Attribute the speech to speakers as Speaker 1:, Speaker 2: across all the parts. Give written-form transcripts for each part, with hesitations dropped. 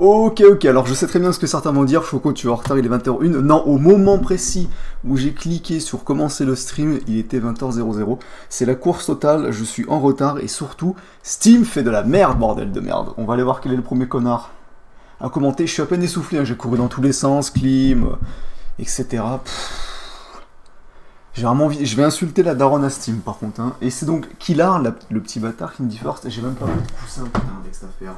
Speaker 1: Ok, alors je sais très bien ce que certains vont dire, Choco, tu es en retard, il est 20h01. Non, au moment précis où j'ai cliqué sur commencer le stream, il était 20h00. C'est la course totale, je suis en retard et surtout, Steam fait de la merde, bordel de merde. On va aller voir quel est le premier connard à commenter. Je suis à peine essoufflé, hein. J'ai couru dans tous les sens, clim, etc. J'ai vraiment envie, je vais insulter la daronne à Steam par contre. Hein. Et c'est donc Killar, le petit bâtard, qui me dit first. J'ai même pas vu de coussin, putain, avec cette affaire.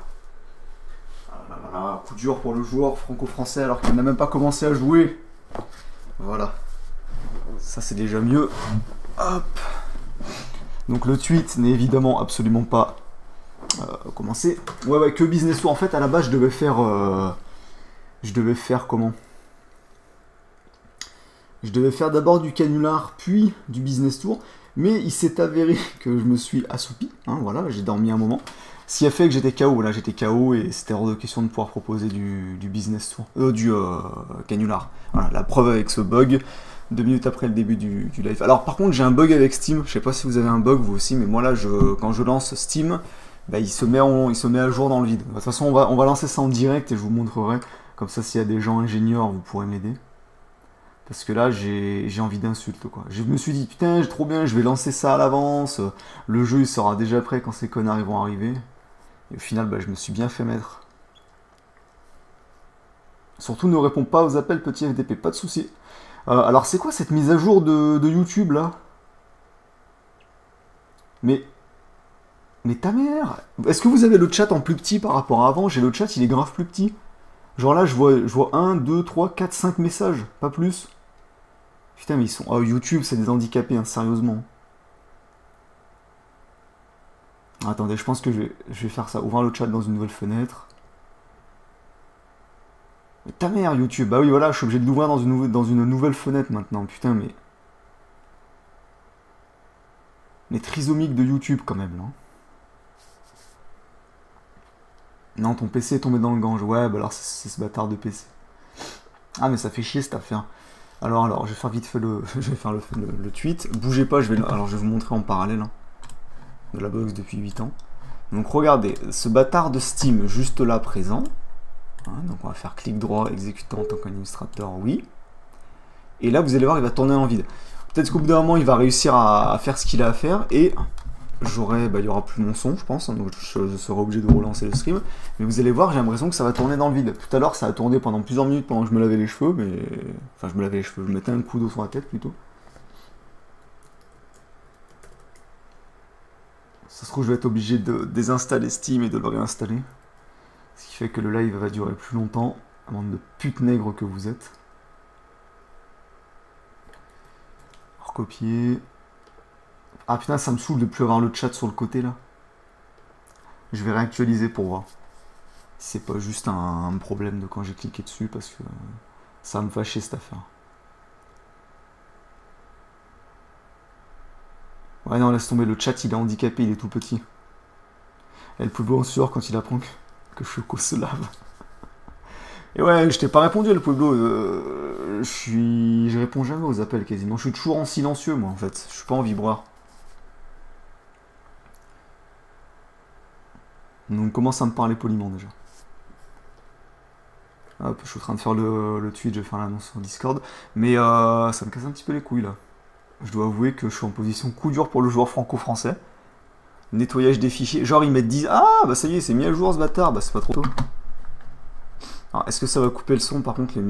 Speaker 1: Ah, coup dur pour le joueur franco-français alors qu'il n'a même pas commencé à jouer. Voilà. Ça c'est déjà mieux. Hop. Donc le tweet n'est évidemment absolument pas commencé. Ouais, que Business Tour. En fait, à la base, je devais faire comment? Je devais faire d'abord du canular, puis du Business Tour. Mais il s'est avéré que je me suis assoupi. Hein, voilà, j'ai dormi un moment. Ce qui a fait que j'étais KO, là j'étais KO et c'était hors de question de pouvoir proposer du business tour, du canular. Voilà, la preuve avec ce bug, 2 minutes après le début du live. Alors par contre j'ai un bug avec Steam, je sais pas si vous avez un bug vous aussi, mais moi là quand je lance Steam, bah, il se met à jour dans le vide. De toute façon on va lancer ça en direct et je vous montrerai, comme ça s'il y a des gens ingénieurs vous pourrez m'aider. Parce que là j'ai envie d'insulte quoi. Je me suis dit putain trop bien, je vais lancer ça à l'avance, le jeu il sera déjà prêt quand ces connards ils vont arriver. Et au final, bah, je me suis bien fait mettre. Surtout, ne réponds pas aux appels petit FDP, pas de soucis. Alors, c'est quoi cette mise à jour de YouTube, là? Mais ta mère! Est-ce que vous avez le chat en plus petit par rapport à avant? J'ai le chat, il est grave plus petit. Genre là, je vois 1, 2, 3, 4, 5 messages, pas plus. Putain, mais ils sont... Oh, YouTube, c'est des handicapés, hein, sérieusement. Attendez, je pense que je vais faire ça. Ouvrir le chat dans une nouvelle fenêtre. Mais ta mère, YouTube. Bah oui, voilà, je suis obligé de l'ouvrir dans une nouvelle fenêtre maintenant. Putain, mais... Mais trisomique de YouTube, quand même, là. Non, ton PC est tombé dans le gange. Ouais, bah alors c'est ce bâtard de PC. Ah, mais ça fait chier, cette affaire. Alors, je vais faire vite fait je vais faire le tweet. Bougez pas, alors je vais vous montrer en parallèle. Hein, de la box depuis 8 ans. Donc, regardez, ce bâtard de Steam, juste là, présent. Hein, donc, on va faire clic droit, exécutant en tant qu'administrateur, oui. Et là, vous allez voir, il va tourner en vide. Peut-être qu'au bout d'un moment, il va réussir à faire ce qu'il a à faire. Et il y aura plus mon son, je pense. Donc, je serai obligé de relancer le stream. Mais vous allez voir, j'ai l'impression que ça va tourner dans le vide. Tout à l'heure, ça a tourné pendant plusieurs minutes pendant que je me lavais les cheveux. Mais... Enfin, je me lavais les cheveux. Je mettais un coup d'eau sur la tête, plutôt. Ça se trouve, je vais être obligé de désinstaller Steam et de le réinstaller. Ce qui fait que le live va durer plus longtemps. Bande de putes nègres que vous êtes. Recopier. Ah putain, ça me saoule de plus avoir le chat sur le côté là. Je vais réactualiser pour voir. C'est pas juste un problème de quand j'ai cliqué dessus parce que ça va me fâcher cette affaire. Ouais non, laisse tomber, le chat il est handicapé, il est tout petit. Et le plus beau en sueur quand il apprend que Choco se lave. Et ouais, je t'ai pas répondu, le Pueblo. Je réponds jamais aux appels quasiment. Je suis toujours en silencieux, moi, en fait. Je suis pas en vibreur. Donc, commence à me parler poliment déjà. Hop, je suis en train de faire le tweet, je vais faire l'annonce sur Discord. Mais ça me casse un petit peu les couilles là. Je dois avouer que je suis en position coup dur pour le joueur franco-français. Nettoyage des fichiers. Genre, ils mettent 10. Ah, bah ça y est, c'est mis à jour ce bâtard. Bah, c'est pas trop tôt. Alors, est-ce que ça va couper le son par contre, les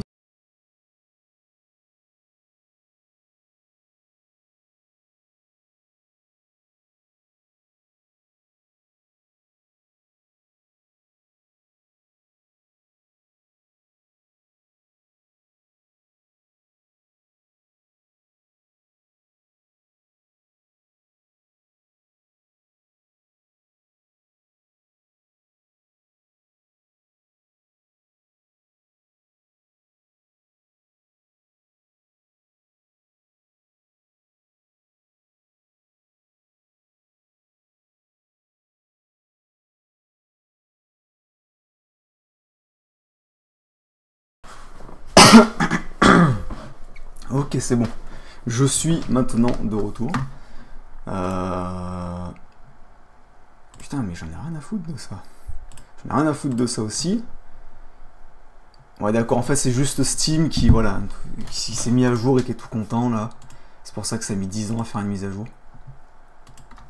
Speaker 1: Ok, c'est bon. Je suis maintenant de retour. Putain, mais j'en ai rien à foutre de ça. J'en ai rien à foutre de ça aussi. Ouais, d'accord, en fait, c'est juste Steam qui, voilà, qui s'est mis à jour et qui est tout content, là. C'est pour ça que ça a mis 10 ans à faire une mise à jour.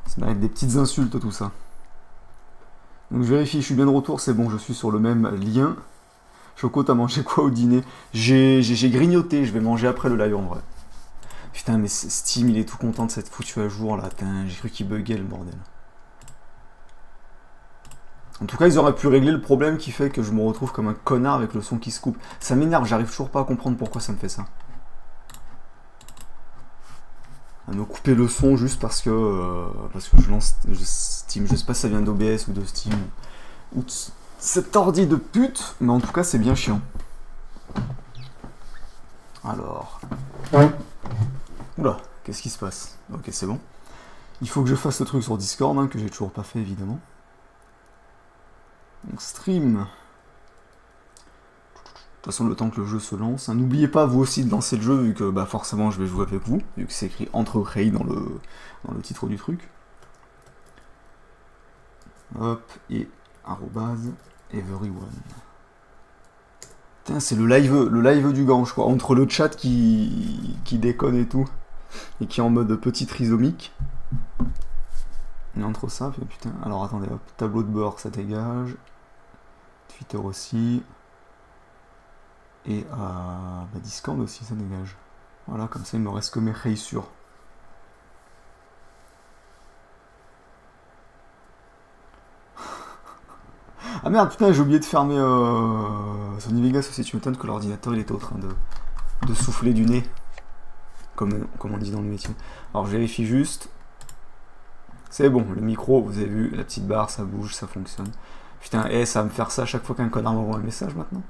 Speaker 1: Ça mérite des petites insultes, tout ça. Donc je vérifie, je suis bien de retour, c'est bon, je suis sur le même lien. Choco, t'as mangé quoi au dîner? J'ai grignoté, je vais manger après le live en vrai. Putain, mais Steam, il est tout content de s'être foutu à jour, là. J'ai cru qu'il buguait, le bordel. En tout cas, ils auraient pu régler le problème qui fait que je me retrouve comme un connard avec le son qui se coupe. Ça m'énerve, j'arrive toujours pas à comprendre pourquoi ça me fait ça. À me couper le son juste parce que je lance Steam. Je sais pas si ça vient d'OBS ou de Steam ou de cet ordi de pute, mais en tout cas c'est bien chiant. Alors. Oula, qu'est-ce qui se passe? Ok, c'est bon. Il faut que je fasse le truc sur Discord, hein, que j'ai toujours pas fait évidemment. Donc stream. De toute façon, le temps que le jeu se lance. N'oubliez pas, vous aussi, de lancer le jeu, vu que bah, forcément, je vais jouer avec vous, vu que c'est écrit entre Ray dans le titre du truc. Hop, et arrobase everyone. Putain, c'est le live du gange, quoi. Entre le chat qui déconne et tout, et qui est en mode petit trisomique. Et entre ça, putain. Alors attendez, hop, tableau de bord, ça dégage. Twitter aussi. Et bah, Discord aussi, ça dégage. Voilà, comme ça, il me reste que mes réussures. Ah merde, putain, j'ai oublié de fermer Sony Vegas aussi. Tu m'étonnes que l'ordinateur, il était en train de souffler du nez. Comme on dit dans le métier. Alors, je vérifie juste. C'est bon, le micro, vous avez vu, la petite barre, ça bouge, ça fonctionne. Putain, ça va me faire ça à chaque fois qu'un connard m'envoie un message maintenant.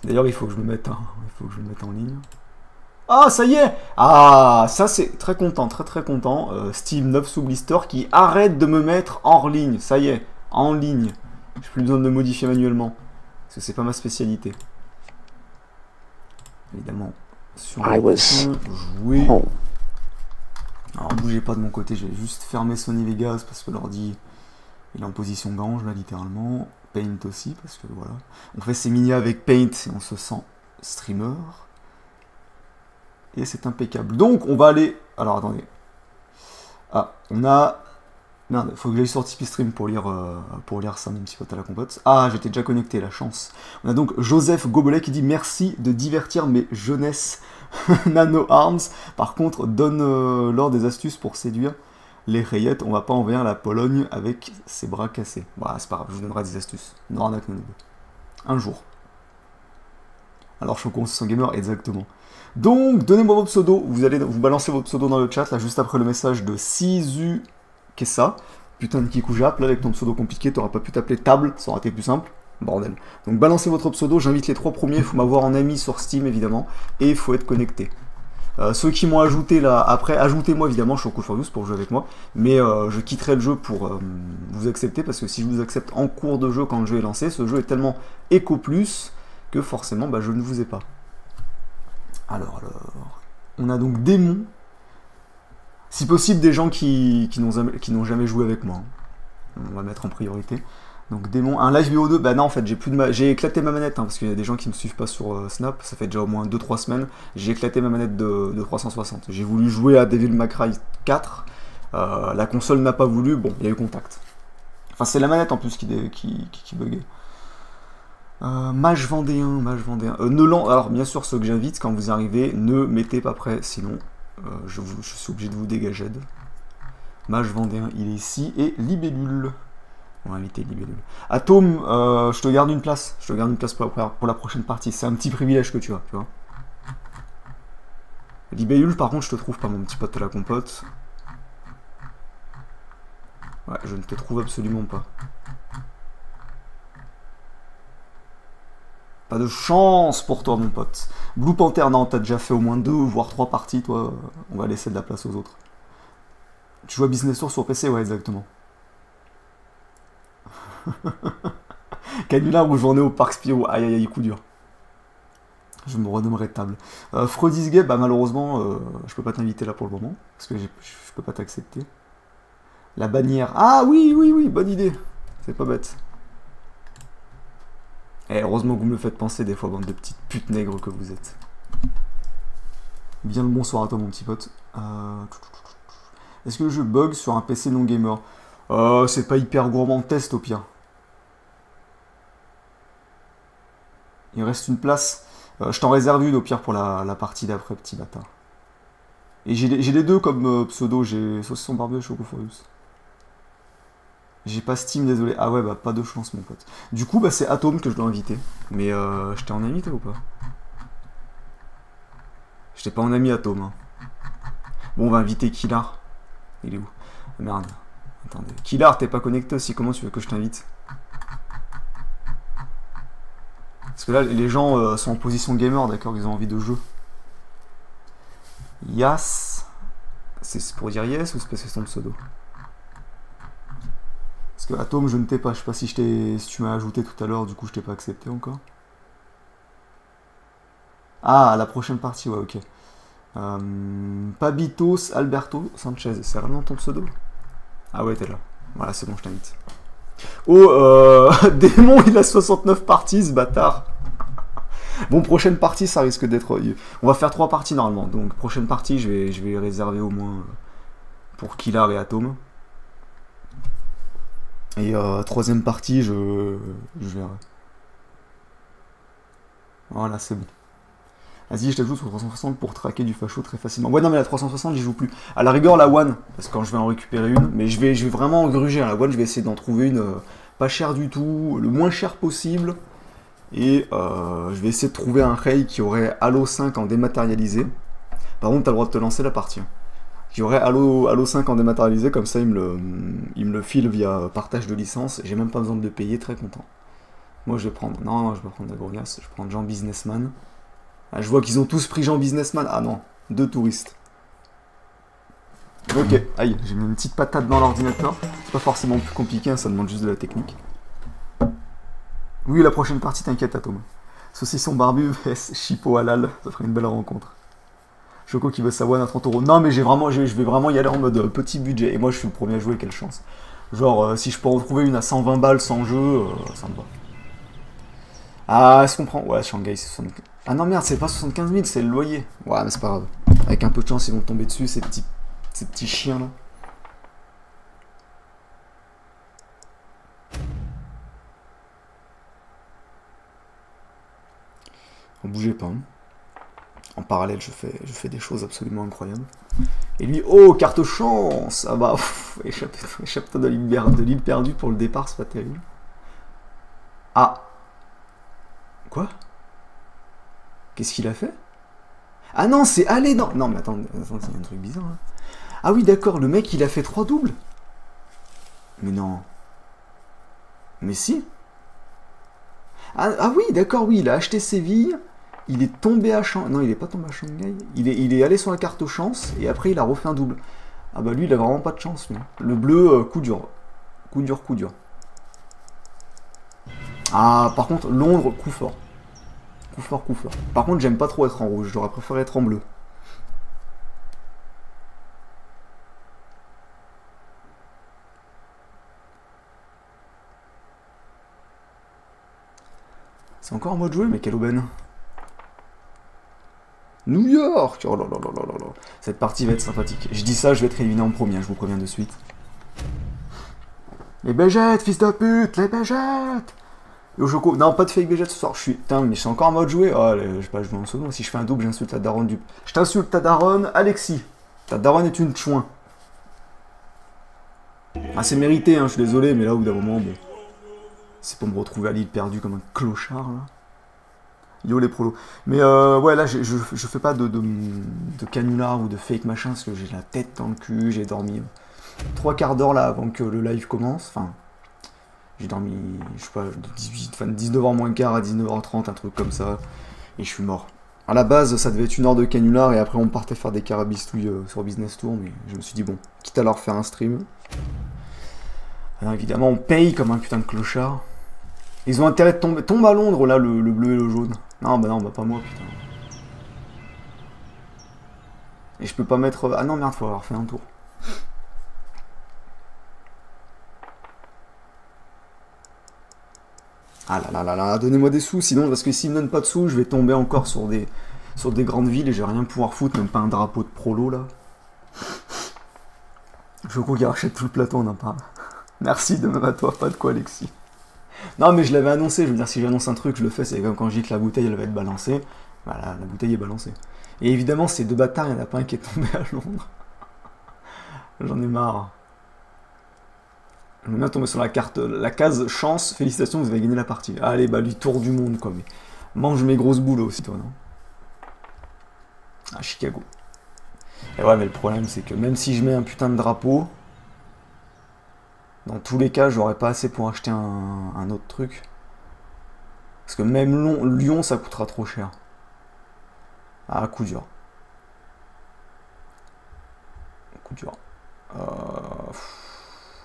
Speaker 1: D'ailleurs, il faut que je me mette en ligne. Ah, ça y est! Ah, ça c'est très content, très content. Steam 9 sous blister qui arrête de me mettre hors ligne. Ça y est, en ligne. J'ai plus besoin de me modifier manuellement. Parce que c'est pas ma spécialité. Évidemment. Sur jouer. Alors, bougez pas de mon côté, je vais juste fermer Sony Vegas parce que l'ordi il est en position gange là, littéralement. Paint aussi, parce que voilà. On fait ses mini avec Paint et on se sent streamer. Et c'est impeccable. Donc, on va aller... Alors, attendez. Ah, on a... Merde, faut que j'aille sur Tipeee Stream pour lire ça, mon petit pote à la compote. Ah, j'étais déjà connecté, la chance. On a donc Joseph Gobelet qui dit « Merci de divertir mes jeunesses Nano Arms. Par contre, donne-leur des astuces pour séduire les rayettes. On va pas envahir la Pologne avec ses bras cassés. » Bah, c'est pas grave, je vous donnerai des astuces. Non, arnaque, non, un jour. Alors, Choco, c'est son gamer, exactement. Donc, donnez-moi votre pseudo. Vous allez vous balancer votre pseudo dans le chat, là, juste après le message de Sizu Kessa. Putain de Kikujap, là, avec ton pseudo compliqué, t'auras pas pu t'appeler Table, ça aurait été plus simple. Bordel. Donc, balancez votre pseudo, j'invite les 3 premiers, il faut m'avoir en ami sur Steam, évidemment, et il faut être connecté. Ceux qui m'ont ajouté là, après, ajoutez-moi évidemment Choco Furious pour jouer avec moi, mais je quitterai le jeu pour vous accepter, parce que si je vous accepte en cours de jeu quand le jeu est lancé, ce jeu est tellement éco plus que forcément bah, je ne vous ai pas. Alors, on a donc Démon, si possible des gens qui n'ont jamais joué avec moi, on va mettre en priorité. Donc Démon, un live VO2, bah non en fait j'ai éclaté ma manette, hein, parce qu'il y a des gens qui me suivent pas sur Snap, ça fait déjà au moins 2-3 semaines, j'ai éclaté ma manette de 360, j'ai voulu jouer à Devil May Cry 4, la console n'a pas voulu, bon, il y a eu contact. Enfin c'est la manette en plus qui buguait. Mage Vendéen, alors bien sûr ceux que j'invite, quand vous arrivez, ne mettez pas prêt, sinon je suis obligé de vous dégager. Mage Vendéen, il est ici, et Libellule. On va inviter Libellule. Atome, je te garde une place. Je te garde une place pour la prochaine partie. C'est un petit privilège que tu as, tu vois. Libellule, par contre, je te trouve pas, mon petit pote à la compote. Ouais, je ne te trouve absolument pas. Pas de chance pour toi, mon pote. Blue Panther, non, t'as déjà fait au moins 2 voire 3 parties, toi. On va laisser de la place aux autres. Tu joues à Business Tour sur PC? Ouais, exactement. Canular ou journée au Parc Spirou. Aïe aïe aïe, coup dur. Je me renommerai Table. Frodis Gay, bah malheureusement, je peux pas t'inviter là pour le moment. Parce que je peux pas t'accepter. La bannière. Ah oui, bonne idée. C'est pas bête. Et heureusement que vous me le faites penser des fois, bande de petites putes nègres que vous êtes. Bien le bonsoir à toi, mon petit pote. Est-ce que le jeu bug sur un PC non gamer? C'est pas hyper gourmand, test au pire. Il reste une place. Je t'en réserve une au pire pour la partie d'après, petit bâtard. Et j'ai les deux comme pseudo, j'ai Saucisson Barbu et Chocoforius. J'ai pas Steam, désolé. Ah ouais, bah pas de chance, mon pote. Du coup, bah c'est Atom que je dois inviter. Mais je t'ai en ami, toi, ou pas? Je t'ai pas en ami, Atom. Hein. Bon, on va inviter Killar. Il est où? Ah, merde. Attendez. Killar, t'es pas connecté aussi, comment tu veux que je t'invite? Parce que là, les gens sont en position gamer, d'accord? Ils ont envie de jeu. Yas. C'est pour dire yes ou c'est parce que c'est ton pseudo? Parce que Atom, je ne t'ai pas. Je sais pas si tu m'as ajouté tout à l'heure, du coup je t'ai pas accepté encore. Ah, à la prochaine partie, ouais, ok. Pabitos Alberto Sanchez, c'est vraiment ton pseudo? Ah ouais, t'es là. Voilà, c'est bon, je t'invite. Oh, Démon, il a 69 parties, ce bâtard. Bon, prochaine partie, ça risque d'être... On va faire 3 parties normalement. Donc, prochaine partie, je vais réserver au moins pour Killar et Atom. Et troisième partie, je verrai. Voilà, c'est bon. Vas-y, je t'ajoute sur 360 pour traquer du facho très facilement. Ouais, non, mais la 360, j'y joue plus. À la rigueur, la One, parce que quand je vais en récupérer une, mais je vais vraiment engruger. La One, je vais essayer d'en trouver une pas chère du tout, le moins cher possible. Et je vais essayer de trouver un Ray qui aurait Halo 5 en dématérialisé. Par contre, t'as le droit de te lancer la partie. Qui aurait Halo 5 en dématérialisé, comme ça, il me le file via partage de licence. J'ai même pas besoin de le payer, très content. Moi, je vais prendre... Non, je vais prendre Dagrogas, je vais prendre Jean Businessman. Ah, je vois qu'ils ont tous pris Jean Businessman. Ah non, 2 touristes. Ok, aïe, j'ai mis une petite patate dans l'ordinateur. C'est pas forcément plus compliqué, hein, ça demande juste de la technique. Oui, la prochaine partie, t'inquiète, Atom. Saucisson barbu vs Chipo halal, ça ferait une belle rencontre. Choco qui veut sa One à 30 €. Non, mais je vais vraiment y aller en mode petit budget. Et moi, je suis le premier à jouer, quelle chance. Genre, si je peux en trouver une à 120 balles sans jeu, ça me va. Ah, est-ce qu'on prend... Ouais, Shanghai, c'est 75... Ah non, merde, c'est pas 75 000, c'est le loyer. Ouais, mais c'est pas grave. Avec un peu de chance, ils vont tomber dessus, ces petits chiens, là. Bougez pas. Hein. En parallèle, je fais des choses absolument incroyables. Et lui, oh, carte chance. Ah bah, échappe-toi de l'île perdue pour le départ, c'est pas terrible. Ah. Quoi? Qu'est-ce qu'il a fait? Ah non, c'est aller dans... Non, mais attends, il y a un truc bizarre. Hein. Ah oui, d'accord, le mec, il a fait 3 doubles. Mais non. Mais si. Ah oui, d'accord, oui, il a acheté Séville. Il est tombé à Shanghai. Non, il est pas tombé à Shanghai. Il est allé sur la carte chance et après il a refait un double. Ah bah lui, il a vraiment pas de chance. Lui. Le bleu, coup dur. Coup dur, coup dur. Ah, par contre, Londres, coup fort. Coup fort, coup fort. Par contre, j'aime pas trop être en rouge. J'aurais préféré être en bleu. C'est encore en mode jouer, mais quelle aubaine. New York! Oh là là là là là là. Cette partie va être sympathique. Je dis ça, je vais être éliminé en premier, je vous préviens de suite. Les bégettes, fils de pute! Les bégettes! Yo Choco, non, pas de fake bégettes ce soir. Je suis. Putain, mais je suis encore en mode jouer. Oh, je sais pas, je joue en solo. Si je fais un double, j'insulte la daronne du. Je t'insulte ta daronne, Alexis. Ta daronne est une chouin. Ah, c'est mérité, hein, je suis désolé, mais là, au bout d'un moment, bon. C'est pour me retrouver à l'île perdue comme un clochard, là. Yo les prolos. Mais ouais, là, je fais pas de canular ou de fake machin, parce que j'ai la tête dans le cul, j'ai dormi 3 quarts d'heure là avant que le live commence. Enfin, j'ai dormi, je sais pas, de 19h moins quart à 19h30, un truc comme ça, et je suis mort. À la base, ça devait être 1 heure de canular, et après on partait faire des carabistouilles sur Business Tour, mais je me suis dit, bon, quitte à leur faire un stream. Alors évidemment, on paye comme un putain de clochard. Ils ont intérêt de tomber. Tombe à Londres, là, le bleu et le jaune. Non, bah pas moi, putain. Et je peux pas mettre... Ah non, merde, faut avoir fait un tour. Ah là là là là, donnez-moi des sous, sinon, parce que s'ils me donnent pas de sous, je vais tomber encore sur des grandes villes et je vais rien pouvoir foutre, même pas un drapeau de prolo, là. Je crois qu'il rachète tout le plateau, on en parle. Merci, de même à toi, pas de quoi, Alexis. Non, mais je l'avais annoncé, je veux dire, si j'annonce un truc, je le fais, c'est comme quand je dis que la bouteille, elle va être balancée. Voilà, la bouteille est balancée. Et évidemment, ces deux bâtards, il n'y en a pas un qui est tombé à Londres. J'en ai marre. Je vais bien tomber sur la carte, la case chance, félicitations, vous avez gagné la partie. Allez, bah lui, tour du monde, quoi, mais mange mes grosses boules aussi, toi, non? Ah, Chicago. Et ouais, mais le problème, c'est que même si je mets un putain de drapeau, dans tous les cas, j'aurais pas assez pour acheter un autre truc. Parce que même Lyon, ça coûtera trop cher. Ah, coup dur. Coup dur.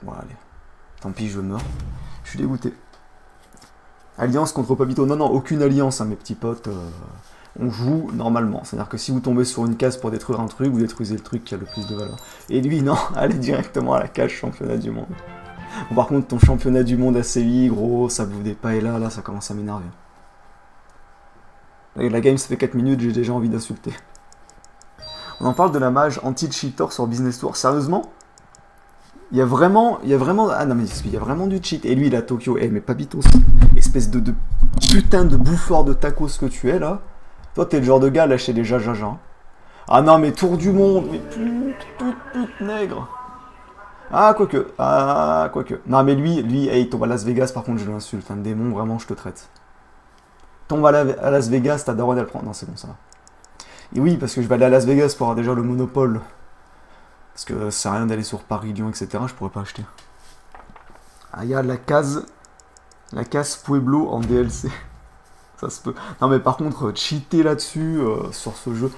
Speaker 1: Bon, allez. Tant pis, je meurs. Je suis dégoûté. Alliance contre Pabito. Non, non, aucune alliance, hein, mes petits potes. On joue normalement. C'est-à-dire que si vous tombez sur une case pour détruire un truc, vous détruisez le truc qui a le plus de valeur. Et lui, non, allez directement à la cage championnat du monde. Bon, par contre, ton championnat du monde à Séville, gros, ça vous des pas et là, ça commence à m'énerver. La game, ça fait 4 minutes, j'ai déjà envie d'insulter. On en parle de la mage anti-cheater sur Business Tour. Sérieusement? Il y a vraiment... Ah non, mais il y a vraiment du cheat. Et lui, il a Tokyo. Eh, mais Pabito, espèce de putain de bouffeur de tacos que tu es, là. Toi, t'es le genre de gars à lâcher des jajaja. Hein. Ah non, mais tour du monde. Mais pute nègre. Ah, quoique. Ah, quoique. Non, mais lui, hey, il tombe à Las Vegas, par contre, je l'insulte. Un démon, vraiment, je te traite. Tombe à Las Vegas, t'as daronne à le prendre. Non, c'est bon, ça va. Et oui, parce que je vais aller à Las Vegas pour avoir déjà le monopole. Parce que ça sert à rien d'aller sur Paris, Lyon, etc. Je pourrais pas acheter. Ah, il y a la case Pueblo en DLC. Ça se peut. Non, mais par contre, cheater là-dessus, sur ce jeu,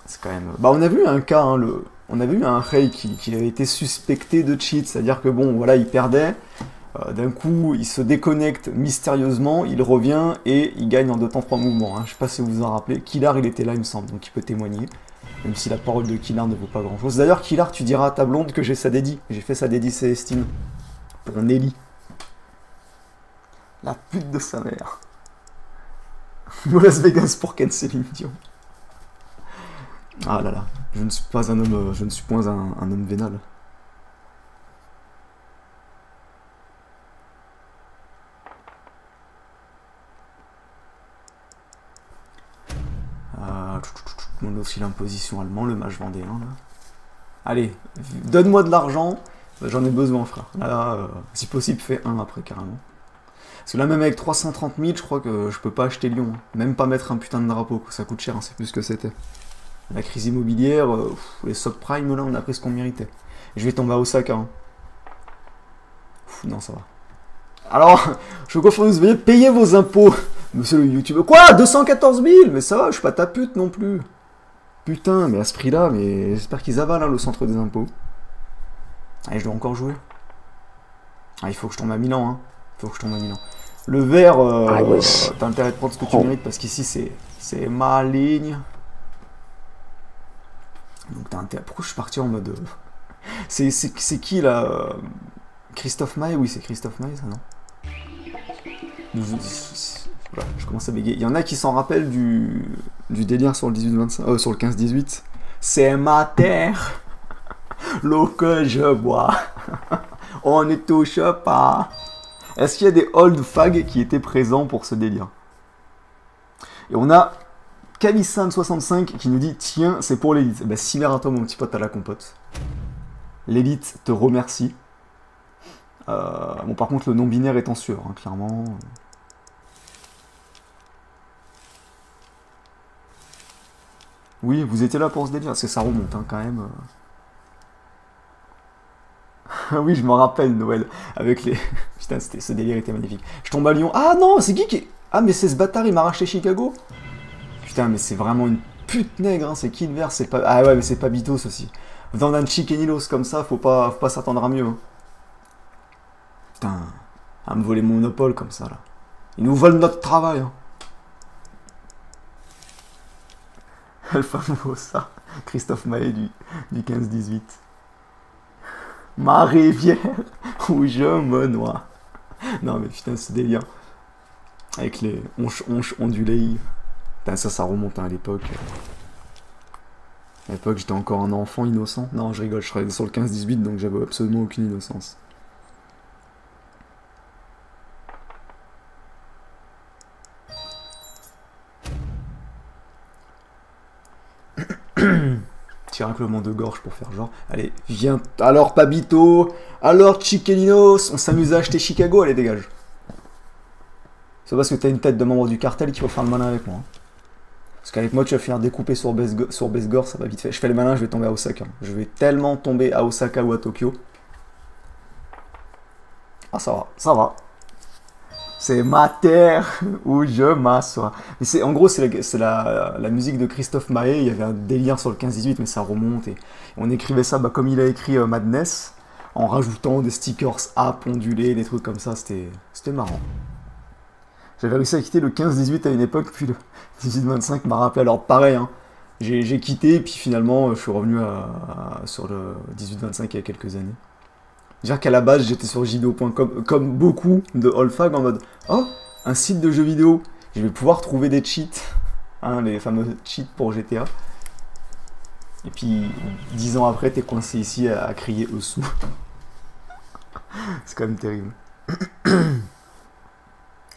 Speaker 1: c'est quand même... Bah, on a vu un cas, hein, on avait eu un Rey qui avait été suspecté de cheat. C'est-à-dire que, bon, voilà, il perdait. D'un coup, il se déconnecte mystérieusement, il revient et il gagne en 2 temps 3 mouvements. Hein. Je sais pas si vous vous en rappelez. Killar, il était là, il me semble, donc il peut témoigner. Même si la parole de Killar ne vaut pas grand-chose. D'ailleurs, Killar, tu diras à ta blonde que j'ai sa dédie. J'ai fait sa dédie Célestine. Pour Nelly. La pute de sa mère. Las Vegas pour Céline Dion. Ah là là. Je ne suis pas un homme, un homme vénal. Mon aussi l'imposition allemand, le mage vendéen. Là. Allez, donne-moi de l'argent, j'en ai besoin, frère. Là, si possible, fais un après, carrément. Parce que là, même avec 330 000, je crois que je peux pas acheter Lyon. Hein. Même pas mettre un putain de drapeau, ça coûte cher, hein, c'est plus ce que c'était. La crise immobilière, les subprimes, là, on a pris ce qu'on méritait. Et je vais tomber à Osaka. Hein. Non, ça va. Alors, je vous confirme, vous payez vos impôts, monsieur le youtubeur. Quoi 214 000 Mais ça va, je suis pas ta pute non plus. Putain, mais à ce prix-là, mais j'espère qu'ils avalent hein, le centre des impôts. Allez, je dois encore jouer. Ah, il faut que je tombe à Milan, hein. Il faut que je tombe à Milan. Le vert, t'as intérêt de prendre ce que tu mérites, parce qu'ici, c'est ma ligne. Donc t'as intérêt... Pourquoi je suis parti en mode... C'est qui, là Christophe Maé? Oui, c'est Christophe Maé, ça, non? Voilà, je commence à bégayer. Il y en a qui s'en rappellent du délire sur le 18-25, sur le 15-18. C'est ma terre, l'eau que je bois, on ne touche pas. Est-ce qu'il y a des old fags qui étaient présents pour ce délire? Et on a Kamissan65 qui nous dit tiens, c'est pour l'élite. Bah, cimer à toi, mon petit pote, à la compote. L'élite te remercie. Bon, par contre, le non-binaire est en sueur, hein, clairement. Oui, vous étiez là pour ce délire, parce que ça remonte, hein, quand même. Oui, je m'en rappelle, Noël, avec les... Putain, ce délire était magnifique. Je tombe à Lyon. Ah non, c'est qui Ah, mais c'est ce bâtard, il m'a racheté Chicago. Putain, mais c'est vraiment une pute nègre, hein, c'est qui le vert? C'est pas... Ah ouais, mais c'est pas Bitos aussi. Dans un Chiquenilos comme ça, faut pas s'attendre à mieux. Hein. Putain, à me voler mon monopole comme ça, là. Ils nous volent notre travail, hein. Alpha ça. Christophe Maé du 15-18. Ma rivière où je me noie. Non mais putain, c'est délire. Avec les hanches ondulées. Putain, ça remonte hein, à l'époque. À l'époque, j'étais encore un enfant innocent. Non, je rigole, je serais sur le 15-18, donc j'avais absolument aucune innocence. Petit raclement de gorge pour faire genre. Allez, viens. Alors, Pabito. Alors, Chiquelinos. On s'amuse à acheter Chicago. Allez, dégage. C'est parce que t'as une tête de membre du cartel qu'il faut faire le malin avec moi. Hein. Parce qu'avec moi, tu vas finir découpé sur Besgore, ça va vite fait. Je fais le malin, je vais tomber à Osaka. Je vais tellement tomber à Osaka ou à Tokyo. Ah, ça va, ça va. C'est ma terre où je m'assois. Mais en gros, c'est la musique de Christophe Maé. Il y avait un délire sur le 15-18, mais ça remonte. Et on écrivait ça bah, comme il a écrit Madness, en rajoutant des stickers app ondulés, des trucs comme ça. C'était marrant. J'avais réussi à quitter le 15-18 à une époque, puis le 18-25 m'a rappelé. Alors pareil, hein, j'ai quitté, puis finalement je suis revenu sur le 18-25 il y a quelques années. Dire qu'à la base j'étais sur jvideo.com comme beaucoup de Olfag en mode oh, un site de jeux vidéo, je vais pouvoir trouver des cheats, hein, les fameux cheats pour GTA. Et puis 10 ans après t'es coincé ici à crier au sous. C'est quand même terrible.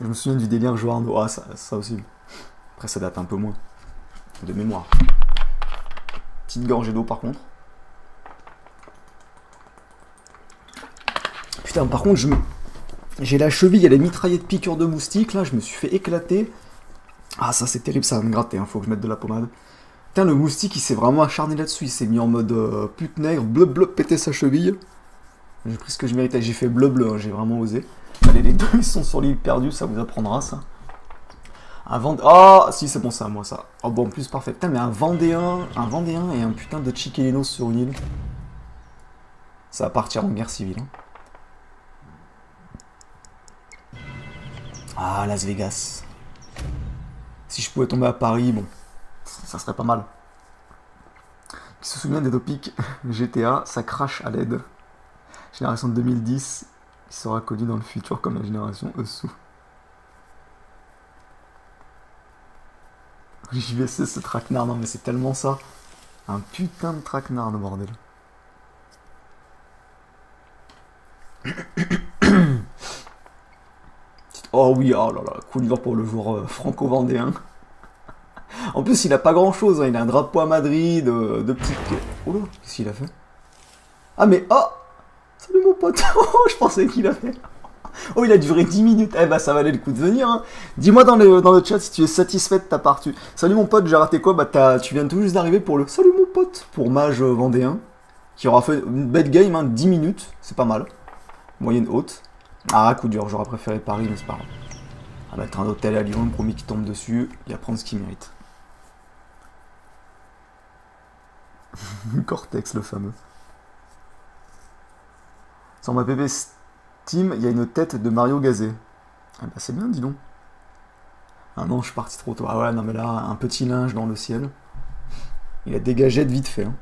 Speaker 1: Je me souviens du délire Joarno. Ah, ça aussi. Après, ça date un peu moins. De mémoire. Petite gorgée d'eau, par contre. Putain, par contre, j'ai la cheville, elle est mitraillée de piqûres de moustiques. Là, je me suis fait éclater. Ah, ça, c'est terrible, ça va me gratter. Hein. Faut que je mette de la pommade. Putain, le moustique, il s'est vraiment acharné là-dessus. Il s'est mis en mode pute nègre, bleu, péter sa cheville. J'ai pris ce que je méritais. J'ai fait bleu, hein. J'ai vraiment osé. Allez, les deux ils sont sur l'île perdue, ça vous apprendra ça. Un Vendéen. Ah, si, c'est bon, ça, moi, ça. Oh, bon, en plus, parfait. Putain, mais un Vendéen et un putain de Chiquelinos sur une île. Ça va partir en guerre civile. Hein. Ah, Las Vegas. Si je pouvais tomber à Paris, bon, ça serait pas mal. Qui se souvient des topics GTA, ça crache à l'aide. Génération de 2010. Qui sera connu dans le futur comme la génération Esu. JVC ce traquenard, non mais c'est tellement ça. Un putain de traquenard le bordel. Oh oui, oh là là, coup de pour le joueur franco-vendéen. En plus il a pas grand chose, hein. Il a un drapeau à Madrid, deux petites... Oh là, qu'est-ce qu'il a fait? Ah mais oh, salut mon pote. Oh, je pensais qu'il a fait... Oh, il a duré 10 minutes. Eh bah, ça valait le coup de venir. Hein. Dis-moi dans le chat si tu es satisfait de ta partie. Salut mon pote, j'ai raté quoi? Bah, tu viens tout juste d'arriver pour le... Salut mon pote, pour Mage Vendéen. Qui aura fait une bête game, hein, 10 minutes. C'est pas mal. Moyenne haute. Ah, coup dur, j'aurais préféré Paris, mais c'est pas grave. On va mettre un hôtel à Lyon, le premier qui tombe dessus, et à prendre ce qu'il mérite. Cortex, le fameux. Sur ma PB Steam, il y a une tête de Mario Gazé. Ah bah c'est bien, dis donc. Ah non, je suis parti trop tôt. Ah ouais, non mais là, un petit linge dans le ciel. Il a dégagé de vite fait. Hein.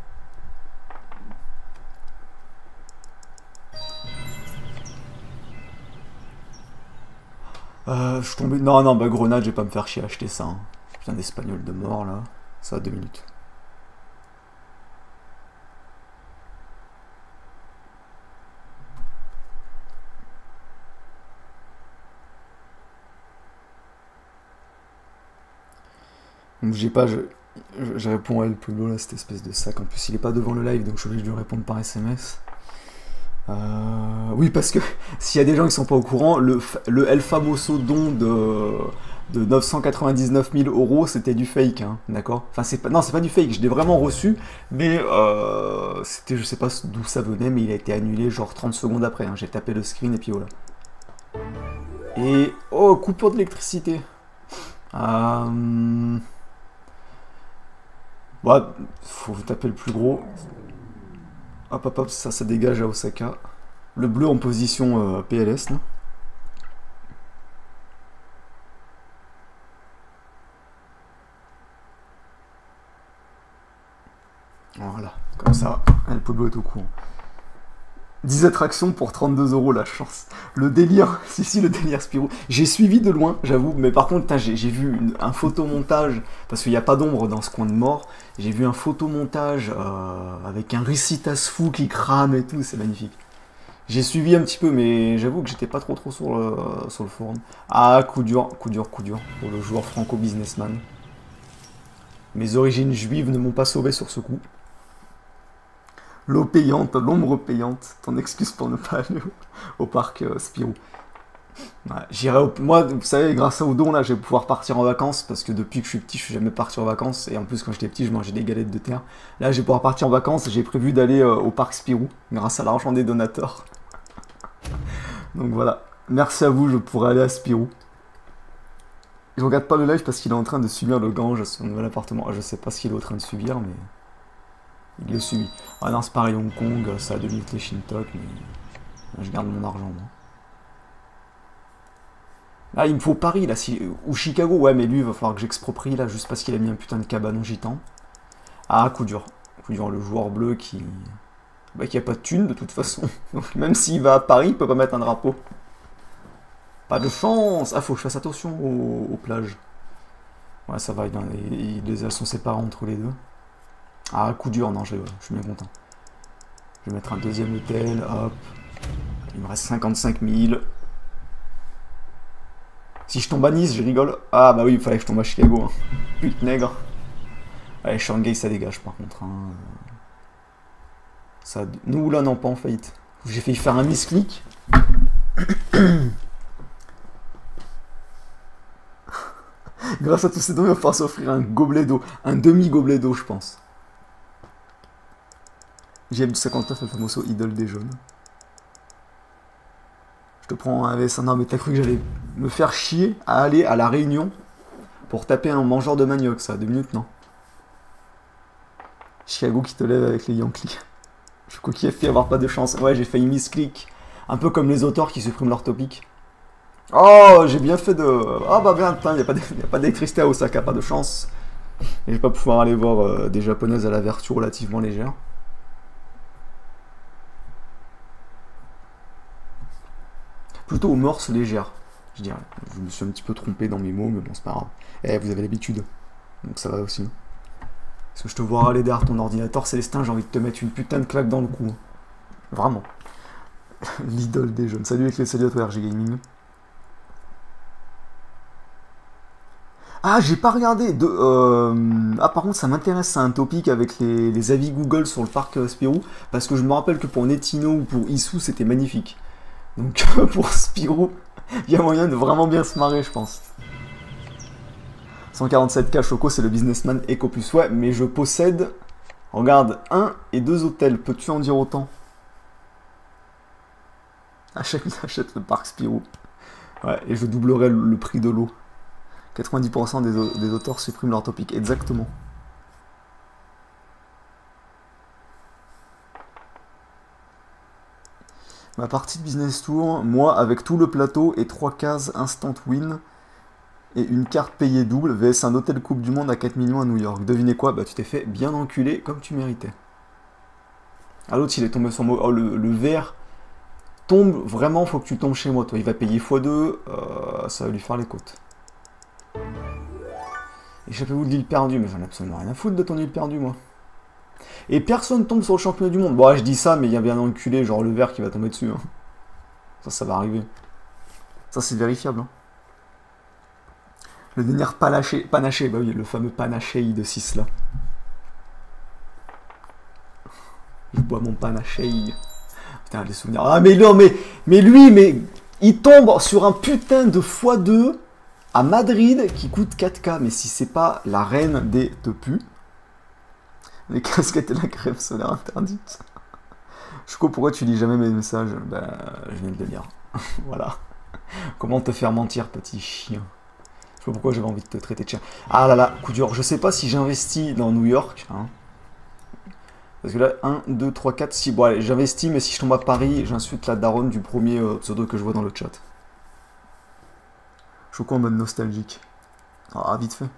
Speaker 1: Je suis tombé... Non, bah grenade, je vais pas me faire chier à acheter ça. Hein. Putain d'espagnol de mort, là. Ça a 2 minutes. Donc j'ai pas... Je réponds à El Pueblo, là, cette espèce de sac. En plus, il est pas devant le live, donc je suis obligé de lui répondre par SMS. Oui, parce que s'il y a des gens qui sont pas au courant, le El Famoso don de 999 000 €, c'était du fake, hein, d'accord? Enfin, non, c'est pas du fake, je l'ai vraiment reçu, mais c'était, je sais pas d'où ça venait, mais il a été annulé genre 30 secondes après. Hein, j'ai tapé le screen et puis voilà. Et oh, coupure d'électricité. Bah, faut taper le plus gros. Hop hop hop, ça dégage à Osaka. Le bleu en position PLS là. Voilà, comme ça, le Pueblo est au courant. 10 attractions pour 32 € la chance. Le délire, si, le délire Spirou. J'ai suivi de loin, j'avoue, mais par contre, j'ai vu un photomontage, parce qu'il n'y a pas d'ombre dans ce coin de mort. J'ai vu un photomontage avec un Rissitas fou qui crame et tout, c'est magnifique. J'ai suivi un petit peu, mais j'avoue que j'étais pas trop sur le forum. Ah, coup dur pour le joueur franco-businessman. Mes origines juives ne m'ont pas sauvé sur ce coup. L'eau payante, l'ombre payante, ton excuse pour ne pas aller au parc Spirou. Ouais, moi, vous savez, grâce au don, là, je vais pouvoir partir en vacances, parce que depuis que je suis petit, je suis jamais parti en vacances, et en plus, quand j'étais petit, je mangeais des galettes de terre. Là, je vais pouvoir partir en vacances, j'ai prévu d'aller au parc Spirou, grâce à l'argent des donateurs. Donc voilà, merci à vous, je pourrai aller à Spirou. Je regarde pas le live parce qu'il est en train de subir le gange à son nouvel appartement. Je sais pas ce qu'il est en train de subir, mais... il le subit. Ah non, c'est pareil, Hong Kong, ça a 2 minutes les Shintok, mais... je garde mon argent, moi. Ah, il me faut Paris, là, ou Chicago, ouais, mais lui, il va falloir que j'exproprie, là, juste parce qu'il a mis un putain de cabanon gitan. Ah, coup dur. Coup dur, le joueur bleu qui... bah, qui a pas de thune, de toute façon. Donc, même s'il va à Paris, il peut pas mettre un drapeau. Pas de chance. Ah, faut que je fasse attention aux plages. Ouais, ça va, les ailes sont séparées entre les deux. Ah, coup dur, non, je suis bien content. Je vais mettre un deuxième hôtel, hop. Il me reste 55 000. Si je tombe à Nice, je rigole. Ah bah oui, il fallait que je tombe à Chicago. Hein. Pute nègre. Allez, Shanghai, ça dégage par contre. Hein. Ça... nous, là, non, pas en faillite. J'ai failli faire un misclick. Grâce à tous ces dons, il va falloir s'offrir un gobelet d'eau. Un demi-gobelet d'eau, je pense. JM du 59, le famoso idole des jaunes. Je te prends un AVS. Non, mais t'as cru que j'allais me faire chier à aller à la Réunion pour taper un mangeur de manioc, ça, 2 minutes, non. Chicago qui te lève avec les Yankees. Je suis coquille fait avoir pas de chance. Ouais, j'ai failli misclick. Un peu comme les auteurs qui suppriment leur topic. Oh, j'ai bien fait de... ah bah bien, putain, y a pas d'électricité à Osaka, pas de chance. Et je vais pas pouvoir aller voir des japonaises à la vertu relativement légère. Plutôt aux mœurs légères, je dirais. Je me suis un petit peu trompé dans mes mots, mais bon, c'est pas grave. Eh, vous avez l'habitude, donc ça va aussi. Parce que je te vois râler derrière ton ordinateur, Célestin, j'ai envie de te mettre une putain de claque dans le cou. Vraiment. L'idole des jeunes. Salut avec les salut à toi, RG Gaming. Ah, j'ai pas regardé ah, par contre, ça m'intéresse, c'est un topic avec les avis Google sur le parc Spirou, parce que je me rappelle que pour Netino ou pour Issou, c'était magnifique. Donc pour Spirou, il y a moyen de vraiment bien se marrer, je pense. 147K Choco, c'est le businessman Eco Plus. Ouais, mais je possède, regarde, 1 et 2 hôtels. Peux-tu en dire autant? Achète le parc Spirou. Ouais, et je doublerai le prix de l'eau. 90% des auteurs suppriment leur topic. Exactement. Ma partie de Business Tour, moi, avec tout le plateau et 3 cases Instant Win et une carte payée double, vs un hôtel Coupe du Monde à 4 millions à New York. Devinez quoi? Bah tu t'es fait bien enculer comme tu méritais. Ah, l'autre, il est tombé sur moi. Oh, le vert tombe, vraiment, faut que tu tombes chez moi, toi. Il va payer x2, ça va lui faire les côtes. Échappez-vous de l'île perdue, mais j'en ai absolument rien à foutre de ton île perdue, moi. Et personne tombe sur le championnat du monde. Bon, ouais, je dis ça, mais il y a bien un enculé, genre le vert qui va tomber dessus. Hein. Ça va arriver. Ça, c'est vérifiable. Hein. Le dernier panaché, bah oui, le fameux panaché de 6 là. Je bois mon panaché. Putain, les souvenirs. Ah, mais non, mais lui, mais il tombe sur un putain de x2 à Madrid qui coûte 4K. Mais si c'est pas la reine des tepus. Les casquettes et la crème solaire interdite. Choco, pourquoi tu lis jamais mes messages? Bah, je viens de le lire. Voilà. Comment te faire mentir, petit chien? Je sais pas pourquoi j'avais envie de te traiter de chien. Ah là là, coup dur. Je sais pas si j'investis dans New York. Hein. Parce que là, 1, 2, 3, 4, 6. Bon, allez, j'investis, mais si je tombe à Paris, j'insulte la daronne du premier pseudo que je vois dans le chat. Choco en mode nostalgique. Ah, vite fait.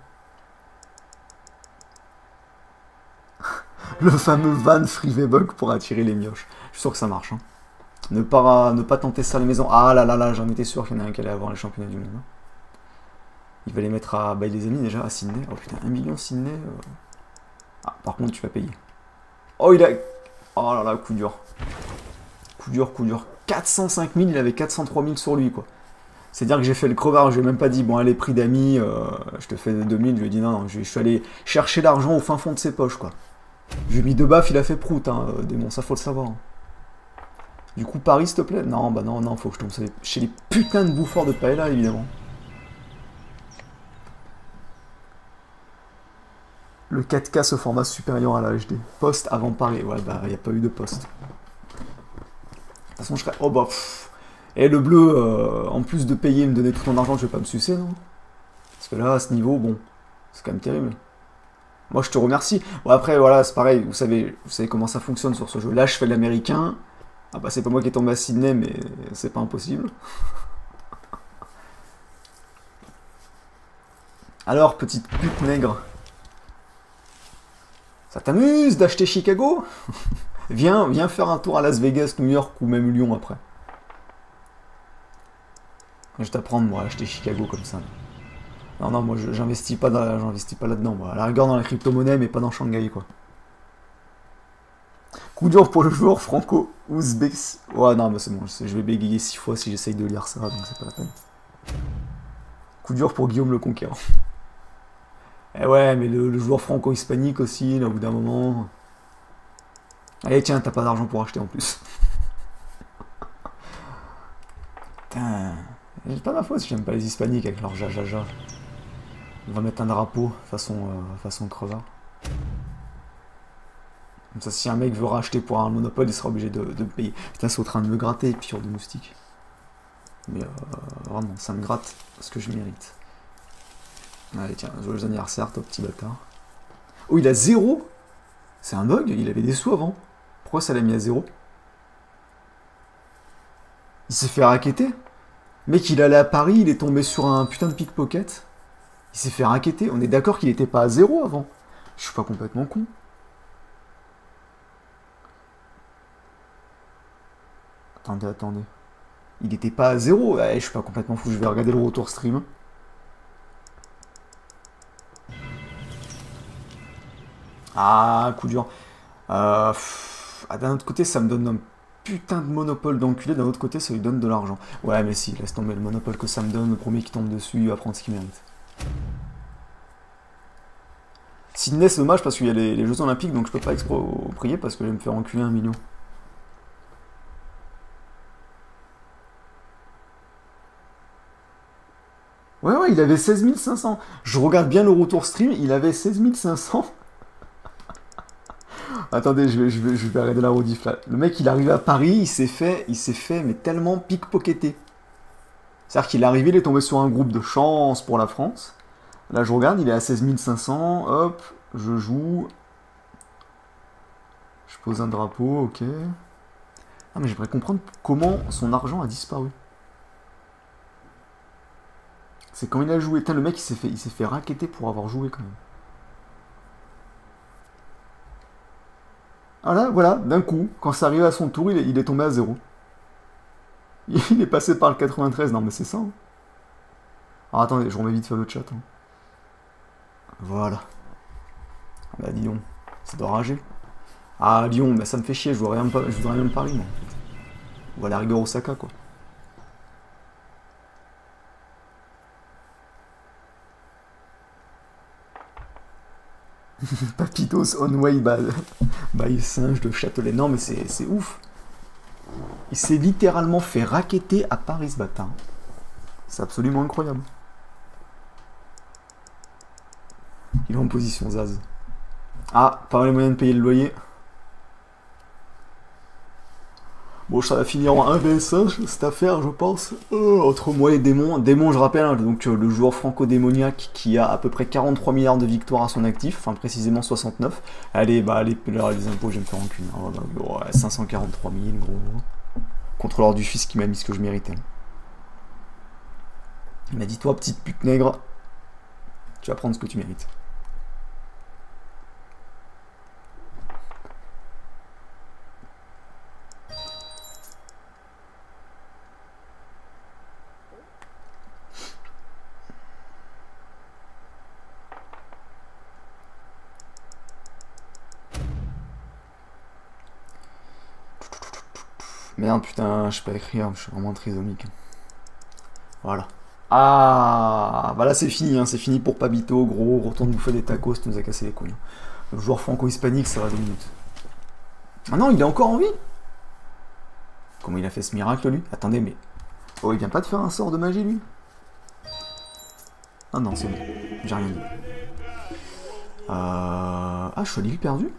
Speaker 1: Le fameux van Freevebug pour attirer les mioches. Je suis sûr que ça marche. Hein. Ne pas tenter ça à la maison. Ah là là là, j'en étais sûr qu'il y en a un qui allait avoir les championnats du monde. Hein. Il va les mettre à... Bah il les a mis déjà à Sydney. Oh putain, 1 million Sydney. Ah, par contre, tu vas payer. Oh, il a... Oh là là, coup dur. Coup dur, coup dur. 405 000, il avait 403 000 sur lui, quoi. C'est-à-dire que j'ai fait le crevard, je lui ai même pas dit, bon, allez, prix d'amis, je te fais 2000, je lui ai dit non, non, je suis allé chercher l'argent au fin fond de ses poches, quoi. Je lui ai mis deux baffes, il a fait prout, hein, démon, ça faut le savoir. Hein. Du coup, Paris, s'il te plaît? Non, bah non, non, faut que je tombe chez les putains de bouffeurs de paella, évidemment. Le 4K ce format supérieur à la HD. Poste avant Paris, ouais, bah, y a pas eu de poste. De toute façon, je serais... Oh bah, pfff. Et le bleu, en plus de payer et me donner tout ton argent, je vais pas me sucer, non? Parce que là, à ce niveau, bon, c'est quand même terrible. Moi, je te remercie. Bon, après, voilà, c'est pareil, vous savez comment ça fonctionne sur ce jeu. Là, je fais l'américain. Ah bah, c'est pas moi qui est tombé à Sydney, mais c'est pas impossible. Alors, petite pute nègre. Ça t'amuse d'acheter Chicago? viens faire un tour à Las Vegas, New York ou même Lyon après. Je vais t'apprendre, moi, à acheter Chicago comme ça. Non, non, moi, j'investis pas là-dedans. Moi. À la rigueur dans la crypto-monnaie, mais pas dans Shanghai, quoi. Coup dur pour le joueur franco-ouzbek. Ouais, non, mais c'est bon, je vais bégayer 6 fois si j'essaye de lire ça, donc c'est pas la peine. Coup dur pour Guillaume le Conquérant. Eh ouais, mais le joueur franco-hispanique aussi, là, au bout d'un moment... Allez, tiens, t'as pas d'argent pour acheter en plus. Putain... C'est pas ma faute si j'aime pas les hispaniques avec leur jajaja. On va mettre un drapeau façon crevard. Comme ça, si un mec veut racheter pour un monopole, il sera obligé de payer. Putain, c'est au train de me gratter, piqûre de moustique. Mais vraiment, ça me gratte ce que je mérite. Allez, tiens, joyeux anniversaire, toi, petit bâtard. Oh, il a 0. C'est un bug, il avait des sous avant. Pourquoi ça l'a mis à 0? Il s'est fait racketter. Mec, il allait à Paris, il est tombé sur un putain de pickpocket. Il s'est fait racketter. On est d'accord qu'il était pas à 0 avant. Je suis pas complètement con. Attendez, attendez. Il était pas à 0. Je suis pas complètement fou. Je vais regarder le retour stream. Ah, coup dur. D'un autre côté, ça me donne un putain de monopole d'enculé. D'un autre côté, ça lui donne de l'argent. Ouais, mais si, laisse tomber le monopole que ça me donne. Le premier qui tombe dessus, il va prendre ce qu'il mérite. Sydney, c'est dommage parce qu'il y a les Jeux Olympiques, donc je peux pas exproprier parce que je vais me faire enculer 1 million. Ouais, ouais, il avait 16 500. Je regarde bien le retour stream, il avait 16 500. Attendez, je vais arrêter la rediff là. Le mec, il est arrivé à Paris, il s'est fait, mais tellement pickpocketé. C'est-à-dire qu'il est arrivé, il est tombé sur un groupe de chance pour la France. Là, je regarde, il est à 16 500. Hop, je joue. Je pose un drapeau, ok. Ah, mais j'aimerais comprendre comment son argent a disparu. C'est quand il a joué. Putain, le mec, il s'est fait racketter pour avoir joué quand même. Ah là, voilà, d'un coup, quand ça arrivait à son tour, il est tombé à 0. Il est passé par le 93. Non, mais c'est ça. Hein. Alors attendez, je remets vite fait le chat. Hein. Voilà. Ah bah dis donc, ça doit rager. Ah Lyon, bah ça me fait chier, je voudrais rien me Paris moi. Ou à la rigueur Osaka quoi. Papitos on way by singe de Châtelet. Non mais c'est ouf. Il s'est littéralement fait racketter à Paris ce bâtard. C'est absolument incroyable. Il est en position Zaz. Ah, pas les moyens de payer le loyer. Bon, ça va finir en 1v5 cette affaire, je pense. Entre moi et Démon. Démon, je rappelle, hein, donc le joueur franco-démoniaque qui a à peu près 43 milliards de victoires à son actif, enfin précisément 69. Allez, bah les impôts, je vais me faire enculer. Ouais, 543 000, gros. Contrôleur du fils qui m'a mis ce que je méritais. Il m'a dit, toi, petite pute nègre, tu vas prendre ce que tu mérites. Merde, putain, je sais pas écrire, je suis vraiment trisomique. Voilà. Ah, bah là c'est fini, hein, c'est fini pour Pabito, gros, retourne bouffer des tacos, tu nous as cassé les couilles. Le joueur franco-hispanique, ça va 2 minutes. Ah non, il est encore en vie. Comment il a fait ce miracle, lui? Attendez, mais... Oh, il vient pas de faire un sort de magie, lui? Ah non, c'est bon, j'ai rien dit. Ah, je suis à l'île perdue?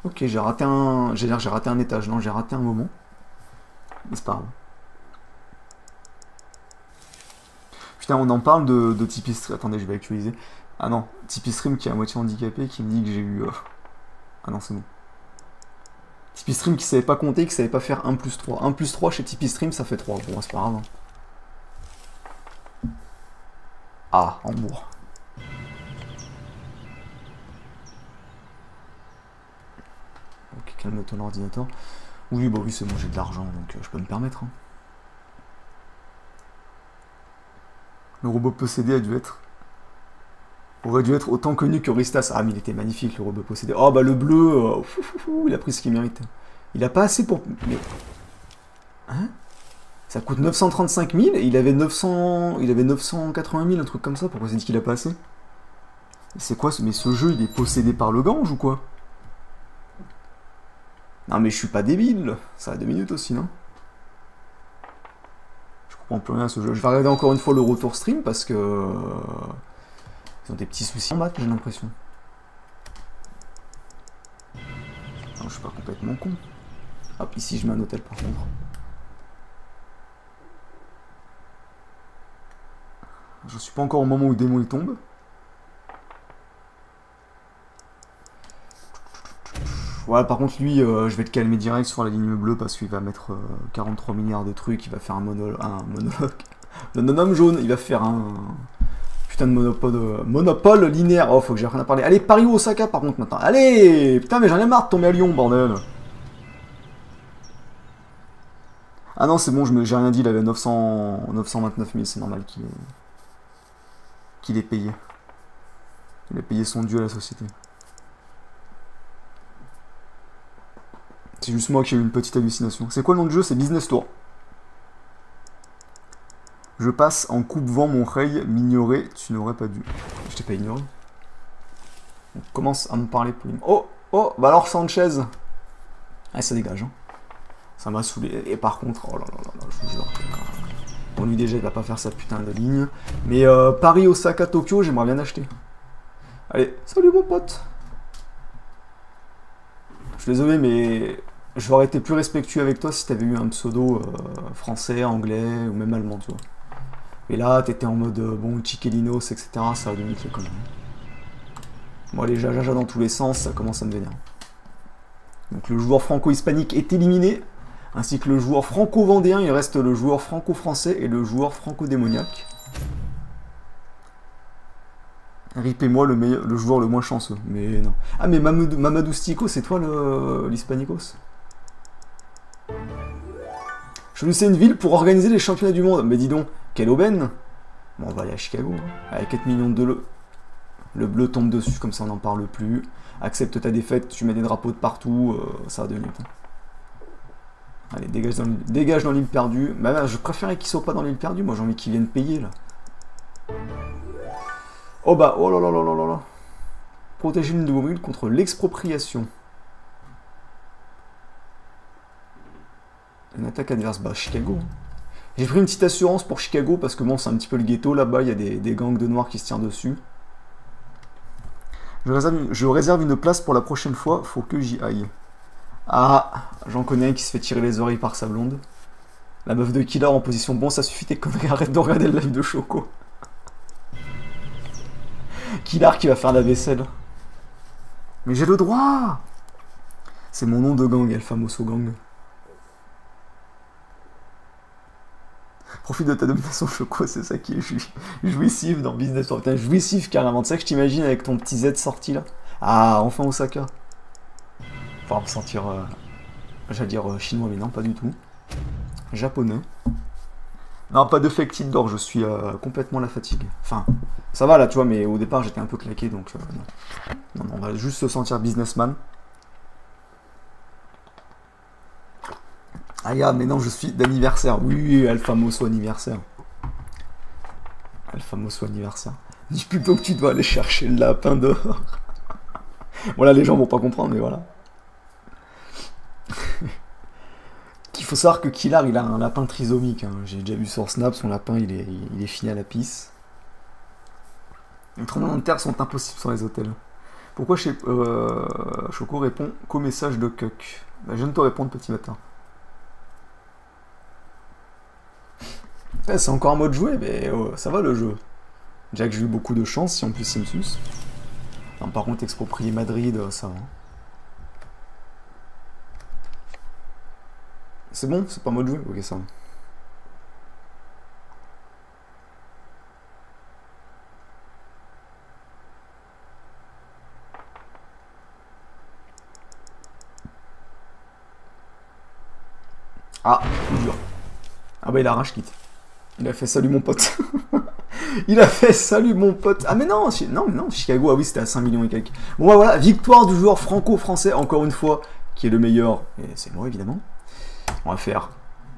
Speaker 1: Ok, j'ai raté un... J'ai raté un étage, non, j'ai raté un moment. Mais c'est pas grave. Putain, on en parle de Tipeee Stream. Attendez, je vais actualiser. Ah non, Tipeee Stream qui est à moitié handicapé, qui me dit que j'ai eu... Ah non, c'est bon. Tipeee Stream qui savait pas compter, qui savait pas faire 1 plus 3. 1 plus 3 chez Tipeee Stream, ça fait 3. Bon, c'est pas grave. Hein. Ah, Hambourg. Ok, calme ton ordinateur. Oui, bah oui, c'est bon, j'ai de l'argent, donc je peux me permettre. Hein. Le robot possédé a dû être... aurait dû être autant connu que Ristas. Ah, mais il était magnifique, le robot possédé. Oh, bah le bleu, il a pris ce qu'il mérite. Il a pas assez pour... Mais... Hein? Ça coûte 935 000 et il avait 980 000, un truc comme ça. Pourquoi c'est dit qu'il a pas assez? C'est quoi ce... Mais ce jeu, il est possédé par le gange ou quoi? Non, mais je suis pas débile. Ça a 2 minutes aussi, non? Je comprends plus rien à ce jeu. Je vais regarder encore une fois le retour stream parce que... Ils ont des petits soucis en maths, j'ai l'impression. Non, je suis pas complètement con. Hop, ici je mets un hôtel par contre. Je suis pas encore au moment où le démon il tombe. Voilà, par contre lui, je vais le calmer direct sur la ligne bleue parce qu'il va mettre 43 milliards de trucs, il va faire un monologue. Le non-homme jaune, il va faire un... Putain de monopole linéaire. Oh, faut que j'ai rien à parler. Allez, Paris ou Osaka par contre maintenant. Allez, putain, mais j'en ai marre de tomber à Lyon, bordel. Ah non, c'est bon, j'ai rien dit, il avait 929 000, c'est normal qu'il ait payé. Il a payé son dû à la société. C'est juste moi qui ai eu une petite hallucination. C'est quoi le nom du jeu? C'est Business Tour. Je passe en coupe-vent mon rey, m'ignorer, tu n'aurais pas dû. Je t'ai pas ignoré. On commence à me parler plus. Oh, oh, bah alors Sanchez. Ah, ça dégage, hein. Ça m'a saoulé. Et par contre, oh là là là, je vous jure. Bon, lui déjà, il va pas faire sa putain de ligne. Mais Paris, Osaka, Tokyo, j'aimerais bien acheter. Allez, salut mon pote. Je suis désolé, mais j'aurais été plus respectueux avec toi si t'avais eu un pseudo français, anglais ou même allemand, tu vois. Et là, t'étais en mode, bon, Chiquelinos, etc. Ça a limite les conneries. Moi, les jajaja dans tous les sens, ça commence à me vénérer. Donc le joueur franco-hispanique est éliminé, ainsi que le joueur franco-vendéen. Il reste le joueur franco-français et le joueur franco-démoniaque. Ripez-moi le joueur le moins chanceux. Mais non. Ah, mais Mamadou Stico, c'est toi l'Hispanicos? Choisissez une ville pour organiser les championnats du monde. Mais dis donc, quelle aubaine! Bon, on va aller à Chicago. Hein. Avec 4 millions de le bleu tombe dessus, comme ça on n'en parle plus. Accepte ta défaite, tu mets des drapeaux de partout, ça va 2 minutes. Allez, dégage dans l'île perdue. Bah, je préférais qu'ils soient pas dans l'île perdue, moi j'ai envie qu'ils viennent payer là. Oh bah, oh là là là là là là. Protéger l'une de vos villes contre l'expropriation. Une attaque adverse, bah Chicago. J'ai pris une petite assurance pour Chicago parce que bon, c'est un petit peu le ghetto là-bas, il y a des gangs de noirs qui se tirent dessus. Je réserve une place pour la prochaine fois, faut que j'y aille. Ah, j'en connais un qui se fait tirer les oreilles par sa blonde. La meuf de Killer en position bon, ça suffit tes conneries, arrête de regarder le live de Choco. Killer qui va faire la vaisselle. Mais j'ai le droit! C'est mon nom de gang, El Famoso Gang. Profite de ta domination Choco, c'est ça qui est jouissif dans Business Tour. Putain, jouissif carrément. Tu sais que je t'imagine avec ton petit Z sorti là. Ah, enfin Osaka. Enfin, me sentir, j'allais dire chinois, mais non, pas du tout. Japonais. Non, pas de fake titre d'or, je suis complètement à la fatigue. Enfin, ça va là, tu vois, mais au départ j'étais un peu claqué, donc non. Non, on va juste se sentir businessman. Ah gars, mais non, je suis d'anniversaire. Oui, Alphamoso anniversaire. Alphamoso anniversaire. Dis plutôt que tu dois aller chercher le lapin dehors. Voilà, les gens vont pas comprendre, mais voilà. Qu'il faut savoir que Killar, il a un lapin trisomique. Hein. J'ai déjà vu sur Snap, son lapin, il est fini à la pisse. Les tremblements de terre sont impossibles sur les hôtels. Pourquoi Choco répond qu'au message de Cuck. Bah, je viens de te répondre, petit matin. C'est encore un mode jouet, mais ça va le jeu. Déjà que j'ai eu beaucoup de chance, si en plus il me suce. Non, par contre, exproprier Madrid, ça va. C'est bon? C'est pas mode jouet? Ok, ça va. Ah, coup dur. Ah bah il a rage quitte. Il a fait salut mon pote. Il a fait salut mon pote. Ah mais non, non, Chicago, ah oui c'était à 5 millions et quelques. Bon bah voilà, victoire du joueur franco-français, encore une fois, qui est le meilleur. Et c'est moi évidemment. On va faire...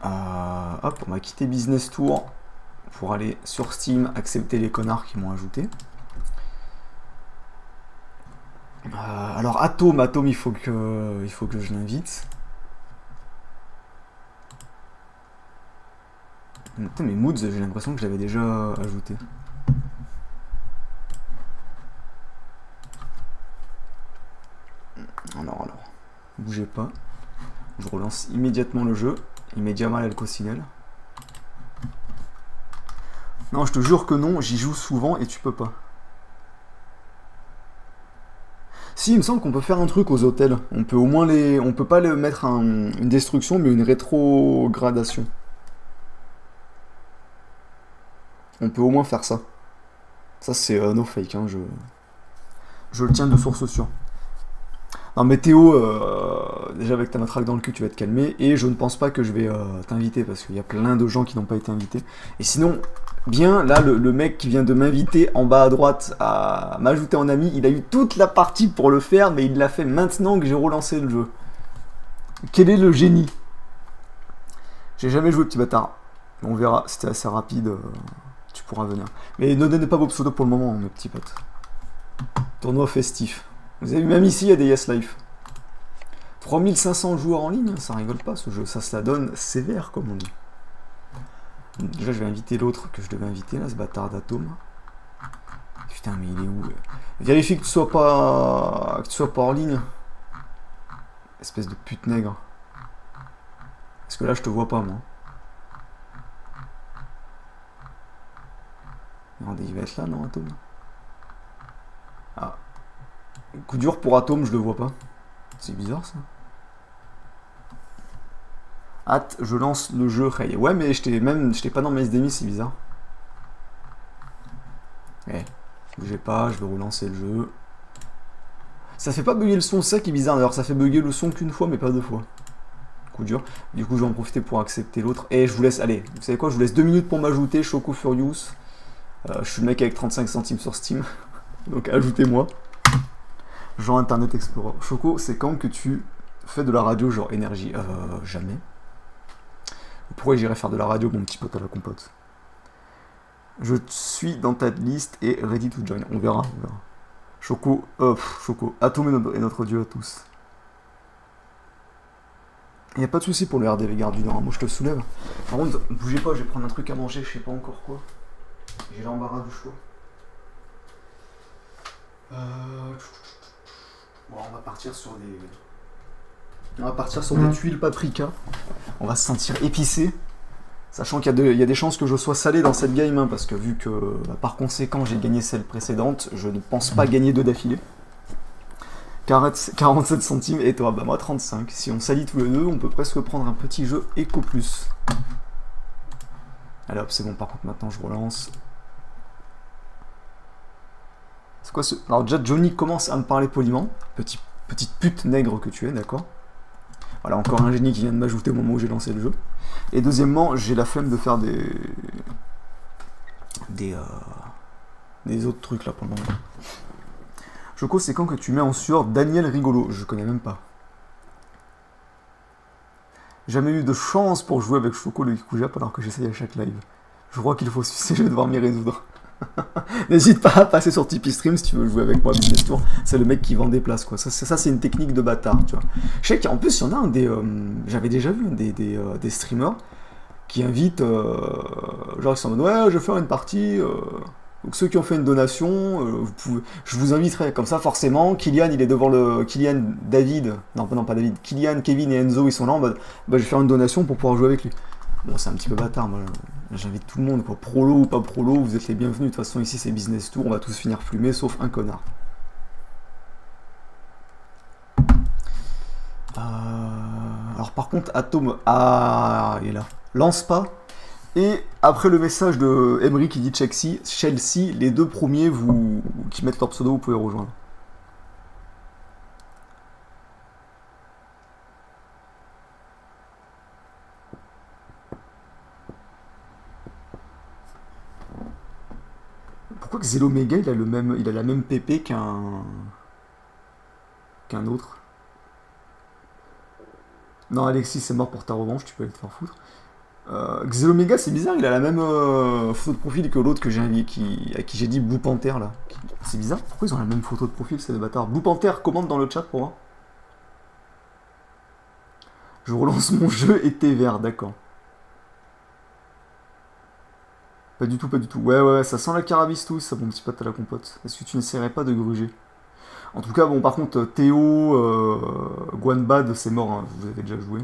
Speaker 1: hop, on va quitter Business Tour pour aller sur Steam, accepter les connards qui m'ont ajouté. Alors Atom, il faut que je l'invite. Putain, mais Moods, j'ai l'impression que je l'avais déjà ajouté. Alors, bougez pas. Je relance immédiatement le jeu. Immédiatement l'alcocinelle. Non, je te jure que non, j'y joue souvent et tu peux pas. Si, il me semble qu'on peut faire un truc aux hôtels. On peut au moins les... On peut pas les mettre une destruction, mais une rétrogradation. On peut au moins faire ça. Ça, c'est no fake, hein, je le tiens de source sûre. Non, mais Théo, déjà avec ta matraque dans le cul, tu vas te calmer. Et je ne pense pas que je vais t'inviter, parce qu'il y a plein de gens qui n'ont pas été invités. Et sinon, bien, là, le mec qui vient de m'inviter en bas à droite à m'ajouter en ami, il a eu toute la partie pour le faire, mais il l'a fait maintenant que j'ai relancé le jeu. Quel est le génie? J'ai jamais joué, petit bâtard. On verra, c'était assez rapide. Tu pourras venir. Mais ne donnez pas vos pseudos pour le moment, mes petits potes. Tournoi festif. Vous avez vu, même ici, il y a des Yes Life. 3500 joueurs en ligne, ça rigole pas ce jeu. Ça se la donne sévère, comme on dit. Déjà, je vais inviter l'autre que je devais inviter, là, ce bâtard d'Atome. Putain, mais il est où? Vérifie que tu sois pas en ligne. Espèce de pute nègre. Parce que là, je te vois pas, moi. Regardez, il va être là, non, Atome? Ah. Coup dur pour Atome, je le vois pas. C'est bizarre, ça. Hâte, je lance le jeu. Ouais, mais je t'ai pas dans mes SDMI, c'est bizarre. Bougez pas, je vais relancer le jeu. Ça fait pas bugger le son, ça qui est bizarre. D'ailleurs, ça fait bugger le son qu'une fois, mais pas deux fois. Coup dur. Du coup, je vais en profiter pour accepter l'autre. Et je vous laisse, allez, vous savez quoi, je vous laisse 2 minutes pour m'ajouter, Choco Furious. Je suis le mec avec 35 centimes sur Steam. Donc ajoutez-moi. Genre Internet Explorer. Choco, c'est quand que tu fais de la radio, genre énergie? Jamais. Pourquoi j'irais faire de la radio, mon petit pote à la compote? Je suis dans ta liste et ready to join. On verra, on verra. Choco, Choco. Atome est notre dieu à tous. Il n'y a pas de souci pour le RDV garde du Nord. Moi, je te soulève. Par contre, bougez pas, je vais prendre un truc à manger, je sais pas encore quoi. J'ai l'embarras du choix. Bon, on va partir sur des... tuiles paprika. On va se sentir épicé. Sachant qu'il y a des chances que je sois salé dans cette game, hein, parce que vu que, par conséquent, j'ai gagné celle précédente, je ne pense pas gagner 2 d'affilée. 47 centimes, et toi, bah moi 35. Si on salit tous les deux, on peut presque prendre un petit jeu Eco Plus. Allez hop, c'est bon, par contre, maintenant je relance. C'est quoi ce... Alors déjà, Johnny commence à me parler poliment. Petite pute nègre que tu es, d'accord? Voilà, encore un génie qui vient de m'ajouter au moment où j'ai lancé le jeu. Et deuxièmement, j'ai la flemme de faire des autres trucs là pour le moment. Choco, c'est quand que tu mets en sueur Daniel Rigolo? Je connais même pas. Jamais eu de chance pour jouer avec Choco le Kikujap alors que j'essaye à chaque live. Je crois qu'il faut sucer, je vais devoir m'y résoudre. N'hésite pas à passer sur Tipeee Stream si tu veux jouer avec moi à Business Tour. C'est le mec qui vend des places, quoi. Ça c'est une technique de bâtard, tu vois. Je sais qu'en plus, il y en a un des... J'avais déjà vu des streamers qui invitent... genre, ils sont en mode, ouais, je vais faire une partie... Donc ceux qui ont fait une donation, je vous inviterai. Comme ça, forcément, Kylian, il est devant le... Kylian, David... Non, pas David. Kylian, Kevin et Enzo, ils sont là en mode, bah, je vais faire une donation pour pouvoir jouer avec lui. Bon, c'est un petit peu bâtard, moi. J'invite tout le monde, quoi. Prolo ou pas prolo, vous êtes les bienvenus. De toute façon, ici, c'est Business Tour. On va tous finir plumés, sauf un connard. Alors, par contre, Atom... Ah, il est là. Lance pas. Et après le message de Emery qui dit Chelsea, les deux premiers qui mettent leur pseudo, vous pouvez rejoindre. Pourquoi que Zelomega il a la même PP qu'un autre? Non, Alexis, c'est mort pour ta revanche, tu peux aller te faire foutre. Xelomega, c'est bizarre, il a la même photo de profil que l'autre à qui j'ai dit Blue Panther là. C'est bizarre, pourquoi ils ont la même photo de profil, ces deux bâtards? Blue Panther, commente dans le chat pour voir. Je relance mon jeu et t'es vert, d'accord. Pas du tout, pas du tout. Ouais, ça sent la carabistouille, ça, mon petit pote à la compote. Est-ce que tu n'essaierais pas de gruger? En tout cas, bon, par contre, Théo, Guanbad, c'est mort, hein, vous avez déjà joué.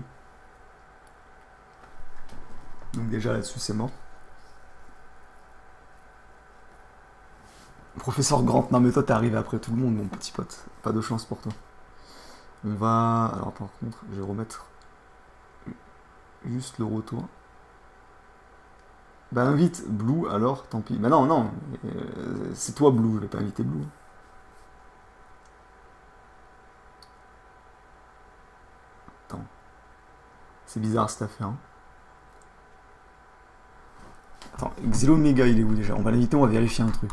Speaker 1: Donc déjà là-dessus, c'est mort. Professeur Grant, non mais toi t'es arrivé après tout le monde, mon petit pote. Pas de chance pour toi. On va... Alors par contre, je vais remettre juste le retour. Bah invite Blue alors, tant pis. Bah non, c'est toi Blue, je vais pas inviter Blue. Attends. C'est bizarre cette affaire. Hein. Attends, Xelomega il est où déjà? On va l'inviter, on va vérifier un truc.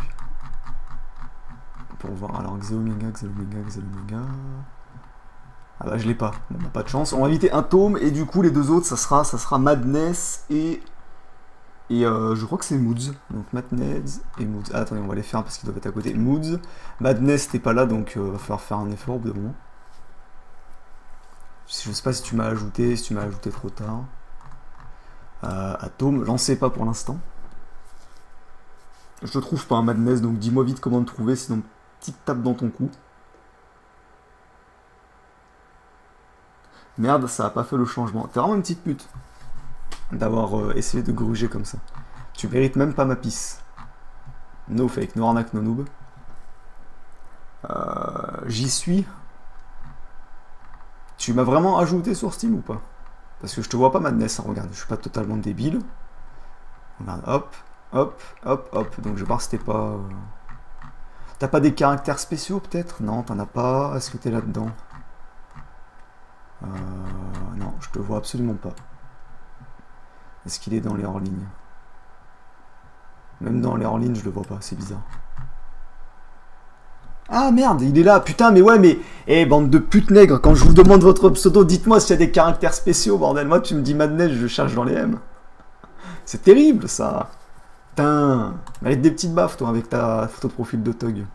Speaker 1: Pour voir, alors Xelomega. Ah bah je l'ai pas, bon bah, pas de chance. On va inviter un tome et du coup les deux autres ça sera Madness et je crois que c'est Moods. Donc Madness et Moods. Ah, attendez, on va les faire parce qu'ils doivent être à côté. Moods, Madness t'es pas là donc va falloir faire un effort au bout d'un moment. Je sais pas si tu m'as ajouté, trop tard. Atome, lancez pas pour l'instant. Je te trouve pas un Madness donc dis-moi vite comment te trouver sinon petite tape dans ton cou. Merde, ça a pas fait le changement. T'es vraiment une petite pute d'avoir essayé de gruger comme ça. Tu mérites même pas ma pisse. No fake, no arnaque, no noob. J'y suis. Tu m'as vraiment ajouté sur Steam ou pas? Parce que je te vois pas Madness, hein, regarde, je suis pas totalement débile. Regarde, hop. Donc je vais voir si t'es pas... T'as pas des caractères spéciaux peut-être? Non, t'en as pas. Est-ce que t'es là-dedans? Non, je te vois absolument pas. Est-ce qu'il est dans les hors-lignes? Même dans les hors-lignes, je le vois pas, c'est bizarre. Ah merde, il est là, putain, mais ouais, mais... Eh, bande de putes nègres, quand je vous demande votre pseudo, dites-moi s'il y a des caractères spéciaux, bordel. Moi, tu me dis Madness, je cherche dans les M. C'est terrible, ça. Putain, avec des petites baffes, toi, avec ta photo de profil de Tug.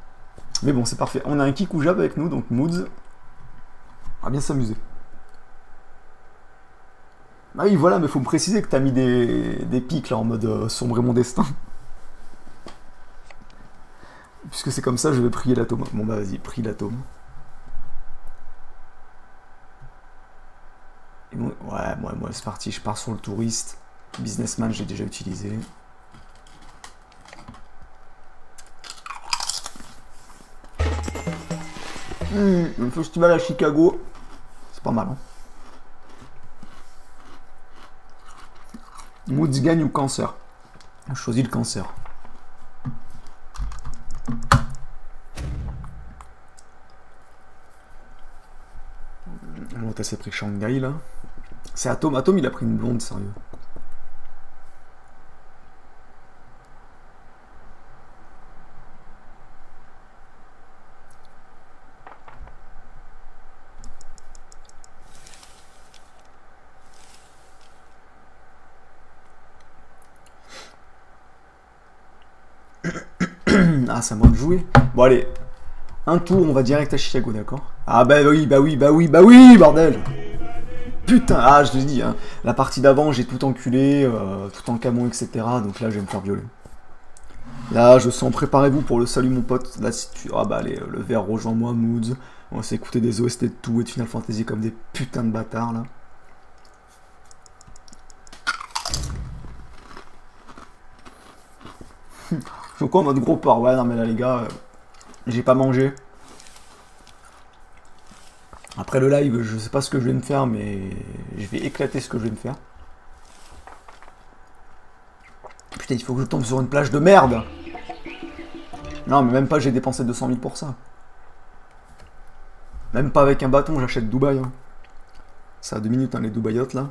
Speaker 1: Mais bon, c'est parfait. On a un Kikujab avec nous, donc Moods. On va bien s'amuser. Ah oui, voilà, mais faut me préciser que t'as mis des pics, là, en mode sombrer mon destin. Puisque c'est comme ça, je vais prier l'atome. Bon bah vas-y, prie l'atome. Ouais, moi c'est parti, je pars sur le touriste. Businessman, j'ai déjà utilisé. Un festival à Chicago. C'est pas mal, hein. Moods gagne ou cancer? Je choisis le cancer. Bon, t'as s'est pris Shanghai là. C'est Atom. Atom, il a pris une blonde, sérieux. Ah, c'est à moi de jouer. Bon, allez. Un tour, on va direct à Chicago, d'accord? Ah, bah oui, bah oui, bah oui, bah oui, bordel! Putain, ah, je te dis, hein, la partie d'avant, j'ai tout enculé, tout en camon, etc. Donc là, je vais me faire violer. Là, je sens, préparez-vous pour le salut, mon pote. Là, si tu... Ah bah allez, le vert, rejoins-moi, Moods. On va s'écouter des OST de tout et de Final Fantasy comme des putains de bâtards, là. Je suis encore en mode gros porc. Ouais, non, mais là, les gars, j'ai pas mangé. Après le live, je sais pas ce que je vais me faire, mais je vais éclater ce que je vais me faire. Putain, il faut que je tombe sur une plage de merde. Non, mais même pas, j'ai dépensé 200 000 pour ça. Même pas avec un bâton, j'achète Dubaï. Hein. Ça a 2 minutes, hein, les Dubaïotes, là.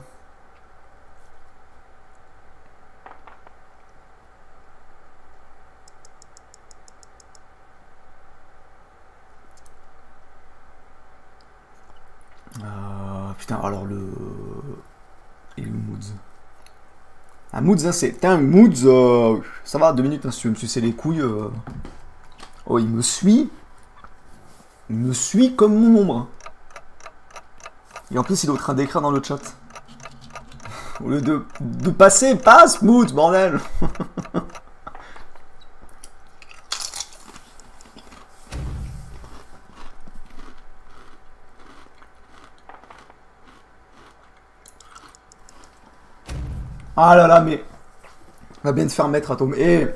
Speaker 1: Putain, alors le... Et le Moods. Ah, Moods, hein, c'est... Putain, Moods, ça va, 2 minutes, hein, si tu veux me sucer les couilles. Oh, il me suit. Il me suit comme mon ombre. Et en plus, il est en train d'écrire dans le chat. Au lieu de passer, passe, Moods, bordel. Ah là là, mais... Va bien te faire mettre à tomber. Eh,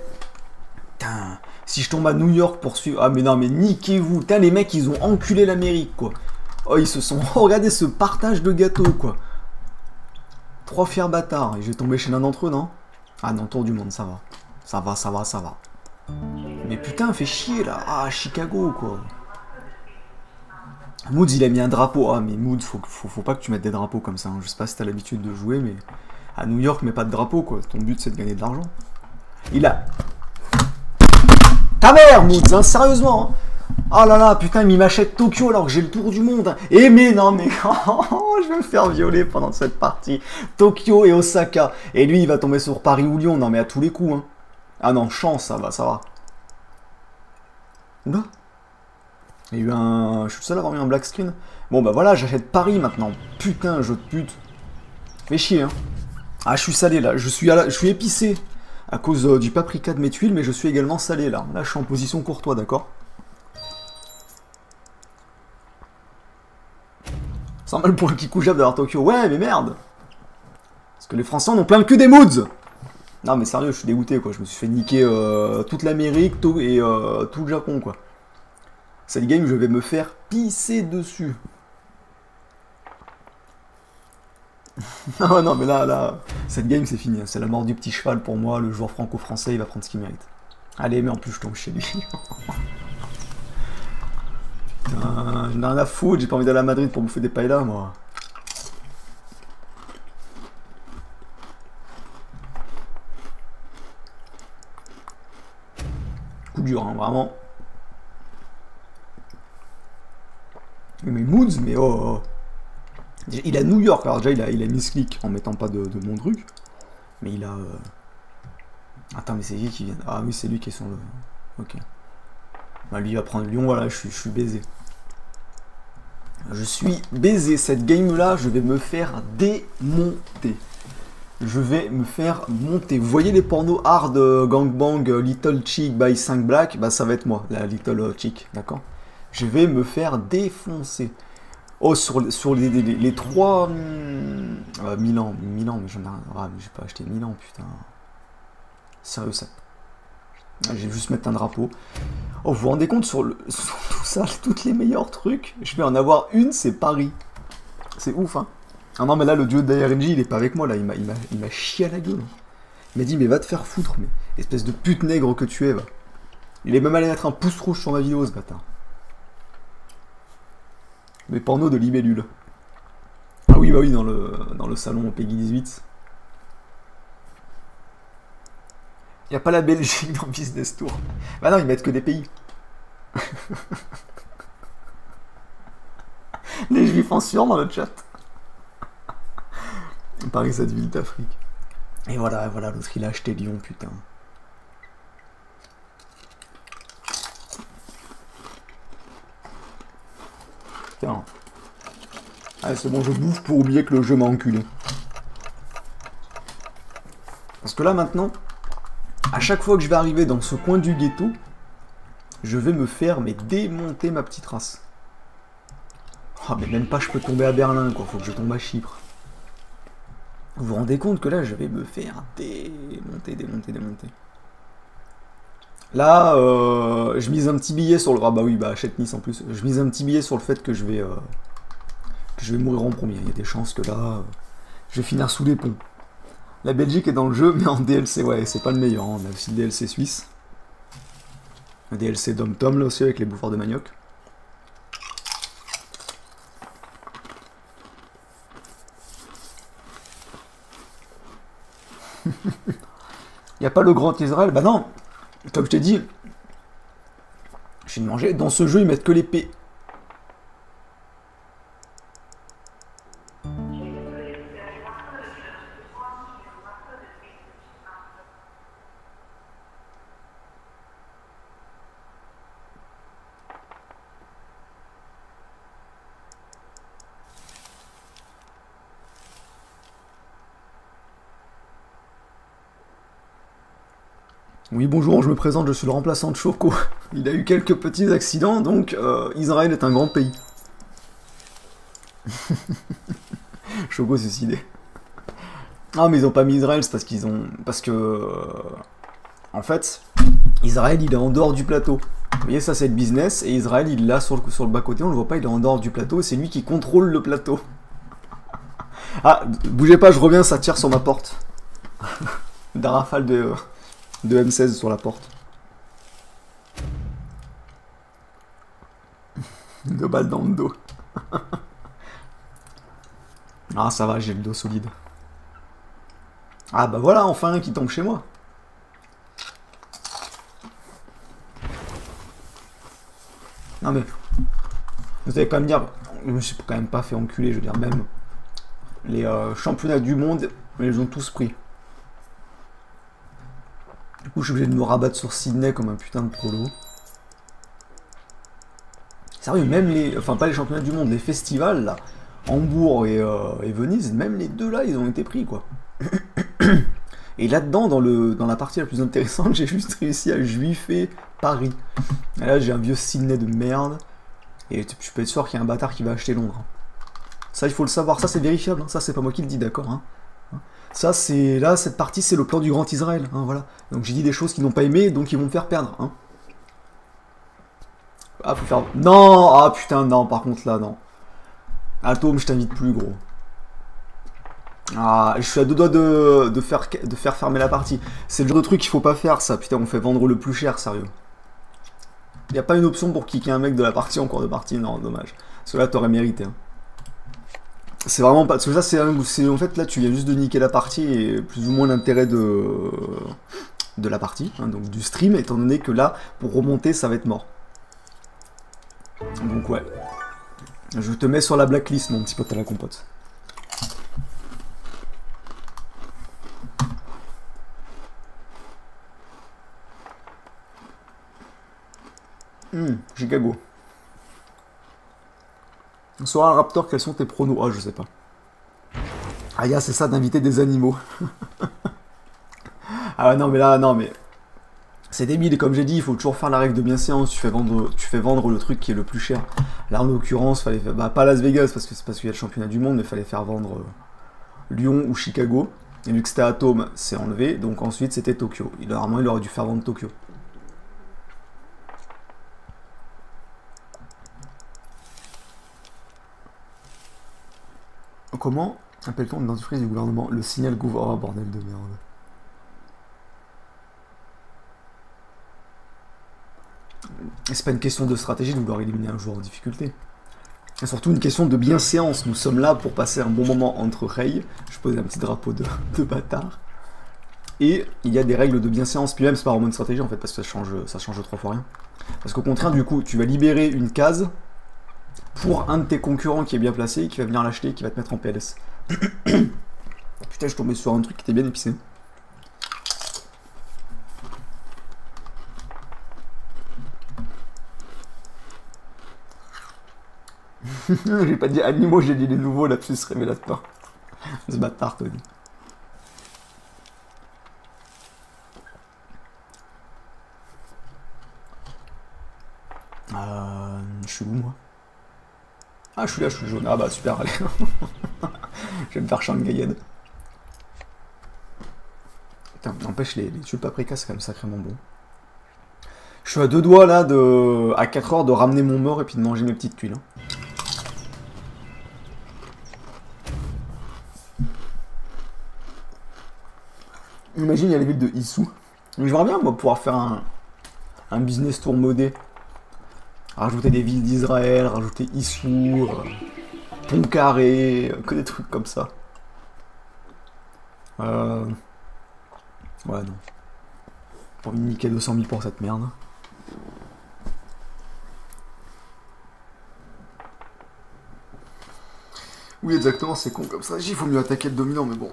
Speaker 1: putain, si je tombe à New York pour suivre... Ah mais non, mais niquez-vous. Putain, les mecs, ils ont enculé l'Amérique, quoi. Oh, ils se sont... Oh, regardez ce partage de gâteaux, quoi. 3 fiers bâtards. Et je vais tomber chez l'un d'entre eux, non? Ah non, tour du monde, ça va. Ça va, ça va, ça va. Mais putain, fait chier, là. Ah, Chicago, quoi. Moods, il a mis un drapeau. Ah, mais Moods, faut pas que tu mettes des drapeaux comme ça. Hein. Je sais pas si t'as l'habitude de jouer, mais... À New York, mais pas de drapeau, quoi. Ton but, c'est de gagner de l'argent. Il a... Ta mère, Moods, hein, sérieusement. Hein. Oh là là, putain, il m'achète Tokyo alors que j'ai le tour du monde. Hein. Et mais non, mais... je vais me faire violer pendant cette partie. Tokyo et Osaka. Et lui, il va tomber sur Paris ou Lyon. Non, mais à tous les coups, hein. Ah non, chance, ça va, ça va. Oula. Il y a eu un... Je suis le seul à avoir eu un black screen. Bon, bah voilà, j'achète Paris maintenant. Putain, jeu de pute. Fais chier, hein. Ah, je suis salé là, je suis épicé à cause du paprika de mes tuiles, mais je suis également salé là. Là, je suis en position courtois, d'accord? 100 balles pour le Kikujab d'avoir Tokyo. Ouais, mais merde! Parce que les Français en ont plein le cul des moods! Non, mais sérieux, je suis dégoûté quoi. Je me suis fait niquer toute l'Amérique et tout le Japon quoi. Cette game, je vais me faire pisser dessus. Non, non, mais là, cette game c'est fini, c'est la mort du petit cheval pour moi, le joueur franco-français il va prendre ce qu'il mérite. Allez, mais en plus je tombe chez lui. Putain, j'en ai rien à foutre, j'ai pas envie d'aller à Madrid pour bouffer des paellas moi. Coup dur, hein, vraiment. Mais Moods, mais oh. Il a New York, alors déjà il a misclick en mettant pas de mon truc. Mais il a... Attends, mais c'est qui vient? Ah oui, c'est lui qui est sur le... Ok. Bah, lui il va prendre Lyon, voilà, je suis baisé. Je suis baisé. Cette game là, je vais me faire démonter. Je vais me faire monter. Vous voyez les pornos hard gangbang Little Chick by 5 Black? Bah ça va être moi, la Little Chick, d'accord? Je vais me faire défoncer. Oh, sur les 3... Milan, mais j'en ai rien. Ah, mais j'ai pas acheté Milan, putain. Sérieux, ça. Je vais juste mettre un drapeau. Oh, vous vous rendez compte sur tout ça, tous les meilleurs trucs? Je vais en avoir une, c'est Paris. C'est ouf, hein. Ah non, mais là, le duo d'ARNG, il est pas avec moi, là. Il m'a chié à la gueule. Il m'a dit, mais va te faire foutre, mais espèce de pute nègre que tu es, va. Il est même allé mettre un pouce rouge sur ma vidéo, ce bâtard. Mes pornos de libellule. Ah oui, bah oui, dans le salon Peggy 18. Il n'y a pas la Belgique dans Business Tour. Bah non, ils mettent que des pays. Les juifs en sueur dans le chat. Paris, cette ville d'Afrique. Et voilà, l'autre il a acheté Lyon, putain. Putain. Allez, c'est bon, je bouffe pour oublier que le jeu m'a enculé. Parce que là, maintenant, à chaque fois que je vais arriver dans ce coin du ghetto, je vais me faire mais démonter ma petite race. Ah, mais même pas je peux tomber à Berlin, quoi. Faut que je tombe à Chypre. Vous vous rendez compte que là, je vais me faire démonter. Là, je mise un petit billet sur le... Ah bah oui, bah achète Nice en plus. Je mise un petit billet sur le fait que je vais mourir en premier. Il y a des chances que là, je vais finir sous les ponts. La Belgique est dans le jeu, mais en DLC, ouais, c'est pas le meilleur. Hein. On a aussi le DLC suisse. Un DLC Dom Tom, là aussi, avec les bouffeurs de manioc. Il n'y a pas le grand Israël. Bah non, comme je t'ai dit, j'ai de manger. Dans ce jeu, ils mettent que les P. Oui, bonjour, je me présente, je suis le remplaçant de Choco. Il a eu quelques petits accidents, donc Israël est un grand pays. Choco suicidé. Ah, mais ils ont pas mis Israël, c'est parce qu'ils ont... Parce que... en fait, Israël, il est en dehors du plateau. Vous voyez, ça c'est le business, et Israël, il est là sur le bas-côté, on le voit pas, il est en dehors du plateau, et c'est lui qui contrôle le plateau. Ah, bougez pas, je reviens, ça tire sur ma porte. D'un rafale de M16 sur la porte. 2 balles dans le dos. Ah, ça va, j'ai le dos solide. Ah bah voilà, enfin un qui tombe chez moi. Non mais, vous allez quand même dire, je me suis quand même pas fait enculer, je veux dire, même les championnats du monde, ils les ont tous pris. Du coup, je suis obligé de me rabattre sur Sydney comme un putain de prolo. Sérieux, même les... Enfin, pas les championnats du monde, les festivals, là, Hambourg et Venise, même les deux là, ils ont été pris, quoi. Et là-dedans, dans la partie la plus intéressante, j'ai juste réussi à juifer Paris. Et là, j'ai un vieux Sydney de merde. Et tu peux être sûr qu'il y a un bâtard qui va acheter Londres. Ça, il faut le savoir. Ça, c'est vérifiable. Hein. Ça, c'est pas moi qui le dis, d'accord. Hein. Ça, c'est... Là, cette partie, c'est le plan du Grand Israël. Hein, voilà. Donc, j'ai dit des choses qu'ils n'ont pas aimé, donc ils vont me faire perdre. Hein. Ah, faut faire... Non. Ah, putain, non. Par contre, là, non. Atome, je t'invite plus, gros. Ah, je suis à deux doigts de faire fermer la partie. C'est le genre de truc qu'il faut pas faire, ça. Putain, on fait vendre le plus cher, sérieux. Y a pas une option pour kicker un mec de la partie en cours de partie? Non, dommage. Parce que là, t'aurais mérité. Hein. C'est vraiment pas... Parce que ça, c'est... En fait, là, tu viens juste de niquer la partie et plus ou moins l'intérêt de la partie, hein, donc du stream, étant donné que là, pour remonter, ça va être mort. Donc, ouais. Je te mets sur la blacklist, mon petit pote à la compote. Chicago. Bonsoir Raptor, quels sont tes pronos? Ah, je sais pas. Ah, c'est ça d'inviter des animaux. Ah non, mais là, non, mais... C'est débile, et comme j'ai dit, il faut toujours faire la règle de bienséance, tu fais vendre le truc qui est le plus cher. Là, en l'occurrence, fallait faire... Bah, pas Las Vegas, parce que c'est parce qu'il y a le championnat du monde, mais fallait faire vendre Lyon ou Chicago. Et vu que c'était Atom, c'est enlevé, donc ensuite c'était Tokyo. Normalement, il aurait dû faire vendre Tokyo. Comment appelle-t-on le dentifrice du gouvernement? Le signal gouvernement. Oh, bordel de merde. C'est pas une question de stratégie de vouloir éliminer un joueur en difficulté. C'est surtout une question de bienséance. Nous sommes là pour passer un bon moment entre Ray. Je pose un petit drapeau de bâtard. Et il y a des règles de bienséance. Puis même, c'est pas vraiment une stratégie en fait, parce que ça change 3 fois rien. Parce qu'au contraire, du coup, tu vas libérer une case pour un de tes concurrents qui est bien placé, qui va venir l'acheter, qui va te mettre en PLS. Putain, je tombais sur un truc qui était bien épicé. J'ai pas dit animaux, j'ai dit les nouveaux lapsus révélateur. Ce bâtard, Tony. Je suis où, moi? Ah, je suis là, je suis jaune. Ah bah super, allez. Je vais me faire Shanghaied. Putain, n'empêche, les tubes paprika, c'est quand même sacrément bon. Je suis à 2 doigts, là, à 4 heures, de ramener mon mort et puis de manger mes petites tuiles. Imagine, il y a les villes de Issou. J'aimerais bien, moi, pouvoir faire un business tour modé. Rajouter des villes d'Israël, rajouter Issou, Pont-Carré, que des trucs comme ça. Ouais, non. J'ai envie de niquer 200 000 pour cette merde. Oui, exactement, c'est con comme ça. Il faut mieux attaquer le dominant, mais bon.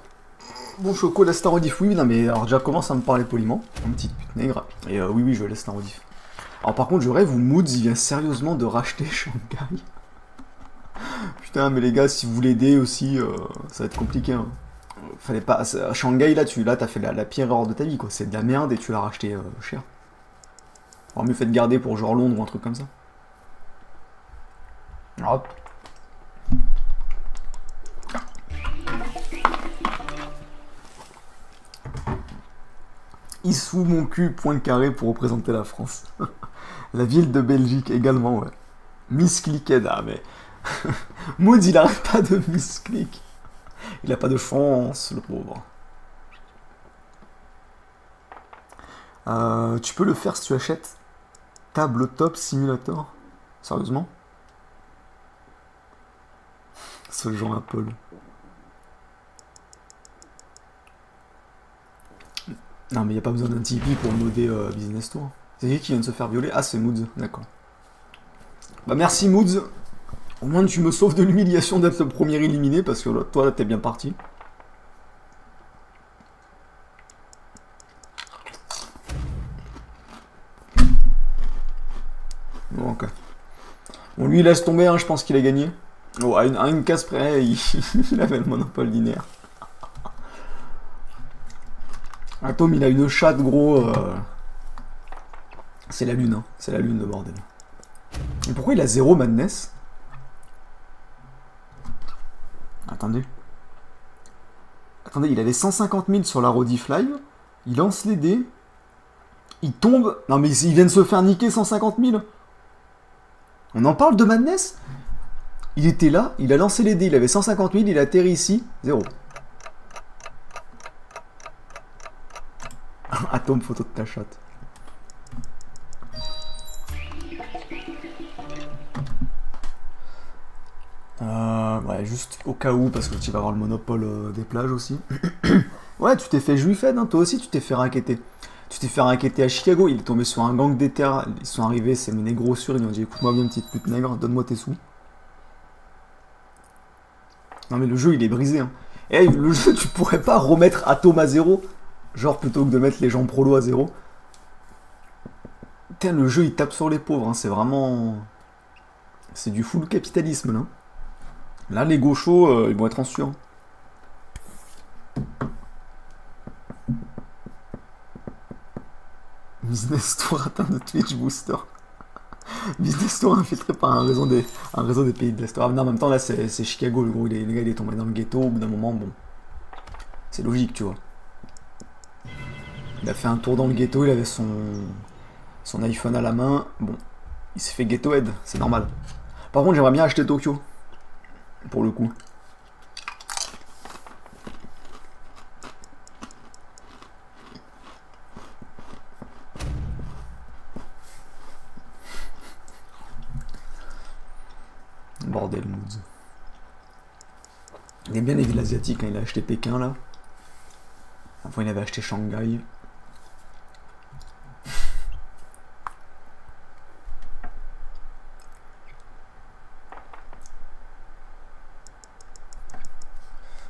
Speaker 1: Bon, Choco, laisse ta rediff. Oui, non, mais alors déjà, commence à me parler poliment. Une petite pute nègre. Et oui, oui, je laisse ta rediff. Alors, par contre, je rêve où Moods, il vient sérieusement de racheter Shanghai. Putain, mais les gars, si vous l'aidez aussi, ça va être compliqué. Hein. Fallait pas. Shanghai, là, t'as fait la pire erreur de ta vie, quoi. C'est de la merde et tu l'as racheté cher. Alors, mieux fait de garder pour genre Londres ou un truc comme ça. Hop. Issou mon cul, point carré pour représenter la France. La ville de Belgique également, ouais. Misclicked, ah mais... Moods, il arrête pas de misclick. Il a pas de chance, le pauvre. Tu peux le faire si tu achètes Tabletop Simulator. Sérieusement? Ce genre Apple. Non mais y a pas besoin d'un Tipeee pour modder Business Tour. C'est qui vient de se faire violer? Ah c'est Moods, d'accord. Bah merci Moods. Au moins tu me sauves de l'humiliation d'être le premier éliminé parce que là, toi là t'es bien parti. Bon ok. Bon lui il laisse tomber, hein, je pense qu'il a gagné. Oh, à une case près, il avait le monopole linéaire. Atom il a une chatte gros. C'est la lune, hein. C'est la lune de bordel. Et pourquoi il a 0 madness? Attendez. Attendez, il avait 150 000 sur la rediff live. Il lance les dés. Il tombe. Non mais il vient de se faire niquer 150 000. On en parle de madness? Il était là, il a lancé les dés, il avait 150 000, il a atterri ici, 0. Atom, photo de ta chatte. Ouais, juste au cas où, parce que tu vas avoir le monopole des plages aussi. Ouais, tu t'es fait juifed, hein, toi aussi tu t'es fait raqueter. Tu t'es fait raqueter à Chicago, il est tombé sur un gang d'éther, ils sont arrivés, c'est mes négros sûrs, ils lui ont dit écoute-moi bien petite pute nègre, donne-moi tes sous. Non mais le jeu il est brisé. Hein. Et le jeu tu pourrais pas remettre Atom à 0, genre plutôt que de mettre les gens prolo à 0. Putain le jeu il tape sur les pauvres, hein, c'est vraiment... C'est du full capitalisme là. Là les gauchos ils vont être en sueur. Business Tour atteint de Twitch Booster. Business Tour infiltré par un réseau des pays de l'Est. Ah, non, en même temps, là, c'est Chicago, le gros. Le gars, il est tombé dans le ghetto. Au bout d'un moment, bon. C'est logique, tu vois. Il a fait un tour dans le ghetto, il avait son iPhone à la main. Bon, il s'est fait ghetto head, c'est normal. Par contre, j'aimerais bien acheter Tokyo. Pour le coup. Bordel, Moods. Il aime bien les villes asiatiques quand il a acheté Pékin là. Enfin, il avait acheté Shanghai.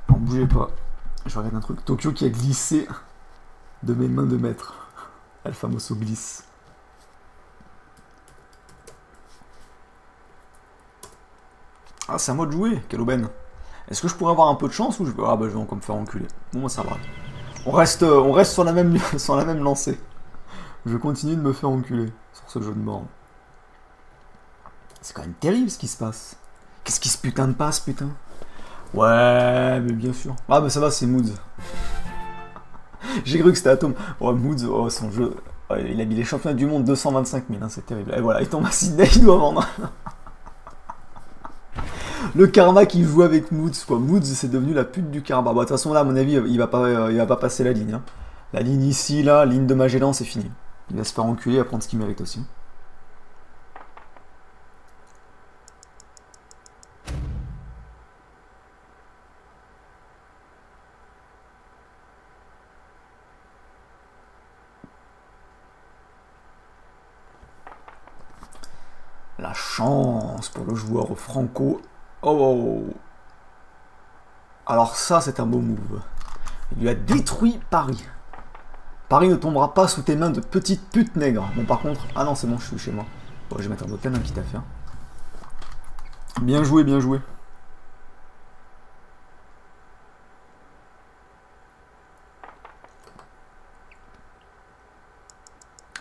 Speaker 1: Non, bougez pas. Je regarde un truc. Tokyo qui a glissé de mes mains de maître. El famoso glisse. Ah, c'est à moi de jouer, quelle aubaine. Est-ce que je pourrais avoir un peu de chance ou je... Ah bah je vais encore me faire enculer. Bon, moi ça va. On reste sur la même, sur la même lancée. Je continue de me faire enculer sur ce jeu de mort. C'est quand même terrible ce qui se passe. Qu'est-ce qui se putain de passe, putain? Ouais, mais bien sûr. Ah bah ça va, c'est Moods. J'ai cru que c'était Atom. Oh, Moods, oh, son jeu... Ouais, il a mis les championnats du monde 225 000, hein, c'est terrible. Et voilà, il tombe à Sydney, il doit vendre. Le karma qui joue avec Moods, quoi. Moods, c'est devenu la pute du karma. Bon, de toute façon, là, à mon avis, il va pas passer la ligne. Hein. La ligne ici, là, ligne de Magellan, c'est fini. Il va se faire enculer à prendre ce qu'il mérite aussi. La chance pour le joueur franco. Oh. Alors ça, c'est un beau move. Il lui a détruit Paris. Paris ne tombera pas sous tes mains de petites putes nègres. Bon, par contre... Ah non, c'est bon, je suis chez moi. Bon, je vais mettre un hôtel, un petit affaire. Bien joué, bien joué.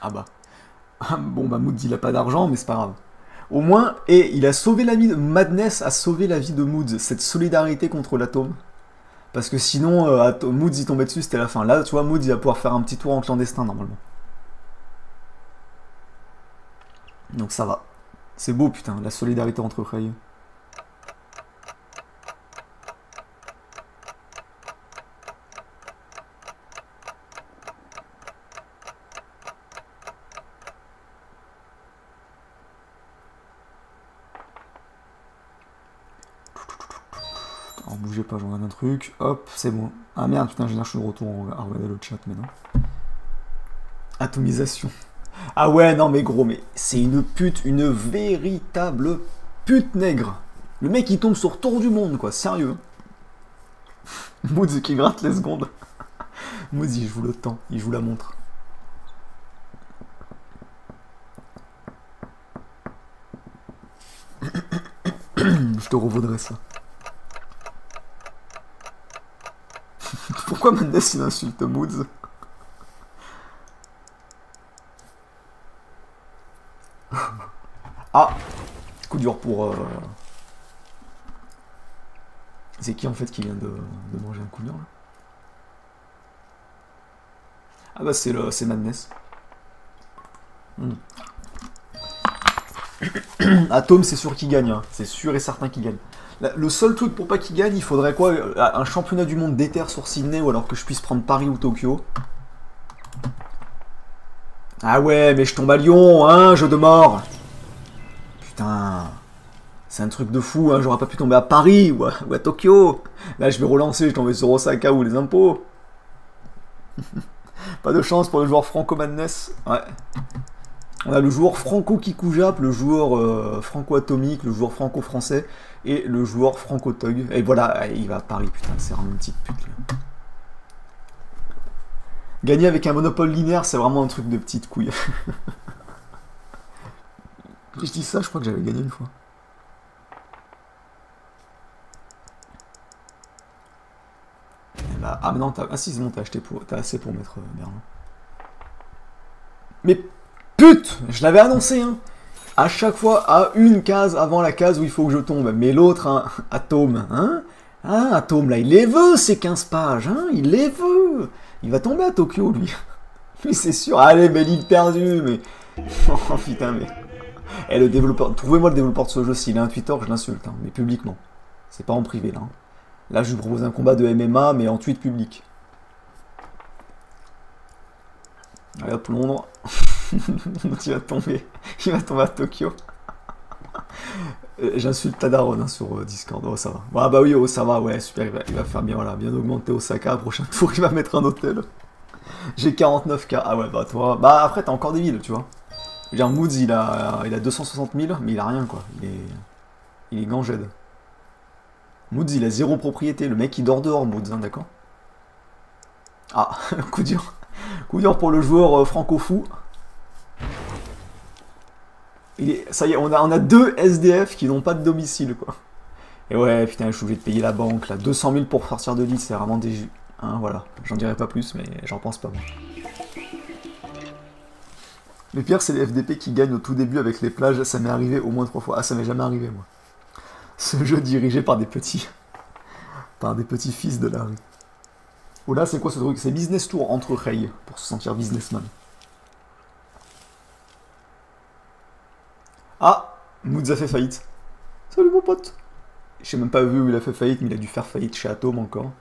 Speaker 1: Ah bah. Bon, bah, Moods, il a pas d'argent, mais c'est pas grave. Au moins, et il a sauvé la vie de... Madness a sauvé la vie de Moods. Cette solidarité contre l'atome. Parce que sinon, Moods il tombait dessus, c'était la fin. Là, tu vois, Moods il va pouvoir faire un petit tour en clandestin, normalement. Donc ça va. C'est beau, putain, la solidarité entre frères. Alors bougez pas, j'en ai un truc. Hop, c'est bon. Ah merde, putain, je suis de retour à regarder le chat maintenant. Atomisation. Ah ouais, non mais gros, mais c'est une pute, une véritable pute nègre. Le mec il tombe sur tour du monde, quoi, sérieux. Moods qui gratte les secondes. Moods il joue le temps, il joue la montre. Je te revaudrai ça. Pourquoi Mendes il insulte Moods? Ah, coup dur pour... C'est qui en fait qui vient de manger un coup dur là? Ah bah c'est Madness. Atom c'est sûr qu'il gagne, hein. C'est sûr et certain qu'il gagne. Le seul truc pour pas qu'il gagne, il faudrait quoi? Un championnat du monde d'éther sur Sydney ou alors que je puisse prendre Paris ou Tokyo. Ah ouais, mais je tombe à Lyon, hein, jeu de mort. Putain, c'est un truc de fou, hein, j'aurais pas pu tomber à Paris ou à Tokyo. Là, je vais relancer, je tombe sur Osaka ou les impôts. Pas de chance pour le joueur Franco Madness. Ouais. On a le joueur Franco Kikujap, le joueur Franco Atomique, le joueur Franco Français et le joueur Franco Tug. Et voilà, il va à Paris, putain, c'est vraiment une petite pute. Là. Gagner avec un monopole linéaire, c'est vraiment un truc de petite couille. Je dis ça, je crois que j'avais gagné une fois. Bah, ah mais non, ah si, c'est bon, t'as assez pour mettre Berlin. Mais pute, je l'avais annoncé, hein. À chaque fois, à une case avant la case où il faut que je tombe. Mais l'autre, hein, Atome, hein. Hein, Atome, là, il les veut, ces 15 pages, hein. Il les veut. Il va tomber à Tokyo, lui. Lui, c'est sûr. Allez, belle île perdue, mais... Oh, putain, mais... Eh, le développeur... Trouvez-moi le développeur de ce jeu. S'il a un Twitter, je l'insulte, hein, mais publiquement. C'est pas en privé, là. Hein. Là, je lui propose un combat de MMA, mais en tweet public. Allez, hop, Londres. Il va tomber à Tokyo. J'insulte Tadaron hein, sur Discord. Oh, ça va. Ah bah oui, oh, ça va, ouais, super. Il va faire bien, voilà, bien augmenter Osaka. Prochain tour, il va mettre un hôtel. J'ai 49K. Ah ouais, bah toi. Bah après, t'as encore des villes, tu vois. Genre, Moods, il a 260 000, mais il a rien, quoi. Il est ganged. Moods, il a 0 propriété. Le mec, il dort dehors, Moods, hein, d'accord. Ah, coup dur. Coup dur pour le joueur franco-fou. Ça y est, on a 2 SDF qui n'ont pas de domicile, quoi. Et ouais, putain, je suis obligé de payer la banque, là. 200 000 pour sortir de lit, c'est vraiment des... Hein, voilà. J'en dirai pas plus, mais j'en pense pas, moi. Le pire, c'est les FDP qui gagnent au tout début avec les plages. Ça m'est arrivé au moins 3 fois. Ah, ça m'est jamais arrivé, moi. Ce jeu dirigé par des petits... par des petits fils de la rue. Oh là, c'est quoi ce truc? C'est Business Tour entre Ray, pour se sentir businessman. Ah, Moods a fait faillite. Salut mon pote. Je sais même pas vu où il a fait faillite, mais il a dû faire faillite chez Atom encore.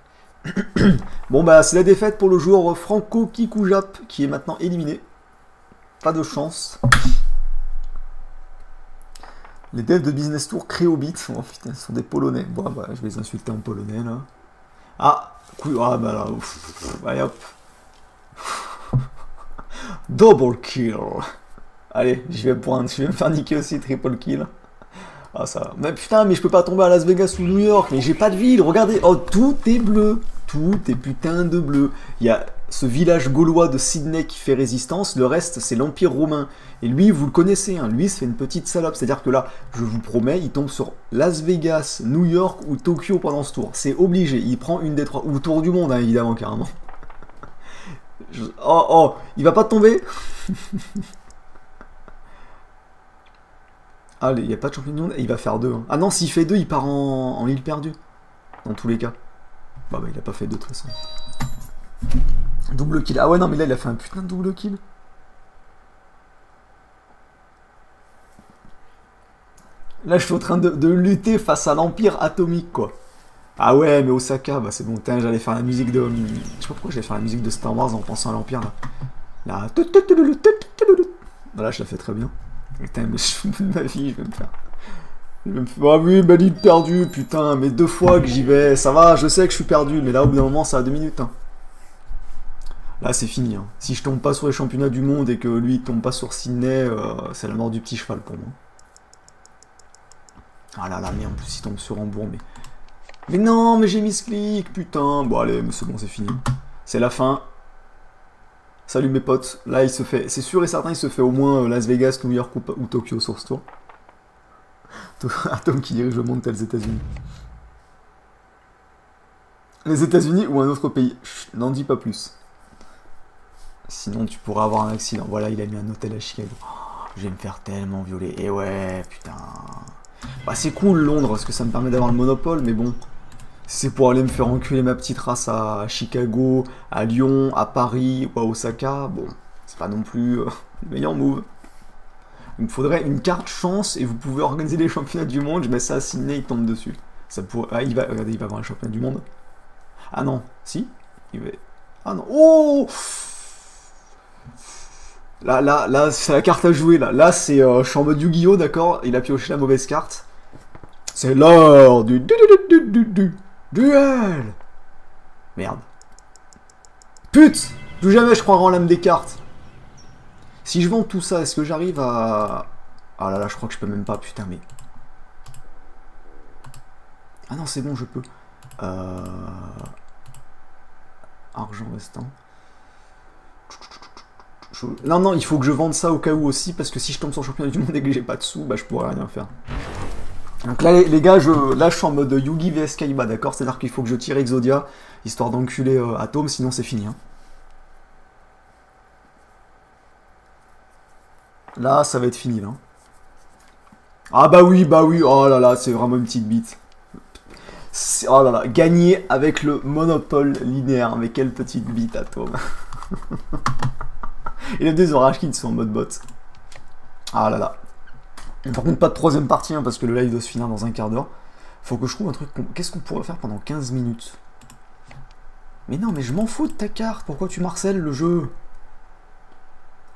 Speaker 1: Bon bah c'est la défaite pour le joueur Franco Kikujap qui est maintenant éliminé. Pas de chance. Les devs de Business Tour Créobit, oh putain, ce sont des Polonais. Bon bah je vais les insulter en polonais là. Ah, ah bah là, allez hop. Double kill. Allez, je vais me faire niquer aussi, triple kill. Ah ça va. Mais putain, mais je peux pas tomber à Las Vegas ou New York, mais j'ai pas de ville, regardez. Oh, tout est bleu. Tout est putain de bleu. Il y a ce village gaulois de Sydney qui fait résistance, le reste c'est l'Empire romain. Et lui, vous le connaissez, hein, lui c'est une petite salope. C'est-à-dire que là, je vous promets, il tombe sur Las Vegas, New York ou Tokyo pendant ce tour. C'est obligé, il prend une des trois. Ou tour du monde, hein, évidemment, carrément. Oh, il va pas tomber. Allez, il n'y a pas de champion du monde et il va faire 2. Hein. Ah non, s'il fait 2, il part en île perdue. Dans tous les cas. Bah, il a pas fait 2 de toute façon. Double kill. Ah ouais, non, mais là, il a fait un putain de double kill. Là, je suis en train de lutter face à l'Empire atomique, quoi. Ah ouais, mais Osaka, bah c'est bon. J'allais faire la musique de... Je sais pas pourquoi j'allais faire la musique de Star Wars en pensant à l'Empire, là. Là... Voilà, je la fais très bien. Putain, mais je ma vie, je vais me faire... Ah oui, ma ligne perdue, putain, mais 2 fois que j'y vais, ça va, je sais que je suis perdu, mais là, au bout d'un moment, ça a 2 minutes. Hein. Là, c'est fini. Hein. Si je tombe pas sur les championnats du monde et que lui, il tombe pas sur Sydney, c'est la mort du petit cheval pour moi. Ah là là, mais en plus, il tombe sur Hambourg, mais... Mais non, mais j'ai mis ce clic, putain. Bon, allez, mais c'est bon, c'est fini. C'est la fin. Salut mes potes. Là, il se fait... C'est sûr et certain, il se fait au moins Las Vegas, New York ou Tokyo sur ce tour. Atom qui dirige le monde tel les États-Unis. Les États-Unis ou un autre pays. N'en dis pas plus. Sinon, tu pourras avoir un accident. Voilà, il a mis un hôtel à Chicago. Oh, je vais me faire tellement violer. Et ouais, putain. Bah, c'est cool Londres parce que ça me permet d'avoir le monopole, mais bon. C'est pour aller me faire enculer ma petite race à Chicago, à Lyon, à Paris ou à Osaka. Bon, c'est pas non plus le meilleur move. Il me faudrait une carte chance et vous pouvez organiser les championnats du monde. Je mets ça à Sydney, il tombe dessus. Ça pourrait... Ah, regardez, il va avoir un championnat du monde. Ah non, si il va... Ah non, oh Là, c'est la carte à jouer, là. Là, c'est... je suis en mode Yu-Gi-Oh, d'accord. Il a pioché la mauvaise carte. C'est l'heure du... Duel. Merde. Pute. Plus jamais je croirai en l'âme des cartes. Si je vends tout ça, est-ce que j'arrive à... Ah là là, je crois que je peux même pas, putain, mais... Ah non, c'est bon, je peux. Argent restant. Non, non, il faut que je vende ça au cas où aussi, parce que si je tombe sur le championnat du monde et que j'ai pas de sous, bah je pourrais rien faire. Donc là, les gars, là je suis en mode Yugi vs Kaiba, d'accord? C'est-à-dire qu'il faut que je tire Exodia, histoire d'enculer Atom, sinon c'est fini. Hein. Là, ça va être fini, là. Ah bah oui, oh là là, c'est vraiment une petite bite. Oh là là, gagner avec le monopole linéaire, mais quelle petite bite, Atom. Et les deux orages qui sont en mode bot. Ah là là. Par contre, pas de troisième partie, hein, parce que le live doit se finir dans un quart d'heure. Faut que je trouve un truc... Qu'est-ce qu'on pourrait faire pendant 15 minutes? Mais non, mais je m'en fous de ta carte. Pourquoi tu marcelles le jeu?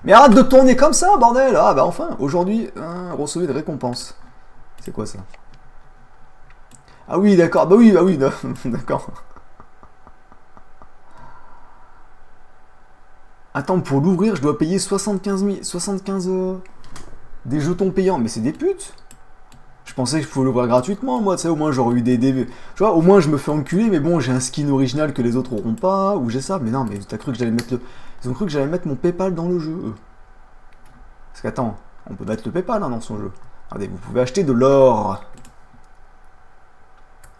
Speaker 1: Mais arrête de tourner comme ça, bordel! Ah bah enfin, aujourd'hui, recevez de récompenses. C'est quoi ça? Ah oui, d'accord. Bah oui, d'accord. Attends, pour l'ouvrir, je dois payer 75 des jetons payants. Mais c'est des putes! Je pensais que je pouvais l'ouvrir gratuitement, moi, tu sais, au moins j'aurais eu des... Tu vois, au moins je me fais enculer, mais bon, j'ai un skin original que les autres auront pas, ou j'ai ça. Mais non, mais t'as cru que j'allais mettre le... Ils ont cru que j'allais mettre mon PayPal dans le jeu, eux. Parce qu'attends, on peut mettre le PayPal hein, dans son jeu. Regardez, vous pouvez acheter de l'or.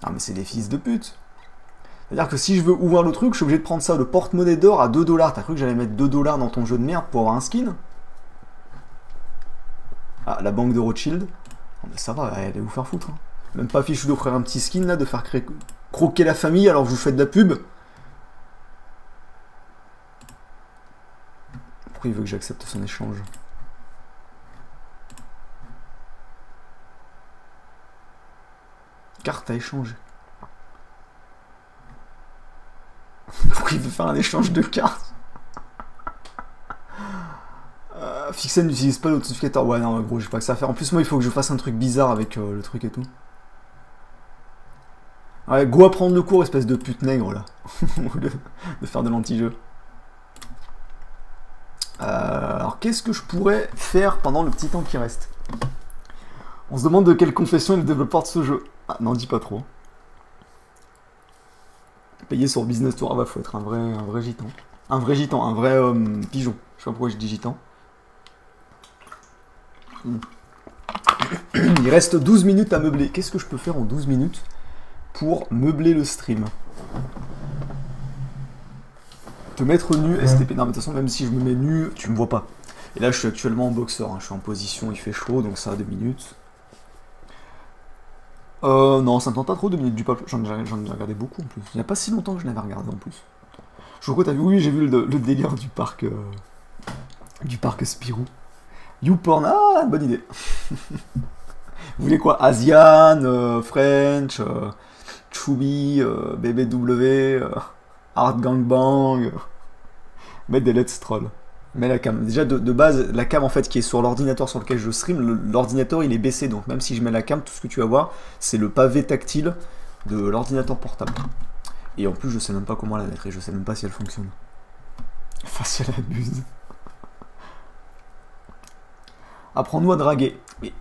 Speaker 1: Ah mais c'est des fils de pute. C'est-à-dire que si je veux ouvrir le truc, je suis obligé de prendre ça, le porte-monnaie d'or à 2 $. T'as cru que j'allais mettre 2 $ dans ton jeu de merde pour avoir un skin? Ah, la banque de Rothschild. Oh, mais ça va, allez vous faire foutre. Hein. Même pas fichu d'offrir un petit skin là, de faire croquer la famille alors que je vous fais de la pub. Pourquoi il veut que j'accepte son échange? Carte à échanger. Pourquoi il veut faire un échange de cartes? Fixen n'utilise pas l'authentificateur. Ouais, non, gros, j'ai pas que ça à faire. En plus, moi, il faut que je fasse un truc bizarre avec le truc et tout. Ouais, go apprendre le cours, espèce de pute nègre, là. Au lieu de faire de l'anti-jeu. Alors, qu'est-ce que je pourrais faire pendant le petit temps qui reste? On se demande de quelle confession est le développeur de ce jeu. Ah, n'en dis pas trop. Payé sur Business Tour, ah bah faut être un vrai gitan. Un vrai gitan, un vrai pigeon. Je sais pas pourquoi je dis gitan. Il reste 12 minutes à meubler. Qu'est-ce que je peux faire en 12 minutes pour meubler le stream? Te mettre nu, STP. Non mais de toute façon, même si je me mets nu, tu me vois pas. Et là je suis actuellement en boxeur, hein. Je suis en position, il fait chaud, donc ça a 2 minutes. Non, ça me tente pas trop 2 minutes du peuple. J'en ai regardé beaucoup en plus. Il n'y a pas si longtemps que je n'avais regardé en plus. Je crois que t'as vu, oui, j'ai vu le délire du parc Spirou. YouPorn, ah, bonne idée. Vous voulez quoi? Asian, French, Chubby, BBW, Art Gangbang, mettre des Let's Troll. Mets la cam. Déjà de base, la cam en fait qui est sur l'ordinateur sur lequel je stream, l'ordinateur il est baissé, donc même si je mets la cam, tout ce que tu vas voir, c'est le pavé tactile de l'ordinateur portable. Et en plus, je sais même pas comment la mettre et je sais même pas si elle fonctionne. Enfin, si elle abuse. Apprends-nous à draguer. Mais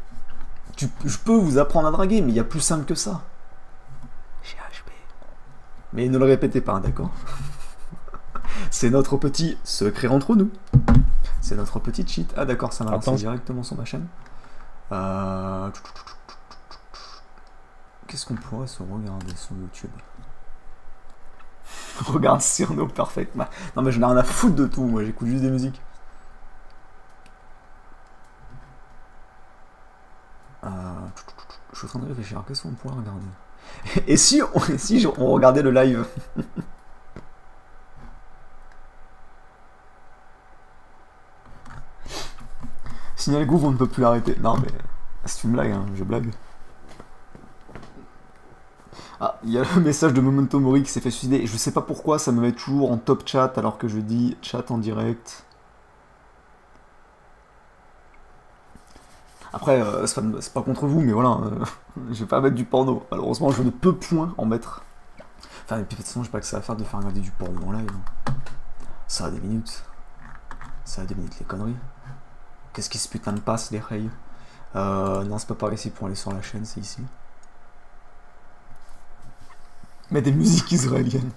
Speaker 1: je peux vous apprendre à draguer, mais il y a plus simple que ça. GHB. Mais ne le répétez pas, d'accord? C'est notre petit secret entre nous. C'est notre petit cheat. Ah d'accord, ça m'a lancé directement sur ma chaîne. Qu'est-ce qu'on pourrait se regarder sur YouTube? Regarde Cyrano Perfect. Non mais je n'ai rien à foutre de tout, moi j'écoute juste des musiques. Je suis en train de réfléchir, qu'est-ce qu'on pourrait regarder? Et si on regardait le live? Signal Groove, on ne peut plus l'arrêter. Non mais, c'est une blague, hein, je blague. Ah, il y a le message de Memento Mori qui s'est fait suicider. Et je sais pas pourquoi ça me met toujours en top chat alors que je dis chat en direct. Après, c'est pas contre vous, mais voilà, je vais pas mettre du porno. Malheureusement, je ne peux point en mettre. Enfin, et puis de toute façon, j'ai pas que ça à faire de faire regarder du porno en live. Ça a des minutes. Ça a des minutes, les conneries. Qu'est-ce qui se putain de passe, les rails? Non, c'est pas par ici pour aller sur la chaîne, c'est ici. Mais des musiques israéliennes.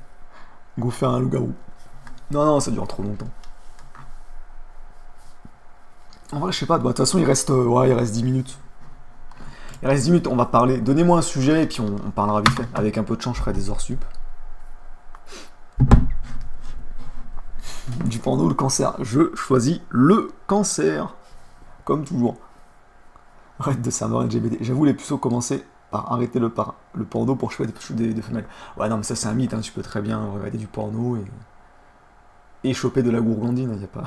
Speaker 1: Go faire un loup-garou. Non, ça dure trop longtemps. En vrai, je sais pas, de toute façon, il reste 10 minutes. Il reste 10 minutes, on va parler. Donnez-moi un sujet et puis on parlera vite fait. Avec un peu de chance, je ferai des heures sup. Du porno, le cancer. Je choisis le cancer. Comme toujours. Arrête de serveur LGBT. J'avoue, les puceaux commençaient par arrêter le porno pour choper des femelles. Ouais, non, mais ça, c'est un mythe. Hein. Tu peux très bien regarder du porno et choper de la gourgandine. Il n'y a pas...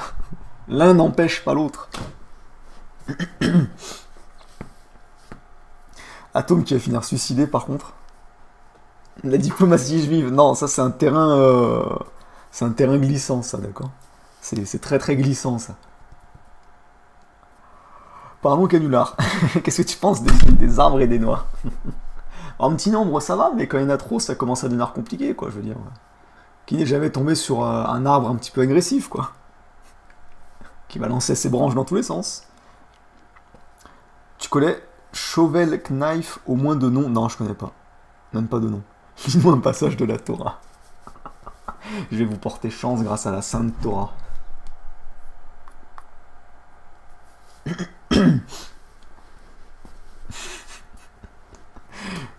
Speaker 1: L'un n'empêche pas l'autre. Atome qui va finir suicidé, par contre. La diplomatie juive. Non, ça, c'est un terrain... c'est un terrain glissant, ça, d'accord? C'est très très glissant, ça. Parlons canular. Qu'est-ce que tu penses des arbres et des noix? En petit nombre, ça va, mais quand il y en a trop, ça commence à devenir compliqué, quoi, je veux dire. Qui n'est jamais tombé sur un arbre un petit peu agressif, quoi. Qui va lancer ses branches dans tous les sens. Tu connais Shovel Knife au moins de nom? Non, je connais pas. Même pas de nom. Lis-moi un passage de la Torah. Je vais vous porter chance grâce à la Sainte Torah.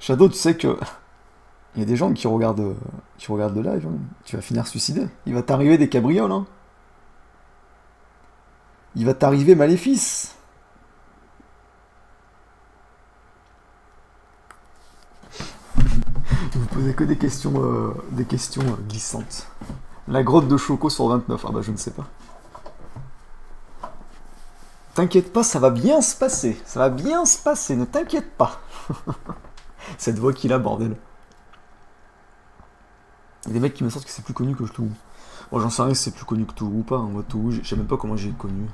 Speaker 1: Shadow, tu sais que Il y a des gens qui regardent le live, hein. Tu vas finir suicidé. Il va t'arriver des cabrioles, hein. Il va t'arriver maléfice. Vous posez que des questions glissantes. La grotte de Choco sur 29. Ah bah je ne sais pas. T'inquiète pas, ça va bien se passer. Ça va bien se passer, ne t'inquiète pas. Cette voix qu'il a, bordel. Il y a des mecs qui me sortent que c'est plus connu que Cthulhu. Bon, j'en sais rien si c'est plus connu que Cthulhu ou pas. Moi, Cthulhu, je sais même pas comment j'ai connu.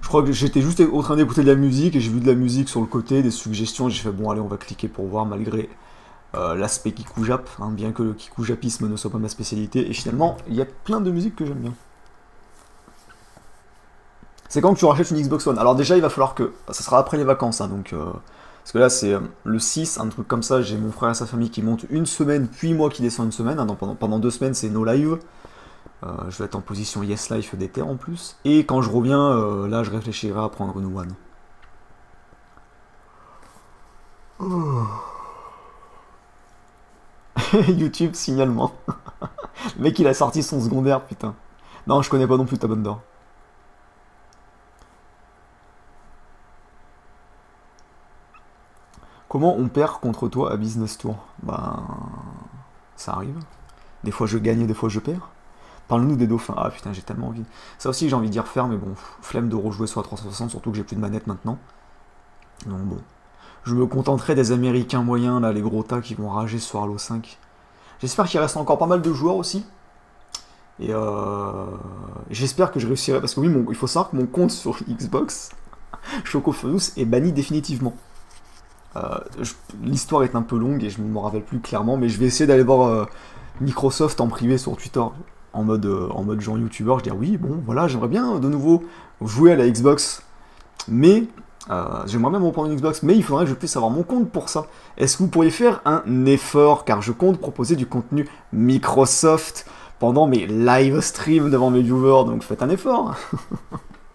Speaker 1: Je crois que j'étais juste en train d'écouter de la musique et j'ai vu de la musique sur le côté, des suggestions. J'ai fait bon, allez, on va cliquer pour voir malgré l'aspect Kiku-Jap, hein, bien que le Kiku-Japisme ne soit pas ma spécialité. Et finalement, il y a plein de musiques que j'aime bien. C'est quand tu rachètes une Xbox One. Alors déjà, il va falloir que... Ça sera après les vacances, hein, donc... Parce que là, c'est le 6, un truc comme ça. J'ai mon frère et sa famille qui montent une semaine, puis moi qui descends une semaine. Hein, donc pendant 2 semaines, c'est no live. Je vais être en position Yes Life d'été en plus. Et quand je reviens, là, je réfléchirai à prendre une One. Oh. YouTube, signalement. Le mec, il a sorti son secondaire, putain. Non, je connais pas non plus ta bonne d'or. Comment on perd contre toi à Business Tour? Ben... Ça arrive. Des fois je gagne, des fois je perds. Parle-nous des dauphins. Ah putain, j'ai tellement envie. Ça aussi, j'ai envie d'y refaire, mais bon, flemme de rejouer sur la 360, surtout que j'ai plus de manette maintenant. Donc bon. Je me contenterai des Américains moyens, là, les gros tas qui vont rager sur Halo 5. J'espère qu'il reste encore pas mal de joueurs aussi. Et j'espère que je réussirai, parce que oui, il faut savoir que mon compte sur Xbox, Chocophonus, est banni définitivement. L'histoire est un peu longue et je ne me rappelle plus clairement, mais je vais essayer d'aller voir Microsoft en privé sur Twitter, en mode genre youtubeur. Je dis oui, bon, voilà, j'aimerais bien de nouveau jouer à la Xbox, mais j'aimerais bien me reprendre une Xbox, mais il faudrait que je puisse avoir mon compte pour ça. Est-ce que vous pourriez faire un effort, car je compte proposer du contenu Microsoft pendant mes live streams devant mes viewers, donc faites un effort.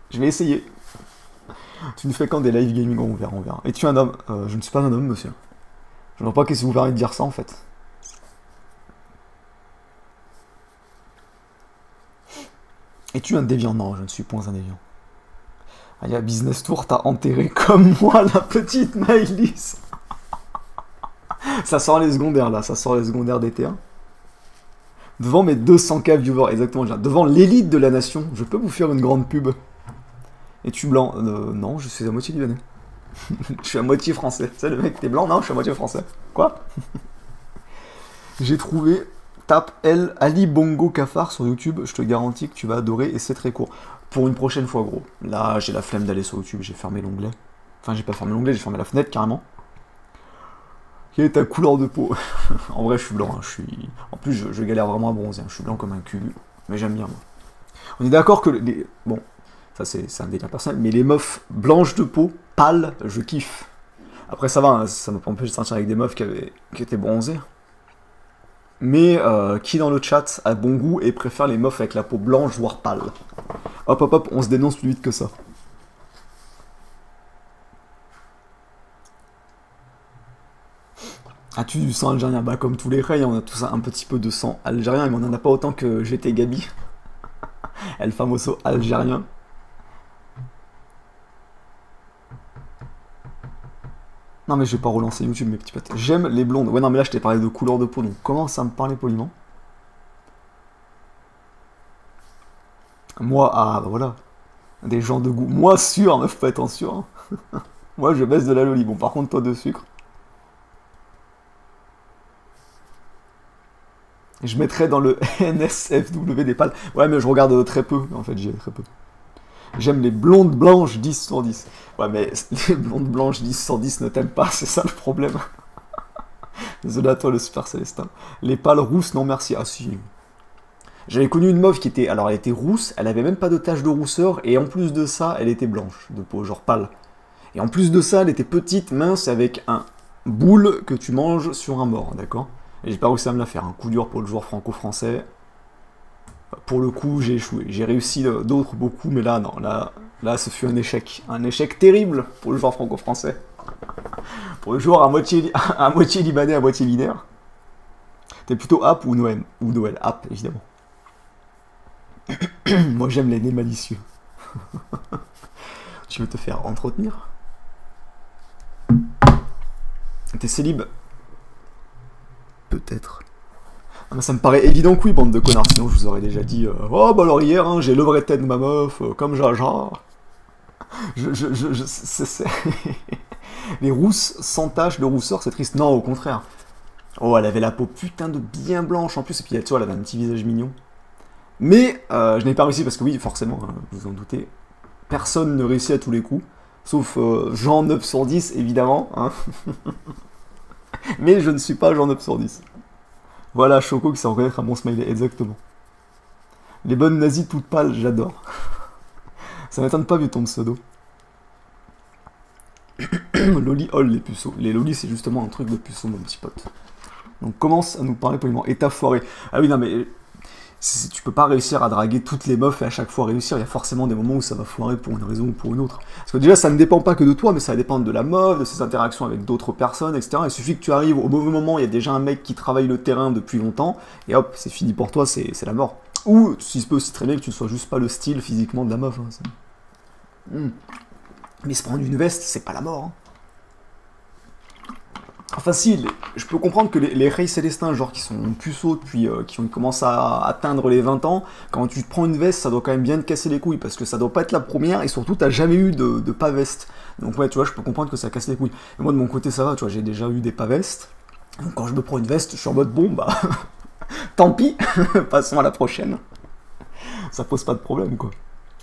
Speaker 1: Je vais essayer. Tu ne fais quand des live gaming? On verra, on verra. Es-tu un homme? Je ne suis pas un homme, monsieur. Je ne vois pas qu'est-ce que vous permet de dire ça, en fait. Es-tu un déviant? Non, je ne suis point un déviant. Allez, à Business Tour, t'as enterré comme moi la petite Maëlys. Ça sort les secondaires, là. Ça sort les secondaires d'été. Hein. Devant mes 200K viewers, exactement. Devant l'élite de la nation, je peux vous faire une grande pub. Es-tu blanc? Non, je suis à moitié libanais. Je suis à moitié français. Tu sais, le mec, t'es blanc? Non, je suis à moitié français. Quoi? J'ai trouvé... Tape L Ali Bongo Cafard sur YouTube. Je te garantis que tu vas adorer et c'est très court. Pour une prochaine fois, gros. Là, j'ai la flemme d'aller sur YouTube. J'ai fermé l'onglet. Enfin, j'ai pas fermé l'onglet, j'ai fermé la fenêtre, carrément. Quelle est ta couleur de peau? En vrai, je suis blanc. Hein. En plus, je galère vraiment à bronzer. Hein. Je suis blanc comme un cul. Mais j'aime bien, moi. On est d'accord que... Bon... Ça, c'est un délire personnel, mais les meufs blanches de peau, pâles, je kiffe. Après, ça va, hein, ça m'a pas empêché de sortir avec des meufs qui étaient bronzées. Mais qui dans le chat a bon goût et préfère les meufs avec la peau blanche, voire pâle? Hop, hop, hop, on se dénonce plus vite que ça. As-tu du sang algérien? Bah, comme tous les reils, on a tous un petit peu de sang algérien, mais on n'en a pas autant que j'étais Gabi. El famoso algérien. Non mais je vais pas relancer YouTube mes petits potes. J'aime les blondes. Ouais non mais là je t'ai parlé de couleur de peau, donc commence à me parler poliment. Moi, ah bah voilà. Des gens de goût. Moi sûr, meuf, pas être sûr. Hein. Moi je baisse de la loli. Bon par contre toi de sucre. Je mettrais dans le NSFW des pales. Ouais mais je regarde très peu, en fait j'y ai très peu. J'aime les blondes blanches 10 sur 10. Ouais, mais les blondes blanches 10 sur 10 ne t'aiment pas, c'est ça le problème. Désolé à toi, le super Célestin. Les pâles rousses, non merci. Ah si. J'avais connu une meuf qui était... Alors, elle était rousse, elle avait même pas de tache de rousseur, et en plus de ça, elle était blanche, de peau, genre pâle. Et en plus de ça, elle était petite, mince, avec un boule que tu manges sur un mort, d'accord? Et j'ai pas réussi à me la faire. Un coup dur pour le joueur franco-français. Pour le coup, j'ai échoué. J'ai réussi d'autres beaucoup, mais là, non. Là, ce fut un échec. Un échec terrible pour le joueur franco-français. Pour le joueur à moitié libanais, à moitié binaire. T'es plutôt App ou Noël? Ou Noël? App, évidemment. Moi, j'aime les nez malicieux. Tu veux te faire entretenir? T'es célib? Peut-être. Ah bah ça me paraît évident que oui, bande de connards, sinon je vous aurais déjà dit oh bah alors hier, hein, j'ai le vrai tête de ma meuf, comme Jaja. Les rousses sans tache de rousseur, c'est triste. Non, au contraire. Oh, elle avait la peau putain de bien blanche en plus, et puis tu vois, elle avait un petit visage mignon. Mais je n'ai pas réussi parce que oui, forcément, hein, vous en doutez, personne ne réussit à tous les coups, sauf Jean 9 sur 10, évidemment. Hein. Mais je ne suis pas Jean 9 sur 10. Voilà, Choco qui sait reconnaître un bon smiley, exactement. Les bonnes nazies toutes pâles, j'adore. Ça m'étonne pas vu ton pseudo. Loli hall les puceaux. Les lolis, c'est justement un truc de puceau, mon petit pote. Donc commence à nous parler poliment. Et t'as foiré. Ah oui, non mais... Tu peux pas réussir à draguer toutes les meufs et à chaque fois réussir, il y a forcément des moments où ça va foirer pour une raison ou pour une autre. Parce que déjà, ça ne dépend pas que de toi, mais ça va dépendre de la meuf, de ses interactions avec d'autres personnes, etc. Il suffit que tu arrives au mauvais moment, il y a déjà un mec qui travaille le terrain depuis longtemps, et hop, c'est fini pour toi, c'est la mort. Ou, s'il se peut aussi très bien que tu ne sois juste pas le style physiquement de la meuf. Hein, Mais se prendre une veste, c'est pas la mort. Hein. Enfin si, je peux comprendre que les Rey Célestins, genre qui sont puceaux depuis, qui ont commencé à atteindre les 20 ans, quand tu te prends une veste, ça doit quand même bien te casser les couilles, parce que ça doit pas être la première, et surtout t'as jamais eu de pas veste. Donc ouais, tu vois, je peux comprendre que ça casse les couilles. Et moi de mon côté ça va, tu vois, j'ai déjà eu des pas vestes, donc quand je me prends une veste, je suis en mode bon, bah, tant pis, passons à la prochaine. Ça pose pas de problème, quoi.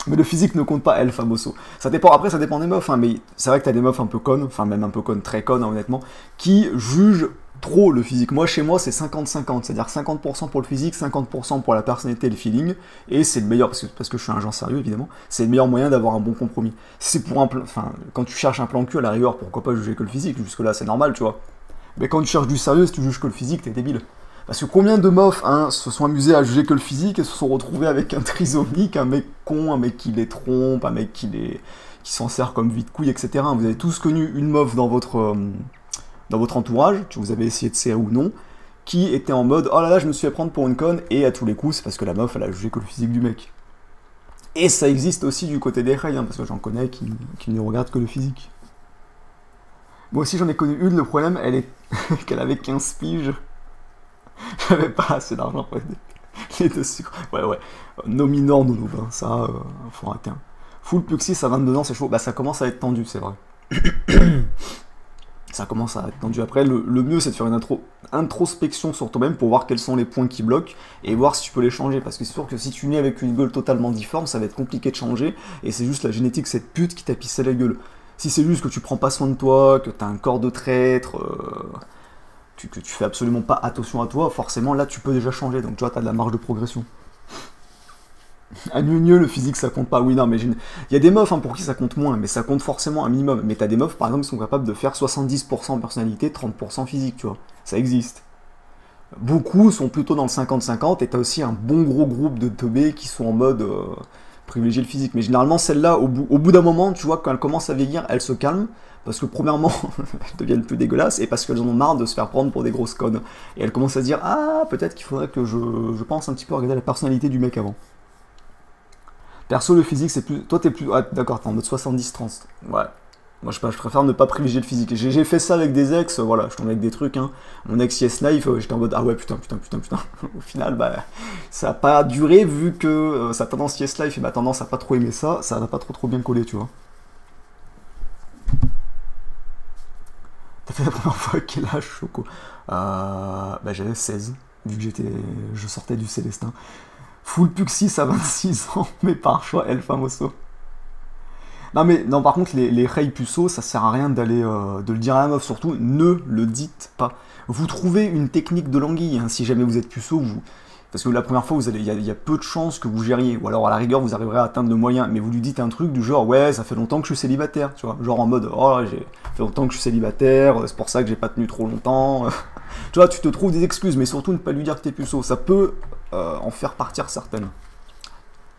Speaker 1: Mais le physique ne compte pas, elle, famoso. Ça dépend, après, ça dépend des meufs, hein, mais c'est vrai que t'as des meufs un peu connes, enfin même un peu connes, très connes, hein, honnêtement, qui jugent trop le physique. Moi, chez moi, c'est 50-50, c'est-à-dire 50% pour le physique, 50% pour la personnalité et le feeling, et c'est le meilleur, parce que je suis un genre sérieux, évidemment, c'est le meilleur moyen d'avoir un bon compromis. Si c'est pour un plan, enfin, quand tu cherches un plan cul, à la rigueur, pourquoi pas juger que le physique, jusque-là, c'est normal, tu vois. Mais quand tu cherches du sérieux, si tu juges que le physique, t'es débile. Parce que combien de meufs hein, se sont amusés à juger que le physique et se sont retrouvés avec un trisomique, un mec con, un mec qui les trompe, un mec qui s'en sert comme vide-couille, etc. Vous avez tous connu une meuf dans votre entourage, que vous avez essayé de serrer ou non, qui était en mode « Oh là là, je me suis fait prendre pour une conne » et à tous les coups, c'est parce que la meuf, elle a jugé que le physique du mec. Et ça existe aussi du côté des rails, hein, parce que j'en connais qui ne regardent que le physique. Moi aussi j'en ai connu une, le problème, elle est qu'elle avait 15 piges. J'avais pas assez d'argent pour les deux sucres. Ouais. Nominor nounou, hein, ça, faut arrêter. Hein. Full Puxis à 22 ans, c'est chaud. Bah, ça commence à être tendu, c'est vrai. Ça commence à être tendu. Après, le mieux, c'est de faire une introspection sur toi-même pour voir quels sont les points qui bloquent et voir si tu peux les changer. Parce que c'est sûr que si tu nais avec une gueule totalement difforme, ça va être compliqué de changer. Et c'est juste la génétique, cette pute qui t'a pissé la gueule. Si c'est juste que tu prends pas soin de toi, que t'as un corps de traître. Que tu fais absolument pas attention à toi, forcément là tu peux déjà changer, donc tu vois, t'as de la marge de progression. À mieux, le physique ça compte pas, oui, non, mais il y a des meufs hein, pour qui ça compte moins, mais ça compte forcément un minimum. Mais t'as des meufs par exemple qui sont capables de faire 70% personnalité, 30% physique, tu vois, ça existe. Beaucoup sont plutôt dans le 50-50, et t'as aussi un bon gros groupe de teubés qui sont en mode privilégier le physique. Mais généralement, celles-là, au bout d'un moment, tu vois, quand elles commencent à vieillir, elles se calment, parce que premièrement, elles deviennent plus dégueulasses, et parce qu'elles en ont marre de se faire prendre pour des grosses connes. Et elles commencent à se dire, ah, peut-être qu'il faudrait que je pense un petit peu à regarder la personnalité du mec avant. Perso, le physique, c'est plus... Toi, t'es plus... Ah, d'accord, t'es en mode 70-30. Ouais. Moi, je préfère ne pas privilégier le physique. J'ai fait ça avec des ex, voilà, je tombe avec des trucs, hein. Mon ex Yes Life, j'étais en mode, ah ouais, putain. Au final, bah, ça a pas duré, vu que sa tendance Yes Life et ma tendance à pas trop aimer ça, ça n'a pas trop bien collé, tu vois. T'as fait la première fois à quel âge, Choco? Bah, j'avais 16, vu que je sortais du Célestin. Full Puxis à 26 ans, mais par choix, El Famoso. Non, par contre, les rails puceaux, ça sert à rien de le dire à la meuf, surtout, ne le dites pas. Vous trouvez une technique de l'anguille, hein, si jamais vous êtes puceau, parce que la première fois, il y a peu de chances que vous gériez, ou alors à la rigueur, vous arriverez à atteindre le moyen, mais vous lui dites un truc du genre, ouais, ça fait longtemps que je suis célibataire, tu vois, genre en mode, oh, j'ai fait longtemps que je suis célibataire, c'est pour ça que j'ai pas tenu trop longtemps, tu vois, tu te trouves des excuses, mais surtout ne pas lui dire que t'es puceau, ça peut en faire partir certaines.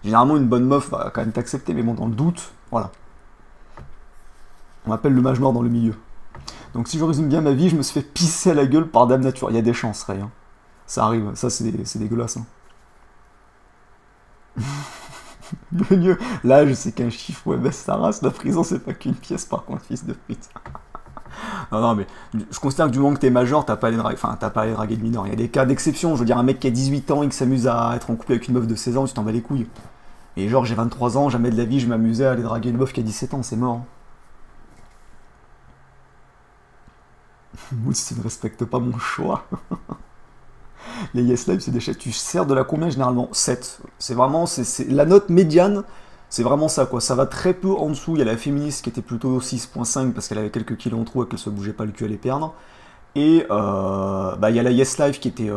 Speaker 1: Généralement, une bonne meuf va quand même t'accepter, mais bon, dans le doute, voilà. On m'appelle le mage mort dans le milieu. Donc si je résume bien ma vie, je me suis fait pisser à la gueule par Dame Nature. Il y a des chances, Ray. Hein. Ça arrive, ça c'est dégueulasse. Hein. Mieux, là je sais qu'un chiffre, ouais, baisse sa race, la prison c'est pas qu'une pièce par contre, fils de pute. Non, non, mais je considère que du moment que t'es majeur, t'as pas à aller draguer, enfin, t'as pas à aller draguer de mineurs. Il y a des cas d'exception, je veux dire, un mec qui a 18 ans et qui s'amuse à être en couple avec une meuf de 16 ans, tu t'en bats les couilles. Et genre, j'ai 23 ans, jamais de la vie, je m'amusais à aller draguer une meuf qui a 17 ans, c'est mort. Moi, si tu ne respectes pas mon choix. Les Yes Live, c'est des chèques. Tu sers de la combien généralement? 7. C'est vraiment, c'est la note médiane, c'est vraiment ça, quoi. Ça va très peu en dessous. Il y a la féministe qui était plutôt 6.5 parce qu'elle avait quelques kilos en trop et qu'elle se bougeait pas le cul à les perdre. Et bah, il y a la Yes Live qui était.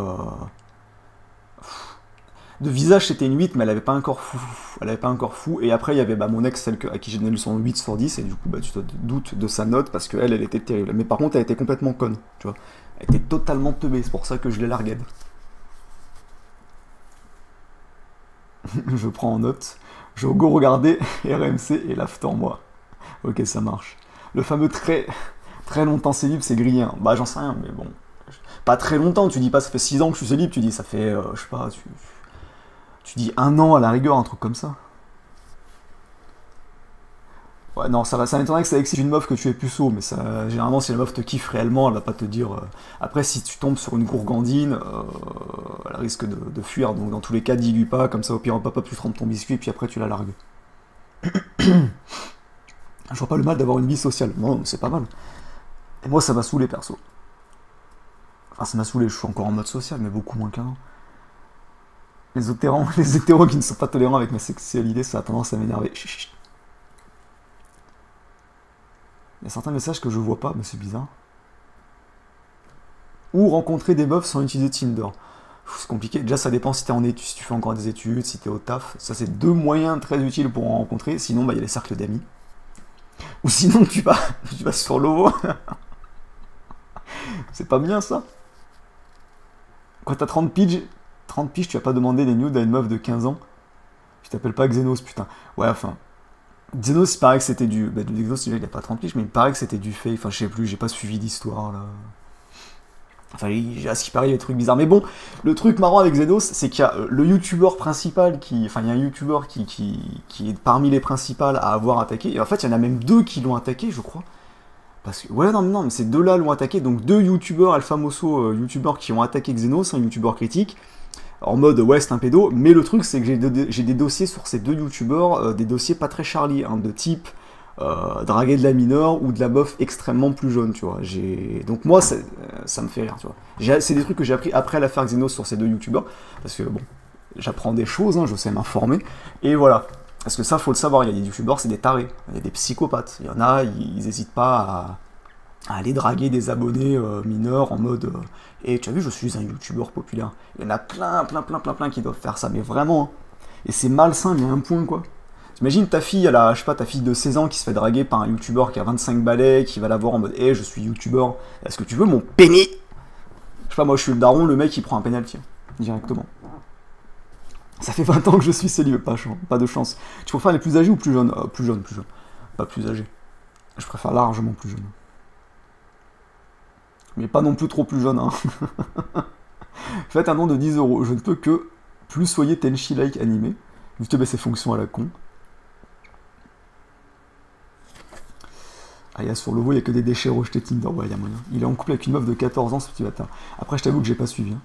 Speaker 1: De visage, c'était une 8, mais elle avait pas encore fou. Elle avait pas encore fou. Et après, il y avait bah, mon ex, celle à qui j'ai donné son 8 sur 10. Et du coup, bah, tu te doutes de sa note parce qu'elle, elle était terrible. Mais par contre, elle était complètement conne, tu vois. Elle était totalement teubée. C'est pour ça que je l'ai larguée. Je prends en note. Je go regarder RMC et l'after moi. Ok, ça marche. Le fameux très longtemps célib, c'est grillé. Hein. Bah, j'en sais rien, mais bon. Pas très longtemps, tu dis pas ça fait 6 ans que je suis célib, tu dis ça fait, je sais pas, tu dis 1 an à la rigueur, un truc comme ça. Ouais, non, ça m'étonnerait que ça excite une meuf que tu es puceau, mais ça, généralement, si la meuf te kiffe réellement, elle va pas te dire. Après, si tu tombes sur une gourgandine, elle risque de fuir, donc dans tous les cas, dis-lui pas, comme ça, au pire, papa, tu trempes ton biscuit, puis après, tu la largues. Je vois pas le mal d'avoir une vie sociale, non, c'est pas mal. Et moi, ça m'a saoulé, perso. Enfin, ça m'a saoulé, je suis encore en mode social, mais beaucoup moins qu'avant. Les hétéros qui ne sont pas tolérants avec ma sexualité, ça a tendance à m'énerver. Chut. Il y a certains messages que je vois pas, mais c'est bizarre. Ou rencontrer des meufs sans utiliser Tinder. C'est compliqué. Déjà, ça dépend si t'es en études, si tu fais encore des études, si t'es au taf. Ça, c'est 2 moyens très utiles pour en rencontrer. Sinon, bah, il y a les cercles d'amis. Ou sinon, tu vas sur l'eau. C'est pas bien, ça. Quand t'as 30 piges, tu vas pas demander des nudes à une meuf de 15 ans. Tu t'appelles pas Xenos, putain. Ouais, enfin... Xenos, il paraît que c'était du... Bah, Xenos, déjà, il a pas 30 piges, mais il paraît que c'était du fake. Enfin, je sais plus, j'ai pas suivi l'histoire, là. Enfin, à ce qui paraît, il y a des trucs bizarres. Mais bon, le truc marrant avec Xenos, c'est qu'il y a le youtubeur principal qui... Enfin, il y a un youtubeur qui est parmi les principales à avoir attaqué. Et en fait, il y en a même 2 qui l'ont attaqué, je crois. Parce que... Ouais, non, mais ces 2-là l'ont attaqué. Donc, 2 youtubeurs, alphamoso youtubeurs qui ont attaqué Xenos, un youtubeur critique. En mode ouais c'est un pédo, mais le truc c'est que j'ai des dossiers sur ces 2 youtubeurs, des dossiers pas très Charlie, hein, de type draguer de la mineure ou de la meuf extrêmement plus jeune, tu vois. Donc moi ça me fait rire, tu vois. C'est des trucs que j'ai appris après l'affaire Xenos sur ces 2 youtubeurs, parce que bon, j'apprends des choses, hein, je sais m'informer, et voilà. Parce que ça faut le savoir, il y a des youtubeurs c'est des tarés, il y a des psychopathes, il y en a, ils hésitent pas à aller draguer des abonnés mineurs en mode et tu as vu je suis un youtubeur populaire. Il y en a plein qui doivent faire ça, mais vraiment, hein. Et c'est malsain mais à un point quoi. T'imagines ta fille, je sais pas, ta fille de 16 ans qui se fait draguer par un youtubeur qui a 25 balais, qui va la voir en mode je suis youtubeur, est-ce que tu veux mon pénis? Je sais pas, moi je suis le daron, le mec il prend un penalty directement. Ça fait 20 ans que je suis célibataire, pas de chance. Tu préfères les plus âgés ou plus jeunes? Plus jeunes. Pas plus âgés. Je préfère largement plus jeune. Mais pas non plus trop plus jeune, hein. Faites un don de 10 euros. Je ne peux que plus soyez Tenchi like animé. Juste baisser ses fonctions à la con. Ah, sur le veau, il n'y a que des déchets rejetés Tinder. Ouais, il y a moyen. Il est en couple avec une meuf de 14 ans, ce petit bâtard. Après, je t'avoue que j'ai pas suivi. Hein.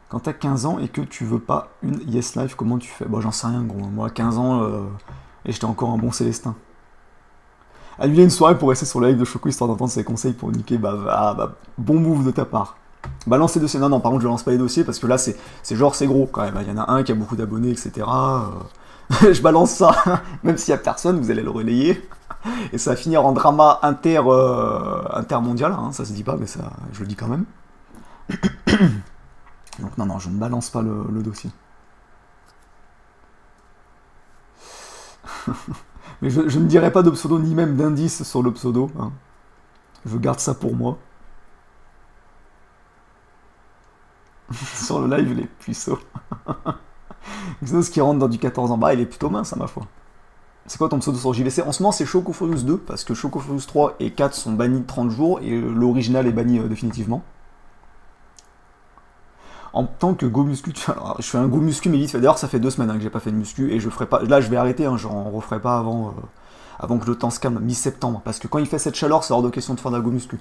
Speaker 1: Quand t'as 15 ans et que tu veux pas une Yes Life, comment tu fais? Bon, j'en sais rien, gros. Moi, 15 ans, et j'étais encore un bon Célestin. Annuler une soirée pour rester sur le live de Choco histoire d'entendre ses conseils pour niquer, bon move de ta part. Balance les dossiers. Non, par contre, je lance pas les dossiers parce que là, c'est gros quand même. Il y en a un qui a beaucoup d'abonnés, etc. Je balance ça, même s'il y a personne, vous allez le relayer. Et ça va finir en drama intermondial, hein, ça se dit pas, mais ça, je le dis quand même. Donc, non, je ne balance pas le dossier. Mais je ne dirai pas de pseudo ni même d'indice sur le pseudo. Hein. Je garde ça pour moi. Sur le live, il est puissant. Xenos qui rentre dans du 14 ans. Bah, il est plutôt mince, à ma foi. C'est quoi ton pseudo sur JVC? En ce moment, c'est Chocofurious 2, parce que Chocofurious 3 et 4 sont bannis de 30 jours, et l'original est banni définitivement. En tant que go muscu, alors, je fais un go muscu mais vite fait. D'ailleurs ça fait 2 semaines hein, que j'ai pas fait de muscu et je ferai pas. Là je vais arrêter, hein, j'en referai pas avant que le temps se calme, mi-septembre. Parce que quand il fait cette chaleur, c'est hors de question de faire de la go muscu.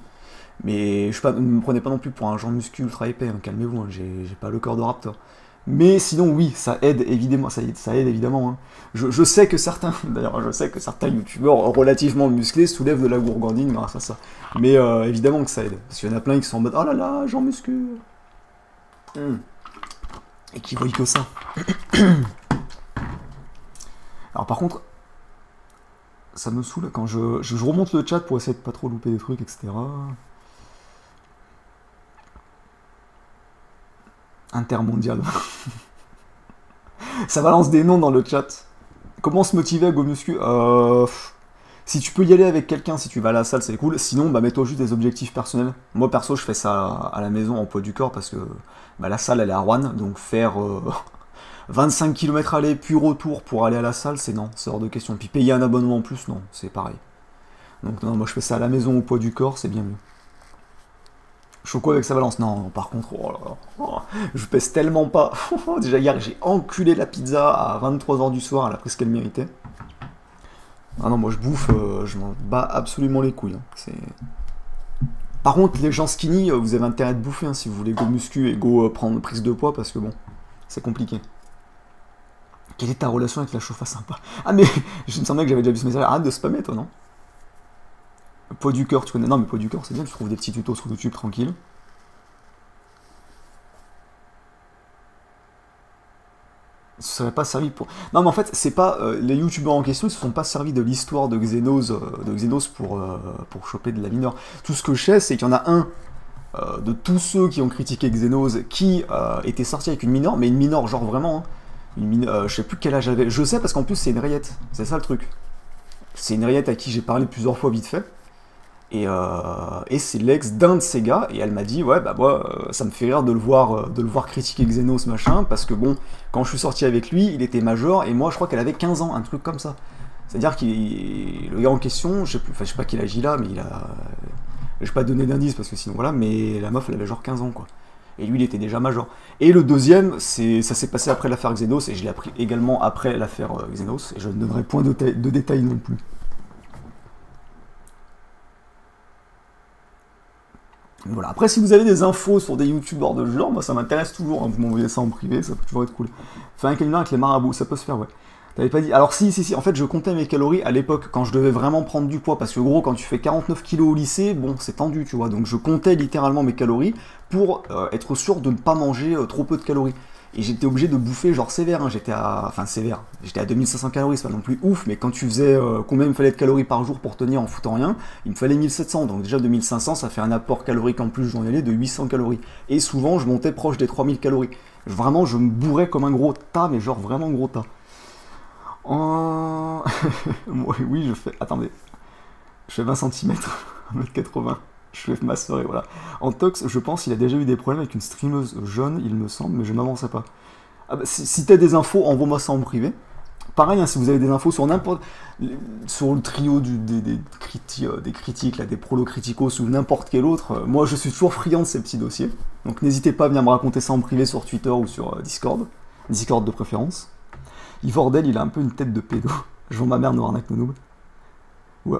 Speaker 1: Mais ne me prenez pas non plus pour un genre muscu ultra épais, hein, calmez-vous, hein, j'ai pas le corps de Raptor. Mais sinon oui, ça aide évidemment, ça aide évidemment. Hein. Je sais que certains, d'ailleurs je sais que certains youtubeurs relativement musclés soulèvent de la gourgandine grâce à ça. Mais évidemment que ça aide. Parce qu'il y en a plein qui sont en mode oh là là, genre muscu. Et qui voient que ça. Alors par contre, ça me saoule quand je remonte le chat pour essayer de pas trop louper des trucs, etc. Intermondial. Ça balance des noms dans le chat. Comment se motiver à go muscu Si tu peux y aller avec quelqu'un, si tu vas à la salle, c'est cool. Sinon, bah, mets-toi juste des objectifs personnels. Moi, perso, je fais ça à la maison en poids du corps parce que bah, la salle, elle est à Rouen. Donc faire 25 km aller, puis retour pour aller à la salle, c'est non, c'est hors de question. Puis payer un abonnement en plus, non, c'est pareil. Donc non, moi, je fais ça à la maison au poids du corps, c'est bien mieux. Choco avec sa balance. Non, non, par contre, oh là là, oh, je pèse tellement pas. Déjà hier, j'ai enculé la pizza à 23h du soir, elle a pris ce qu'elle méritait. Ah non, moi je bouffe, je m'en bats absolument les couilles. Hein. Par contre, les gens skinny, vous avez intérêt de bouffer hein, si vous voulez go muscu et go prendre prise de poids parce que bon, c'est compliqué. Quelle est ta relation avec la chauffe sympa? Ah mais, je me semblais que j'avais déjà vu ce message. Arrête de spammer toi, non? Poids du cœur, tu connais? Non mais poids du cœur, c'est bien, tu trouves des petits tutos sur YouTube tranquille. Ce serait pas servi pour... Non mais en fait, c'est pas... les youtubeurs en question, ils se sont pas servis de l'histoire de Xenos pour choper de la mineure. Tout ce que je sais, c'est qu'il y en a un de tous ceux qui ont critiqué Xenos qui était sorti avec une mineure, mais une mineure genre vraiment... Hein, je sais plus quel âge elle avait. Je sais parce qu'en plus c'est une rayette, c'est ça le truc. C'est une rayette à qui j'ai parlé plusieurs fois vite fait. Et c'est l'ex d'un de ces gars, et elle m'a dit, ouais, bah moi, ça me fait rire de le voir critiquer Xenos, machin, parce que bon, quand je suis sorti avec lui, il était major, et moi, je crois qu'elle avait 15 ans, un truc comme ça. C'est-à-dire le gars en question, je sais pas quel âge il a, mais il a... Je vais pas donner d'indice, parce que sinon, voilà, mais la meuf, elle avait genre 15 ans, quoi. Et lui, il était déjà major. Et le deuxième, ça s'est passé après l'affaire Xenos, et je l'ai appris également après l'affaire Xenos, et je ne donnerai point de détails non plus. Voilà. Après, si vous avez des infos sur des youtubeurs de ce genre, moi ça m'intéresse toujours, hein. Vous m'envoyez ça en privé, ça peut toujours être cool. Faire un canular avec les marabouts, ça peut se faire, ouais. T'avais pas dit... Alors si, en fait je comptais mes calories à l'époque, quand je devais vraiment prendre du poids, parce que gros, quand tu fais 49 kilos au lycée, bon, c'est tendu, tu vois, donc je comptais littéralement mes calories pour être sûr de ne pas manger trop peu de calories. Et j'étais obligé de bouffer genre sévère, hein. Enfin sévère, j'étais à 2500 calories, c'est pas non plus ouf, mais quand tu faisais combien il me fallait de calories par jour pour tenir en foutant rien, il me fallait 1700, donc déjà 2500 ça fait un apport calorique en plus journalier de 800 calories. Et souvent je montais proche des 3000 calories. Vraiment je me bourrais comme un gros tas, mais genre vraiment gros tas. Oui je fais... Attendez. Je fais 20 cm, 1m80. Je fais ma soirée, voilà. En tox, je pense qu'il a déjà eu des problèmes avec une streameuse jaune, il me semble, mais je m'avancerai pas. Ah bah, si t'as des infos, envoie-moi ça en privé. Pareil, hein, si vous avez des infos sur n'importe... Sur le trio des critiques, là, des prolos criticos ou n'importe quel autre, moi je suis toujours friand de ces petits dossiers. Donc n'hésitez pas à venir me raconter ça en privé sur Twitter ou sur Discord. Discord de préférence. Ivordel, il a un peu une tête de pédo. Je vois ma mère nous arnaque nos noobs. Ouais,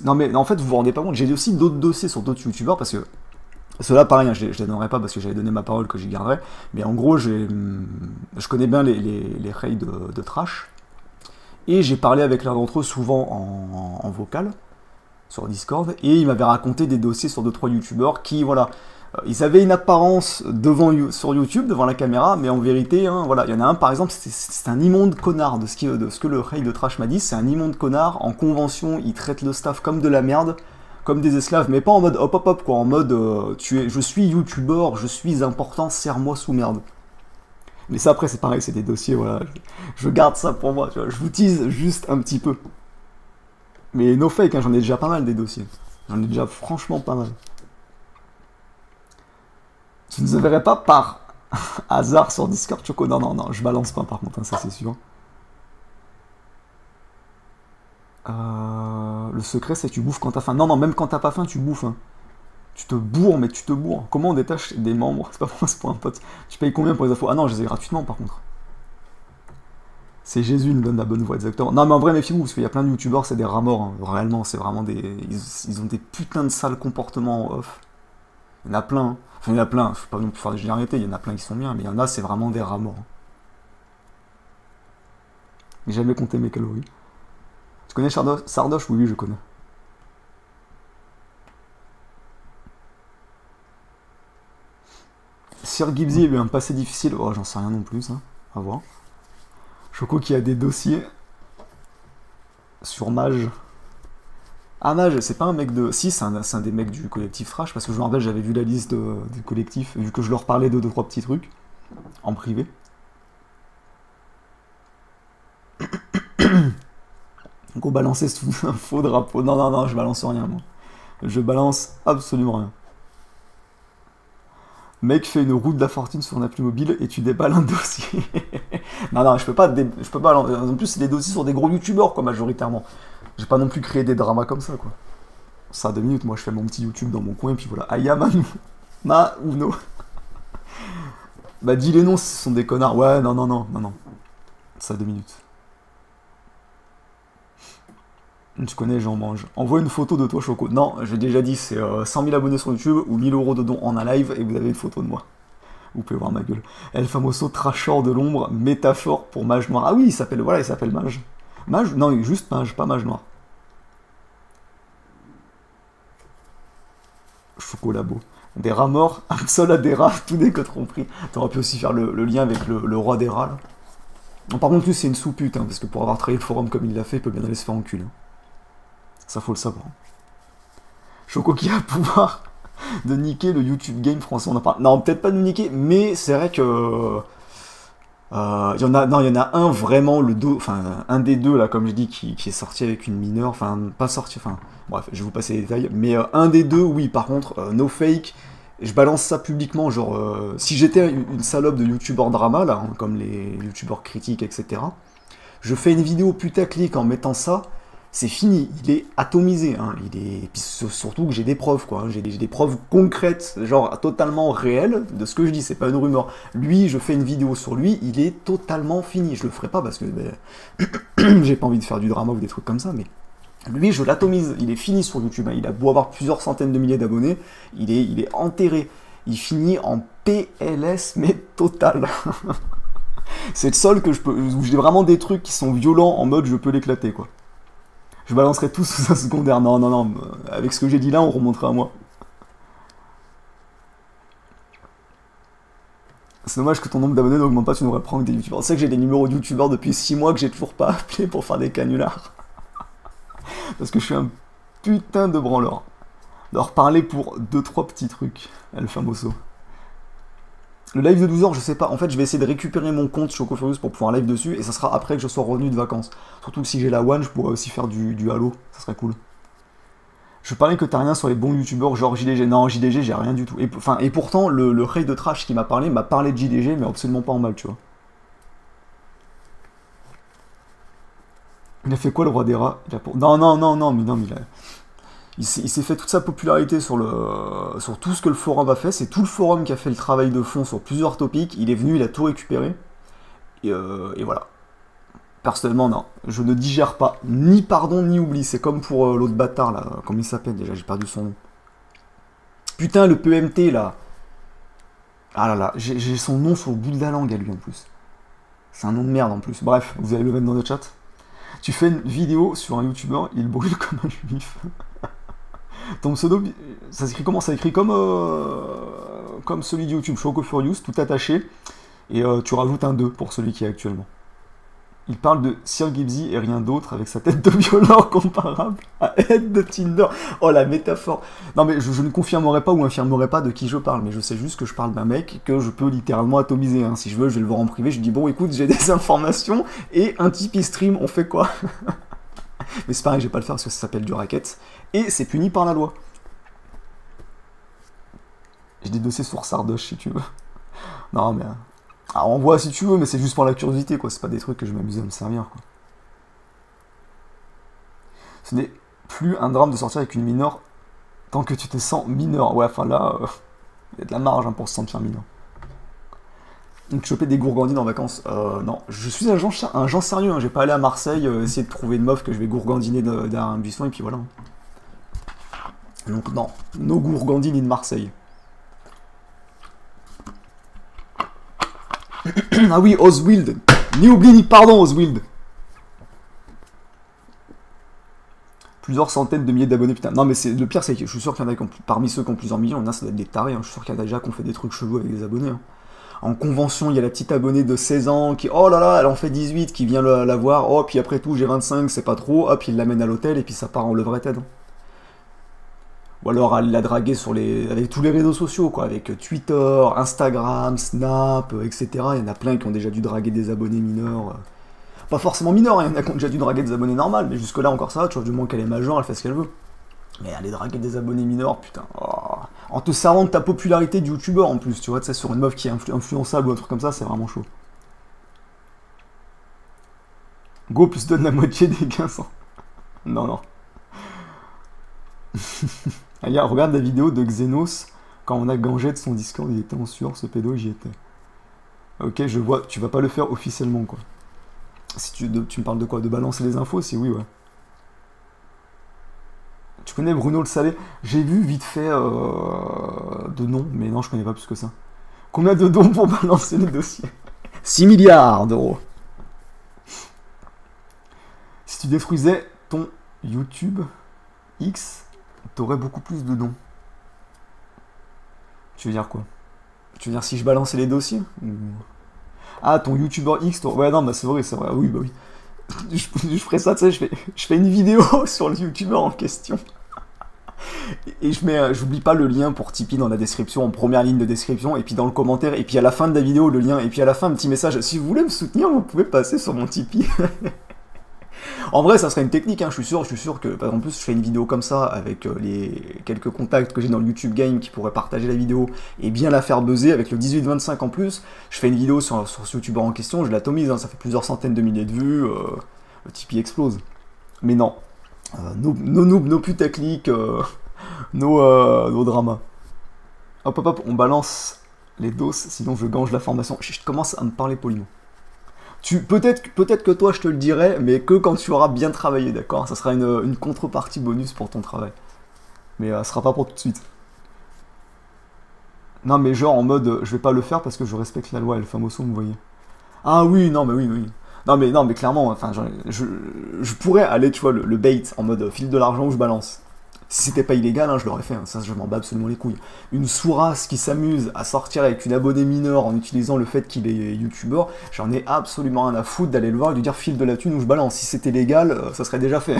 Speaker 1: non mais en fait vous vous rendez pas compte, j'ai aussi d'autres dossiers sur d'autres youtubeurs parce que ceux-là pareil, hein, je les donnerai pas parce que j'avais donné ma parole que j'y garderai, mais en gros je connais bien les raids de trash et j'ai parlé avec l'un d'entre eux souvent en vocal sur Discord et ils m'avaient raconté des dossiers sur 2-3 youtubeurs qui voilà, ils avaient une apparence sur YouTube, devant la caméra, mais en vérité, hein, voilà, il y en a un par exemple, c'est un immonde connard, de ce que le raid de Trash m'a dit, c'est un immonde connard, en convention, il traite le staff comme de la merde, comme des esclaves, mais pas en mode hop hop hop, quoi, en mode je suis youtubeur, je suis important, serre-moi sous merde. Mais ça après c'est pareil, c'est des dossiers, voilà, je garde ça pour moi, tu vois, je vous tease juste un petit peu. Mais no fake, hein, j'en ai déjà pas mal des dossiers, j'en ai déjà franchement pas mal. Tu ne nous verrais pas par hasard sur Discord, Choco. Non, non, non, je balance pas par contre, hein, ça c'est sûr. Le secret c'est que tu bouffes quand t'as faim. Non, non, même quand t'as pas faim, tu bouffes. Hein. Tu te bourres, mais tu te bourres. Comment on détache des membres? C'est pas pour moi, c'est pour un pote. Tu payes combien pour les infos? Ah non, je les ai gratuitement par contre. C'est Jésus nous donne la bonne voie, exactement. Non mais en vrai, méfiez-vous, parce qu'il y a plein de youtubeurs, c'est des rats morts, hein. Réellement, c'est vraiment des... Ils ont des putains de sales comportements en off. Il y en a plein, hein. Enfin, il y en a plein, faut pas non plus faire des généralités, il y en a plein qui sont bien, mais il y en a, c'est vraiment des rats morts, hein. J'ai jamais compté mes calories. Tu connais Sardoche? Oui, oui, je connais. Sir Gibbsy a eu un passé difficile. Oh, j'en sais rien non plus, ça. À voir. Choco qui a des dossiers sur Mage. Ah, Mage, c'est pas un mec de. Si, c'est un des mecs du collectif Thrash, parce que je me rappelle, j'avais vu la liste du collectif, vu que je leur parlais de 2-3 petits trucs en privé. Donc on balançait sous un faux drapeau. Non, non, non, je balance rien, moi. Je balance absolument rien. Mec fait une roue de la fortune sur un appli mobile et tu déballes un dossier. Non, non, je peux pas. En plus, c'est des dossiers sur des gros youtubeurs, quoi, majoritairement. J'ai pas non plus créé des dramas comme ça, quoi. Ça, 2 minutes, moi je fais mon petit YouTube dans mon coin, et puis voilà. Aya Manu. Ma ou no. Bah, dis les noms, ce sont des connards. Ouais, non, non, non, non, non. Ça, 2 minutes. Tu connais, j'en mange. Envoie une photo de toi, Choco. Non, j'ai déjà dit, c'est 100 000 abonnés sur YouTube ou 1000 € de dons en un live et vous avez une photo de moi. Vous pouvez voir ma gueule. El Famoso Trashor de l'ombre, métaphore pour Mage Noir. Ah oui, il s'appelle, voilà, il s'appelle Mage. Mage? Non, juste Mage, pas Mage Noir. Choco Labo. Des rats morts, Absol a des rats, tout des codes compris. T'aurais pu aussi faire le lien avec le roi des rats, là. Non, par contre, lui, c'est une sous-pute, hein, parce que pour avoir travaillé le forum comme il l'a fait, il peut bien aller se faire enculer. Ça, faut le savoir. Choco qui a le pouvoir de niquer le YouTube Game français, on en parle. Non, peut-être pas de niquer, mais c'est vrai que... il y en a un vraiment, un des deux, là, comme je dis, qui est sorti avec une mineure, enfin, pas sorti, enfin, bref, je vais vous passer les détails, mais un des deux, oui, par contre, no fake, je balance ça publiquement, genre, si j'étais une salope de youtubeur drama, là, hein, comme les youtubeurs critiques, etc., je fais une vidéo putaclic en mettant ça, c'est fini, il est atomisé, hein, et puis surtout que j'ai des preuves, quoi, hein, j'ai des preuves concrètes, genre totalement réelles de ce que je dis, c'est pas une rumeur. Lui, je fais une vidéo sur lui, il est totalement fini, je le ferai pas parce que j'ai pas envie de faire du drama ou des trucs comme ça, mais lui, je l'atomise, il est fini sur YouTube, hein, il a beau avoir plusieurs centaines de milliers d'abonnés, il est enterré, il finit en PLS, mais total. C'est le seul où j'ai vraiment des trucs qui sont violents en mode je peux l'éclater, quoi. Je balancerai tout sous un secondaire. Non, non, non. Avec ce que j'ai dit là, on remontera à moi. C'est dommage que ton nombre d'abonnés n'augmente pas, tu devrais prendre des youtubeurs. C'est que j'ai des numéros de youtubeurs depuis 6 mois que j'ai toujours pas appelé pour faire des canulars. Parce que je suis un putain de branleur. Leur parler pour 2-3 petits trucs. El Famoso. Le live de 12h, je sais pas. En fait, je vais essayer de récupérer mon compte Choco Furious pour pouvoir live dessus. Et ça sera après que je sois revenu de vacances. Surtout que si j'ai la One, je pourrais aussi faire du Halo. Ça serait cool. Je parlais que t'as rien sur les bons youtubeurs genre JDG. Non, JDG, j'ai rien du tout. Et pourtant, le raid de trash qui m'a parlé de JDG, mais absolument pas en mal, tu vois. Il a fait quoi, le roi des rats? Non, non, non, non, mais non, mais il s'est fait toute sa popularité sur tout ce que le forum a fait. C'est tout le forum qui a fait le travail de fond sur plusieurs topics. Il est venu, il a tout récupéré. Et voilà. Personnellement, non. Je ne digère pas ni pardon ni oubli. C'est comme pour l'autre bâtard, là. Comment il s'appelle déjà? J'ai perdu son nom. Putain, le PMT, là. Ah là là, j'ai son nom sur le bout de la langue à lui, en plus. C'est un nom de merde, en plus. Bref, vous allez le mettre dans le chat. Tu fais une vidéo sur un youtubeur, il brûle comme un juif. Ton pseudo, ça s'écrit comment? Ça s'écrit comme celui de YouTube, Choco Furious, tout attaché. Et tu rajoutes un 2 pour celui qui est actuellement. Il parle de Sir Gibbsy et rien d'autre, avec sa tête de violent comparable à Ed de Tinder. Oh, la métaphore. Non, mais je ne confirmerai pas ou infirmerai pas de qui je parle, mais je sais juste que je parle d'un mec que je peux littéralement atomiser. Hein. Si je veux, je vais le voir en privé, je dis bon, écoute, j'ai des informations, et un Tipeee stream, on fait quoi? Mais c'est pareil, je vais pas le faire parce que ça s'appelle du racket, et c'est puni par la loi. J'ai des dossiers sur Sardoche, si tu veux. Non, mais... Ah, on voit si tu veux, mais c'est juste pour la curiosité, quoi. C'est pas des trucs que je m'amuse à me servir, quoi. Ce n'est plus un drame de sortir avec une mineure Tant que tu te sens mineur. Ouais, enfin là, il y a de la marge hein, pour se sentir mineur. Donc choper des gourgandines en vacances, non. Je suis un genre sérieux, hein. J'ai pas allé à Marseille essayer de trouver une meuf que je vais gourgandiner derrière un buisson et puis voilà. Donc non, no gourgandines in Marseille. Ah oui, Oswild. Ni oubli ni pardon, Oswild. Plusieurs centaines de milliers d'abonnés, putain. Non mais le pire c'est que je suis sûr qu'il y en a parmi ceux qui ont plusieurs millions, il y en a ça doit être des tarés, hein. Je suis sûr qu'il y en a déjà qui ont fait des trucs chelous avec des abonnés. Hein. En convention, il y a la petite abonnée de 16 ans qui, oh là là, elle en fait 18, qui vient la voir, oh, puis après tout, j'ai 25, c'est pas trop, hop, il l'amène à l'hôtel, et puis ça part en levrette. Ou alors elle l'a dragué avec tous les réseaux sociaux, quoi, avec Twitter, Instagram, Snap, etc. Il y en a plein qui ont déjà dû draguer des abonnés mineurs. Pas forcément mineurs, hein, il y en a qui ont déjà dû draguer des abonnés normaux, mais jusque-là encore ça, tu vois, du moment qu'elle est majeure, elle fait ce qu'elle veut. Mais aller draguer des abonnés mineurs, putain. Oh. En te servant de ta popularité de youtubeur en plus, tu vois, sur une meuf qui est influençable ou un truc comme ça, c'est vraiment chaud. Go plus donne la moitié des gains sans... Non, non. Regarde la vidéo de Xenos, quand on a gangé de son Discord, il était en sueur, ce pédo, j'y étais. Ok, je vois, tu vas pas le faire officiellement, quoi. Si tu me parles de quoi? De balancer les infos? Si oui, ouais. Tu connais Bruno le Salé? J'ai vu vite fait de nom, mais non, je connais pas plus que ça. Combien de dons pour balancer les dossiers? 6 milliards d'euros. Si tu détruisais ton YouTube X, t'aurais beaucoup plus de dons. Tu veux dire quoi? Tu veux dire si je balançais les dossiers? Ah, ton YouTuber X, ouais, non, bah c'est vrai, oui, bah oui. Je ferais ça, tu sais, je fais une vidéo sur le YouTuber en question. Et j'oublie pas le lien pour Tipeee dans la description, en première ligne de description, et puis dans le commentaire, et puis à la fin de la vidéo, le lien, et puis à la fin, un petit message. Si vous voulez me soutenir, vous pouvez passer sur mon Tipeee. En vrai, ça serait une technique, hein, je suis sûr que, par exemple, je fais une vidéo comme ça, avec les quelques contacts que j'ai dans le YouTube Game qui pourraient partager la vidéo, et bien la faire buzzer, avec le 18-25 en plus, je fais une vidéo sur ce YouTuber en question, je l'atomise, hein, ça fait plusieurs centaines de milliers de vues, le Tipeee explose. Mais non, nos putaclics, nos dramas. Hop hop hop, on balance les doses, sinon je gange la formation. Je commence à me parler poliment. Peut-être que toi je te le dirai, mais que quand tu auras bien travaillé, d'accord? Ça sera une contrepartie bonus pour ton travail. Mais ce sera pas pour tout de suite. Non mais genre en mode, je vais pas le faire parce que je respecte la loi, El Famoso, vous voyez. Ah oui, non mais oui. Non mais clairement, enfin, je pourrais aller, tu vois, le bait, en mode file de l'argent où je balance. Si c'était pas illégal, hein, je l'aurais fait, hein. Ça je m'en bats absolument les couilles. Une sourasse qui s'amuse à sortir avec une abonnée mineure en utilisant le fait qu'il est youtubeur, j'en ai absolument rien à foutre d'aller le voir et lui dire file de la thune où je balance. Si c'était légal, ça serait déjà fait.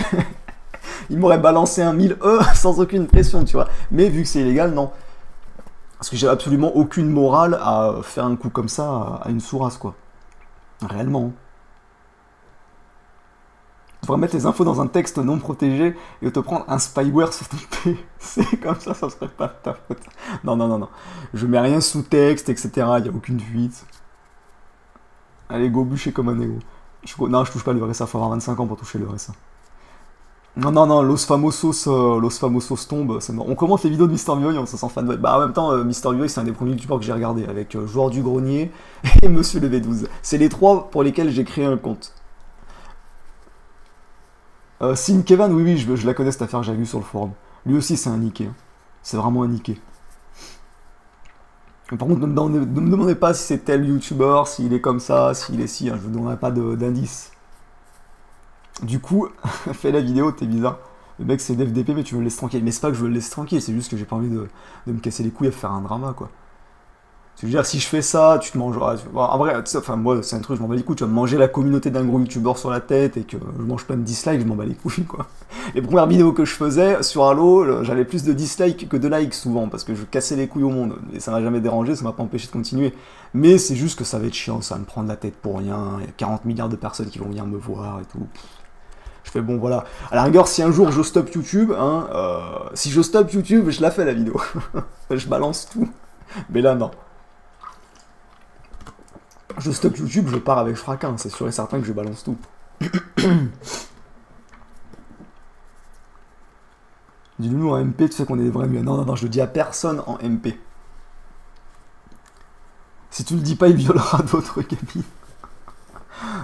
Speaker 1: Il m'aurait balancé un 1000 sans aucune pression, tu vois. Mais vu que c'est illégal, non. Parce que j'ai absolument aucune morale à faire un coup comme ça à une sourasse, quoi. Réellement. Tu devrais mettre les infos dans un texte non protégé et te prendre un spyware sur ton PC. Comme ça serait pas de ta faute. Non. Je mets rien sous texte, etc. Il n'y a aucune fuite. Allez, go bûcher comme un égo. Non, je touche pas le RSA. Faut avoir 25 ans pour toucher le RSA. Non, Los Famosos tombe. On commente les vidéos de Mister Vioy, on se sent fan. Bah en même temps, Mister Vioy, c'est un des premiers youtubeurs que j'ai regardé avec Joueur du Grenier et Monsieur le V12. C'est les trois pour lesquels j'ai créé un compte. Sin Kevin, oui, je la connais cette affaire, j'ai vu sur le forum. Lui aussi, c'est un niqué. Hein. C'est vraiment un niqué. Par contre, ne me demandez pas si c'est tel youtubeur, s'il est comme ça, s'il est si, hein, je vous donnerai pas d'indice. Du coup, fais la vidéo, t'es bizarre. Le mec c'est DFDP, mais tu me le laisses tranquille. Mais c'est pas que je veux le laisser tranquille, c'est juste que j'ai pas envie de me casser les couilles à faire un drama, quoi. Tu veux dire, si je fais ça, tu te mangeras. En vrai, tu sais, enfin, moi, c'est un truc, je m'en bats les couilles. Tu vas me manger la communauté d'un gros youtubeur sur la tête et que je mange plein de dislikes, je m'en bats les couilles, quoi. Les premières vidéos que je faisais sur Halo, j'avais plus de dislikes que de likes souvent parce que je cassais les couilles au monde. Et ça m'a jamais dérangé, ça m'a pas empêché de continuer. Mais c'est juste que ça va être chiant, ça va me prendre la tête pour rien. Il y a 40 milliards de personnes qui vont venir me voir et tout. Je fais bon, voilà. À la rigueur, si un jour je stoppe YouTube, hein, si je stoppe YouTube, je la fais la vidéo. Je balance tout. Mais là, non. Je stoppe YouTube, je pars avec fracas, hein, c'est sûr et certain que je balance tout. Dis-le nous en MP, tu sais qu'on est des vrais mieux. Non, non, non, je le dis à personne en MP. Si tu le dis pas, il violera d'autres cabines.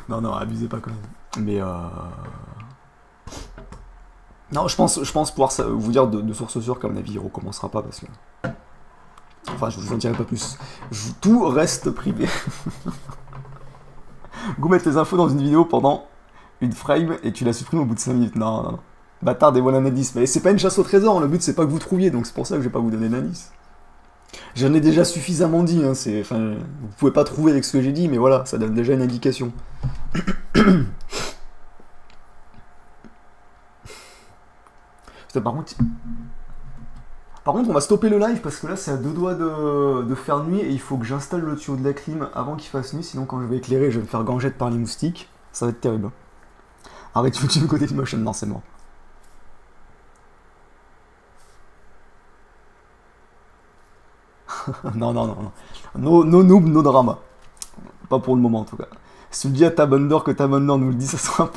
Speaker 1: Non, non, abusez pas quand même. Mais non, je pense pouvoir vous dire de source sûre qu'à mon avis, il recommencera pas parce que... Enfin, je vous en dirai pas plus. Tout reste privé. Go mettre les infos dans une vidéo pendant une frame et tu la supprimes au bout de 5 minutes. Non, non, non. Bâtard, dévoile un indice. Mais c'est pas une chasse au trésor, le but c'est pas que vous trouviez, donc c'est pour ça que je vais pas vous donner d'indice. J'en ai déjà suffisamment dit, hein, enfin, vous pouvez pas trouver avec ce que j'ai dit, mais voilà, ça donne déjà une indication. Putain, par contre, on va stopper le live parce que là, c'est à 2 doigts de faire nuit et il faut que j'installe le tuyau de la clim avant qu'il fasse nuit. Sinon, quand je vais éclairer, je vais me faire gangette par les moustiques. Ça va être terrible. Arrête YouTube côté de motion, non, c'est mort. Non, non, non, non. No noob, no drama. Pas pour le moment en tout cas. Si tu le dis à Tabundor que Tabundor nous le dit, ça sera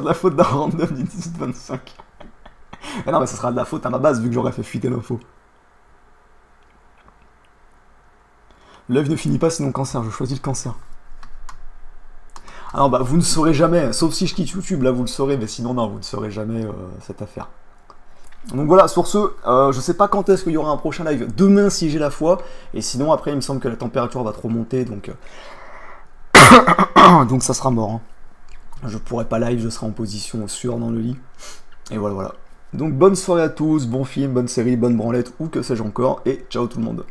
Speaker 1: de la faute d'un random du 18-25. Mais non, mais ça sera de la faute à ma base vu que j'aurais fait fuiter l'info. L'œuf ne finit pas sinon cancer, je choisis le cancer. Ah non, bah vous ne saurez jamais, sauf si je quitte YouTube, là vous le saurez, mais sinon non, vous ne saurez jamais cette affaire. Donc voilà, sur ce, je sais pas quand est-ce qu'il y aura un prochain live, demain si j'ai la foi, et sinon après il me semble que la température va trop monter, donc donc ça sera mort. Hein. Je pourrai pas live, je serai en position sûre dans le lit, et voilà, voilà. Donc bonne soirée à tous, bon film, bonne série, bonne branlette, ou que sais-je encore, et ciao tout le monde.